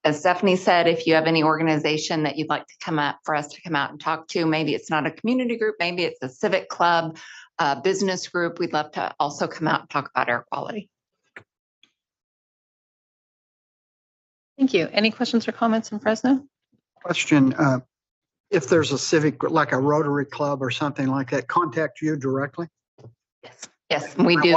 As Stephanie said, if you have any organization that you'd like to come up for us to come out and talk to, maybe it's not a community group, maybe it's a civic club, business group, we'd love to also come out and talk about air quality. Thank you. Any questions or comments in Fresno? Question, if there's a civic, like a Rotary Club or something like that, contact you directly? Yes, we do.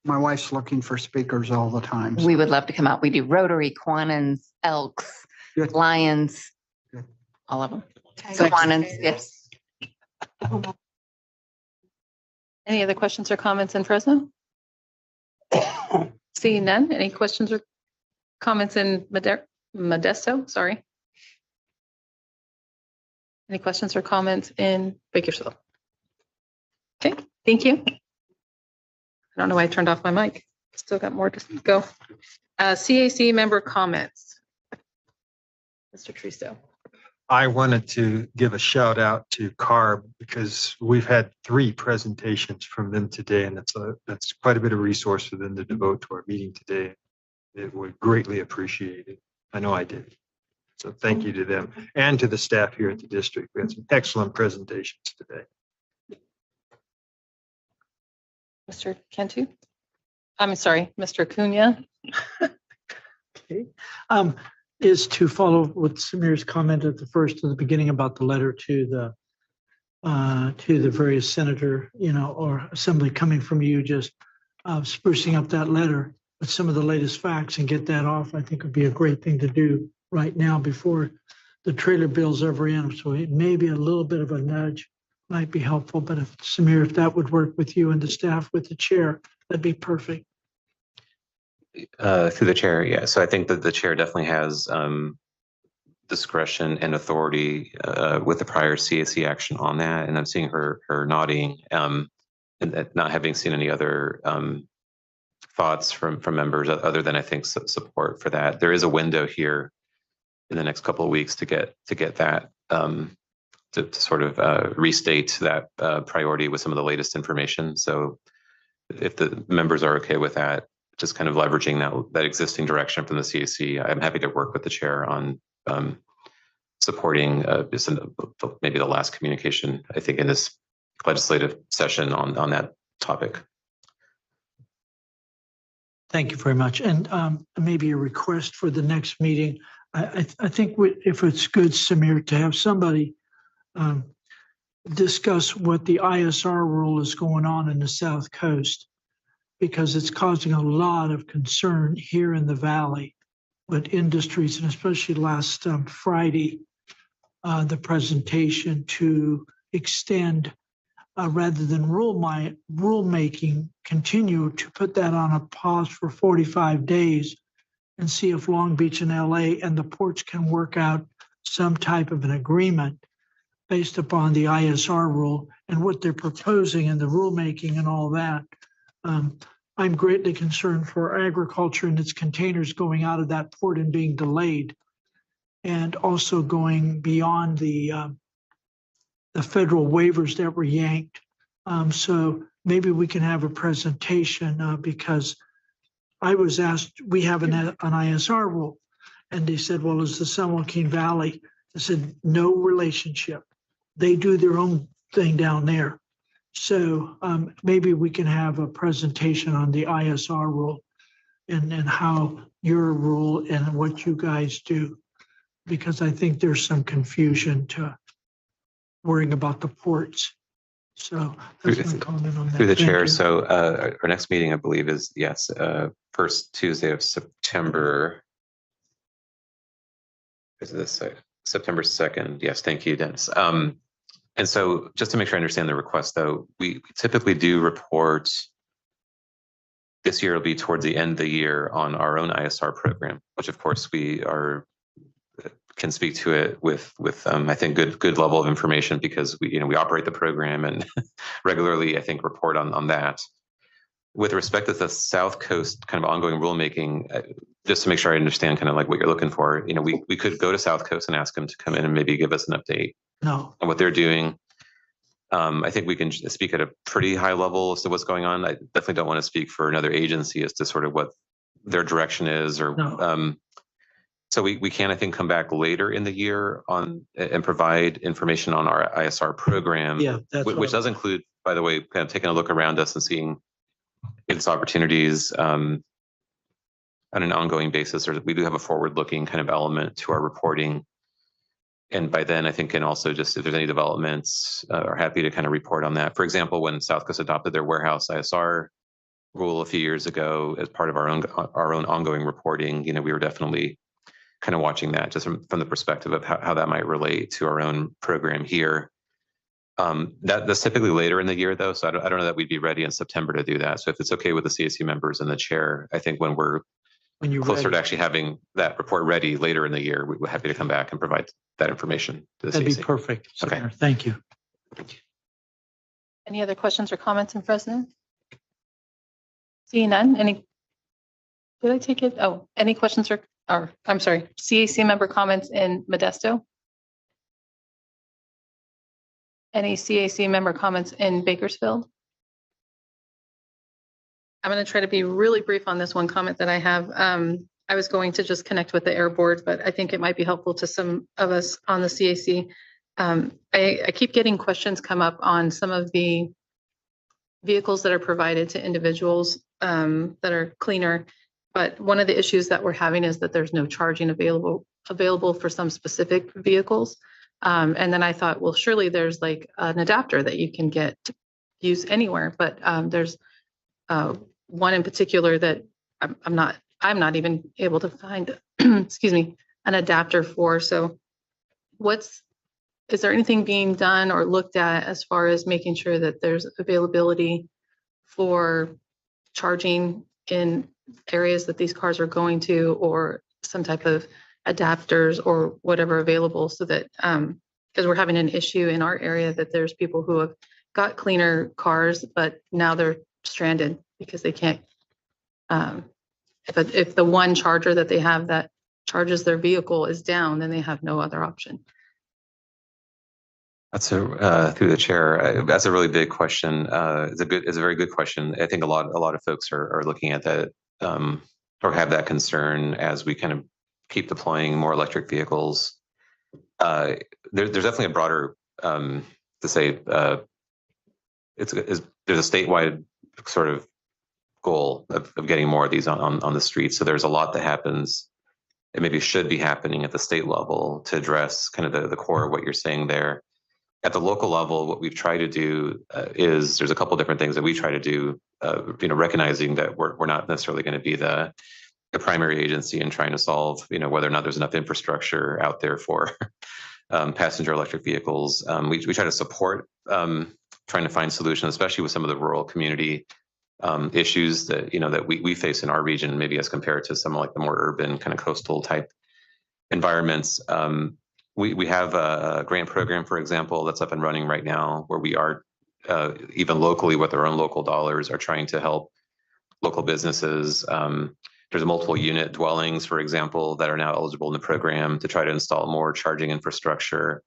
My wife's looking for speakers all the time. We would love to come out. We do Rotary, Quanans, Elks, Lions, all of them. Quanans, yes. Any other questions or comments in Fresno? Seeing none. Any questions or comments in Modesto? Sorry. Any questions or comments in Bakersfield? Okay, thank you. I don't know why I turned off my mic. Still got more to go. CAC member comments. Mr. Tristo. I wanted to give a shout out to CARB because we've had 3 presentations from them today, and that's quite a bit of resource for them to devote to our meeting today. It would greatly appreciate it. I know I did. So thank you to them and to the staff here at the district. We had some excellent presentations today. Mr. Cantu? I'm sorry, Mr. Cunha. Okay. Is to follow what Samir's comment at the beginning about the letter to the various senator, or assembly coming from you, just sprucing up that letter with some of the latest facts and get that off, I think would be a great thing to do right now before the trailer bill's ever in. So it may be a little bit of a nudge might be helpful, but if Samir, if that would work with you and the staff with the chair, that'd be perfect. Through the chair, yeah. So I think that the chair definitely has discretion and authority with the prior CAC action on that, and I'm seeing her nodding, and not having seen any other thoughts from members other than I think support for that. There is a window here in the next couple of weeks to get that to sort of restate that priority with some of the latest information. So if the members are okay with that, just kind of leveraging that existing direction from the CAC, I'm happy to work with the chair on supporting maybe the last communication, I think, in this legislative session on that topic. Thank you very much. And maybe a request for the next meeting. I think if it's good, Samir, to have somebody discuss what the ISR rule is going on in the South Coast, because it's causing a lot of concern here in the Valley with industries, and especially last Friday, the presentation to extend rather than rulemaking, continue to put that on a pause for 45 days and see if Long Beach and LA and the ports can work out some type of an agreement based upon the ISR rule and what they're proposing and the rulemaking and all that. I'm greatly concerned for agriculture and its containers going out of that port and being delayed, and also going beyond the federal waivers that were yanked. So maybe we can have a presentation because I was asked, we have an ISR rule, and they said, well, is the San Joaquin Valley? I said, no relationship. They do their own thing down there. So maybe we can have a presentation on the ISR rule and how your rule and what you guys do, because I think there's some confusion to worrying about the ports. So that's my comment on that. Through the Thank chair. you. So our next meeting, I believe, is first Tuesday of September. Is this September 2nd? Yes, thank you, Dennis. And so just to make sure I understand the request, though, we typically do report. This year will be towards the end of the year on our own ISR program, which of course we can speak to it with I think good level of information, because we operate the program and regularly I think report on that. with respect to the South Coast kind of ongoing rulemaking, just to make sure I understand kind of like what you're looking for, you know, we could go to South Coast and ask them to come in and maybe give us an update No, on what they're doing. I think we can speak at a pretty high level as to what's going on. I definitely don't want to speak for another agency as to sort of what their direction is, or no. so we can, I think, come back later in the year on and provide information on our ISR program, Yeah, that's what which does include, by the way, kind of taking a look around us and seeing its opportunities on an ongoing basis. Or we do have a forward-looking kind of element to our reporting. And by then, I think can also just, if there's any developments, are happy to kind of report on that. For example, when South Coast adopted their warehouse ISR rule a few years ago as part of our own ongoing reporting, you know, we were definitely kind of watching that just from the perspective of how that might relate to our own program here. That's typically later in the year, though, so I don't know that we'd be ready in September to do that. So if it's okay with the CAC members and the chair, I think when you're closer to actually having that report ready later in the year, we're happy to come back and provide that information to the That'd CAC. be perfect. Okay. Senator. Thank you. Any other questions or comments in Fresno? Seeing none, did I take it? Oh, any questions or I'm sorry, CAC member comments in Modesto? Any CAC member comments in Bakersfield? I'm going to try to be really brief on this one comment that I have. I was going to just connect with the air board, but I think it might be helpful to some of us on the CAC. I keep getting questions come up on some of the vehicles that are provided to individuals that are cleaner. But one of the issues that we're having is that there's no charging available for some specific vehicles. And then I thought, well, surely there's like an adapter that you can get to use anywhere. But there's one in particular that I'm not even able to find, excuse me, an adapter for. So is there anything being done or looked at as far as making sure that there's availability for charging in areas that these cars are going to, or some type of adapters or whatever available, so that because we're having an issue in our area that there's people who have got cleaner cars, but now they're stranded because they can't, if the one charger that they have that charges their vehicle is down, then they have no other option. That's through the chair. That's a really big question. It's a very good question. I think a lot of folks are looking at that or have that concern as we kind of keep deploying more electric vehicles. There's definitely a broader to say there's a statewide sort of goal of getting more of these on the streets. So there's a lot that happens. It maybe should be happening at the state level to address kind of the core of what you're saying there. At the local level, what we've tried to do is there's a couple of different things that we try to do, recognizing that we're not necessarily going to be the primary agency in trying to solve, whether or not there's enough infrastructure out there for passenger electric vehicles. We try to support trying to find solutions, especially with some of the rural community issues that, that we face in our region, maybe as compared to some like the more urban kind of coastal type environments. We have a grant program, for example, that's up and running right now, where we are even locally with our own local dollars are trying to help local businesses. There's multiple unit dwellings, for example, that are now eligible in the program to try to install more charging infrastructure,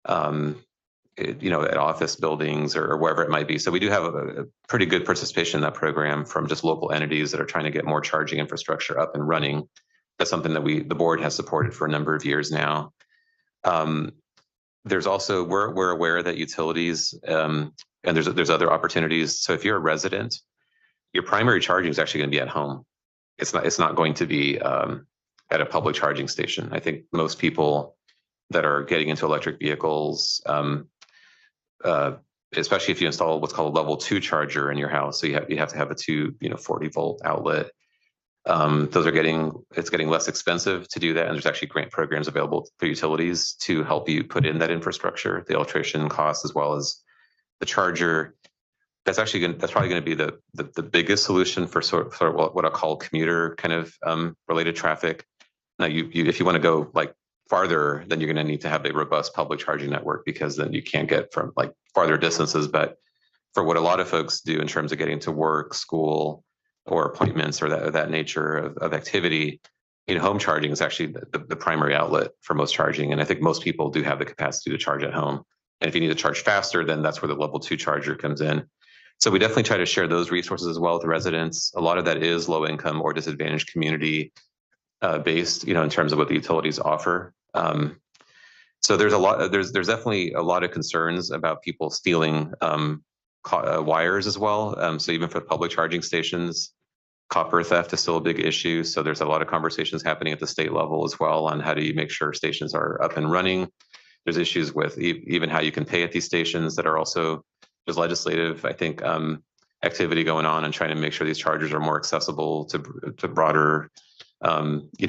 at office buildings or wherever it might be. So we do have a pretty good participation in that program from just local entities that are trying to get more charging infrastructure up and running. That's something that the board has supported for a number of years now. There's also, we're aware that utilities, and there's other opportunities. So if you're a resident, your primary charging is actually going to be at home. It's not going to be at a public charging station. I think most people that are getting into electric vehicles, especially if you install what's called a level 2 charger in your house, so you have to have a 240 volt outlet. It's getting less expensive to do that, and there's actually grant programs available for utilities to help you put in that infrastructure, the electrician costs as well as the charger. That's probably going to be the biggest solution for sort of what I call commuter kind of related traffic. Now, if you want to go like farther, then you're going to need to have a robust public charging network, because then you can't get from like farther distances. But for what a lot of folks do in terms of getting to work, school, or appointments or that nature of activity, home charging is actually the primary outlet for most charging. And I think most people do have the capacity to charge at home. And if you need to charge faster, then that's where the level 2 charger comes in. So we definitely try to share those resources as well with residents. A lot of that is low income or disadvantaged community based, in terms of what the utilities offer. So there's definitely a lot of concerns about people stealing wires as well. So even for public charging stations, copper theft is still a big issue. So there's a lot of conversations happening at the state level as well on how do you make sure stations are up and running. There's issues with even how you can pay at these stations that are also, there's legislative, I think, activity going on and trying to make sure these chargers are more accessible to broader,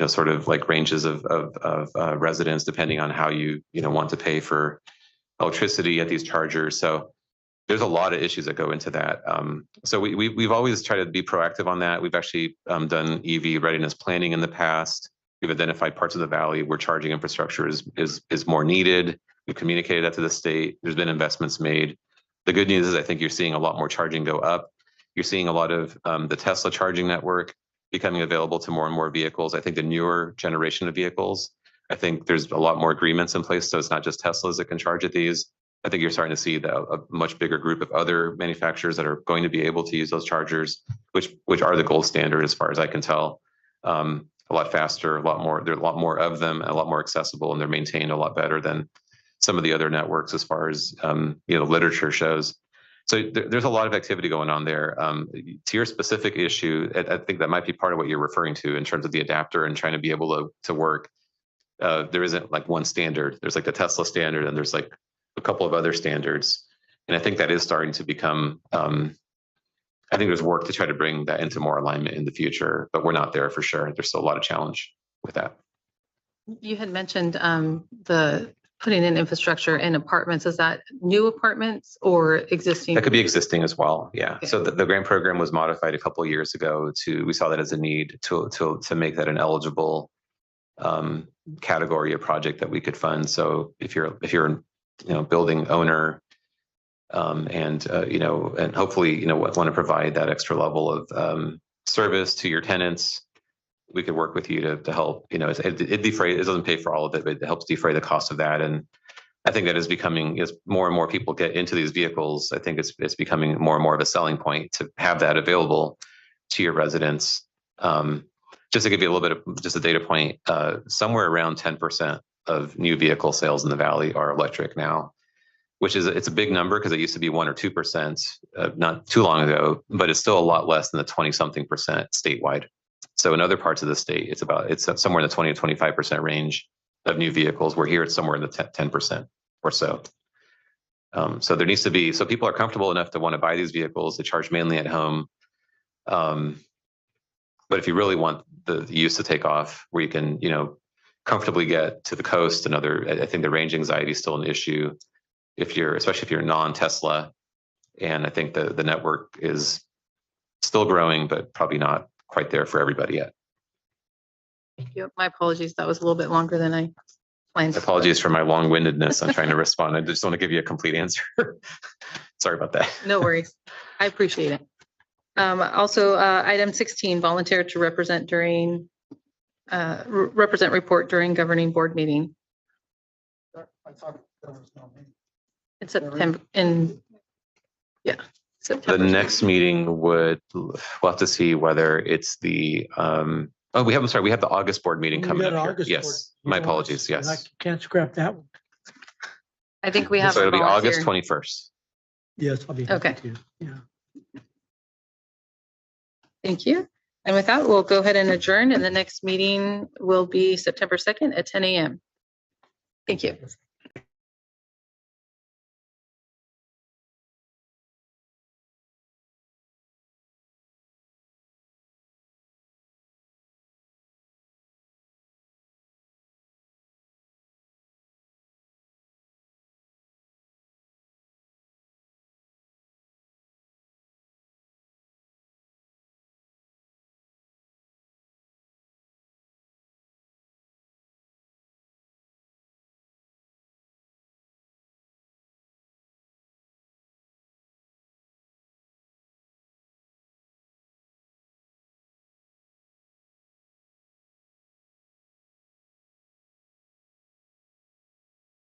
sort of like ranges of residents, depending on how you want to pay for electricity at these chargers. So there's a lot of issues that go into that. So we've always tried to be proactive on that. We've actually done EV readiness planning in the past. We've identified parts of the valley where charging infrastructure is more needed. We've communicated that to the state. There's been investments made. The good news is I think you're seeing a lot more charging go up. You're seeing a lot of the Tesla charging network becoming available to more and more vehicles. I think the newer generation of vehicles, I think there's a lot more agreements in place. So it's not just Teslas that can charge at these. I think you're starting to see a much bigger group of other manufacturers that are going to be able to use those chargers, which are the gold standard as far as I can tell. A lot faster, there are a lot more of them, and a lot more accessible, and they're maintained a lot better than some of the other networks as far as literature shows. So there's a lot of activity going on there. To your specific issue, I think that might be part of what you're referring to in terms of the adapter and trying to be able to work. There isn't like one standard. There's like the Tesla standard, and there's like a couple of other standards. And I think that is starting to become, I think there's work to try to bring that into more alignment in the future, but we're not there for sure. There's still a lot of challenge with that. You had mentioned the putting in infrastructure in apartments. Is that new apartments or existing? That could be existing as well. Yeah. Okay. So the grant program was modified a couple of years ago we saw that as a need to make that an eligible category of project that we could fund. So if you're building owner and hopefully want to provide that extra level of service to your tenants, we could work with you to help. It doesn't pay for all of it, but it helps defray the cost of that. And I think that is becoming, as more and more people get into these vehicles, I think it's becoming more and more of a selling point to have that available to your residents. Just to give you a little bit of just a data point, somewhere around 10% of new vehicle sales in the Valley are electric now, which is it's a big number because it used to be 1 or 2% not too long ago, but it's still a lot less than the 20-something percent statewide. So in other parts of the state, it's somewhere in the 20 to 25% range of new vehicles, where here it's somewhere in the 10% or so. So there needs to be, so people are comfortable enough to want to buy these vehicles. They charge mainly at home. But if you really want the use to take off, where you can, comfortably get to the coast and I think the range anxiety is still an issue especially if you're non-Tesla. And I think the network is still growing, but probably not quite there for everybody yet. Thank you. My apologies. That was a little bit longer than I planned. Apologies for my long-windedness. I'm trying to respond. I just want to give you a complete answer. Sorry about that. No worries. I appreciate it. Also, item 16, volunteer to represent report during governing board meeting. I thought there was no meeting. In September, September. The next meeting we'll have to see whether it's the, we have the August board meeting coming up here. Yes, my apologies, yes. I can't scrap that one. I think we have. So it'll be August 21st. Yes, I'll be happy to. Yeah. Thank you. And with that, we'll go ahead and adjourn, and the next meeting will be September 2nd at 10 a.m. Thank you.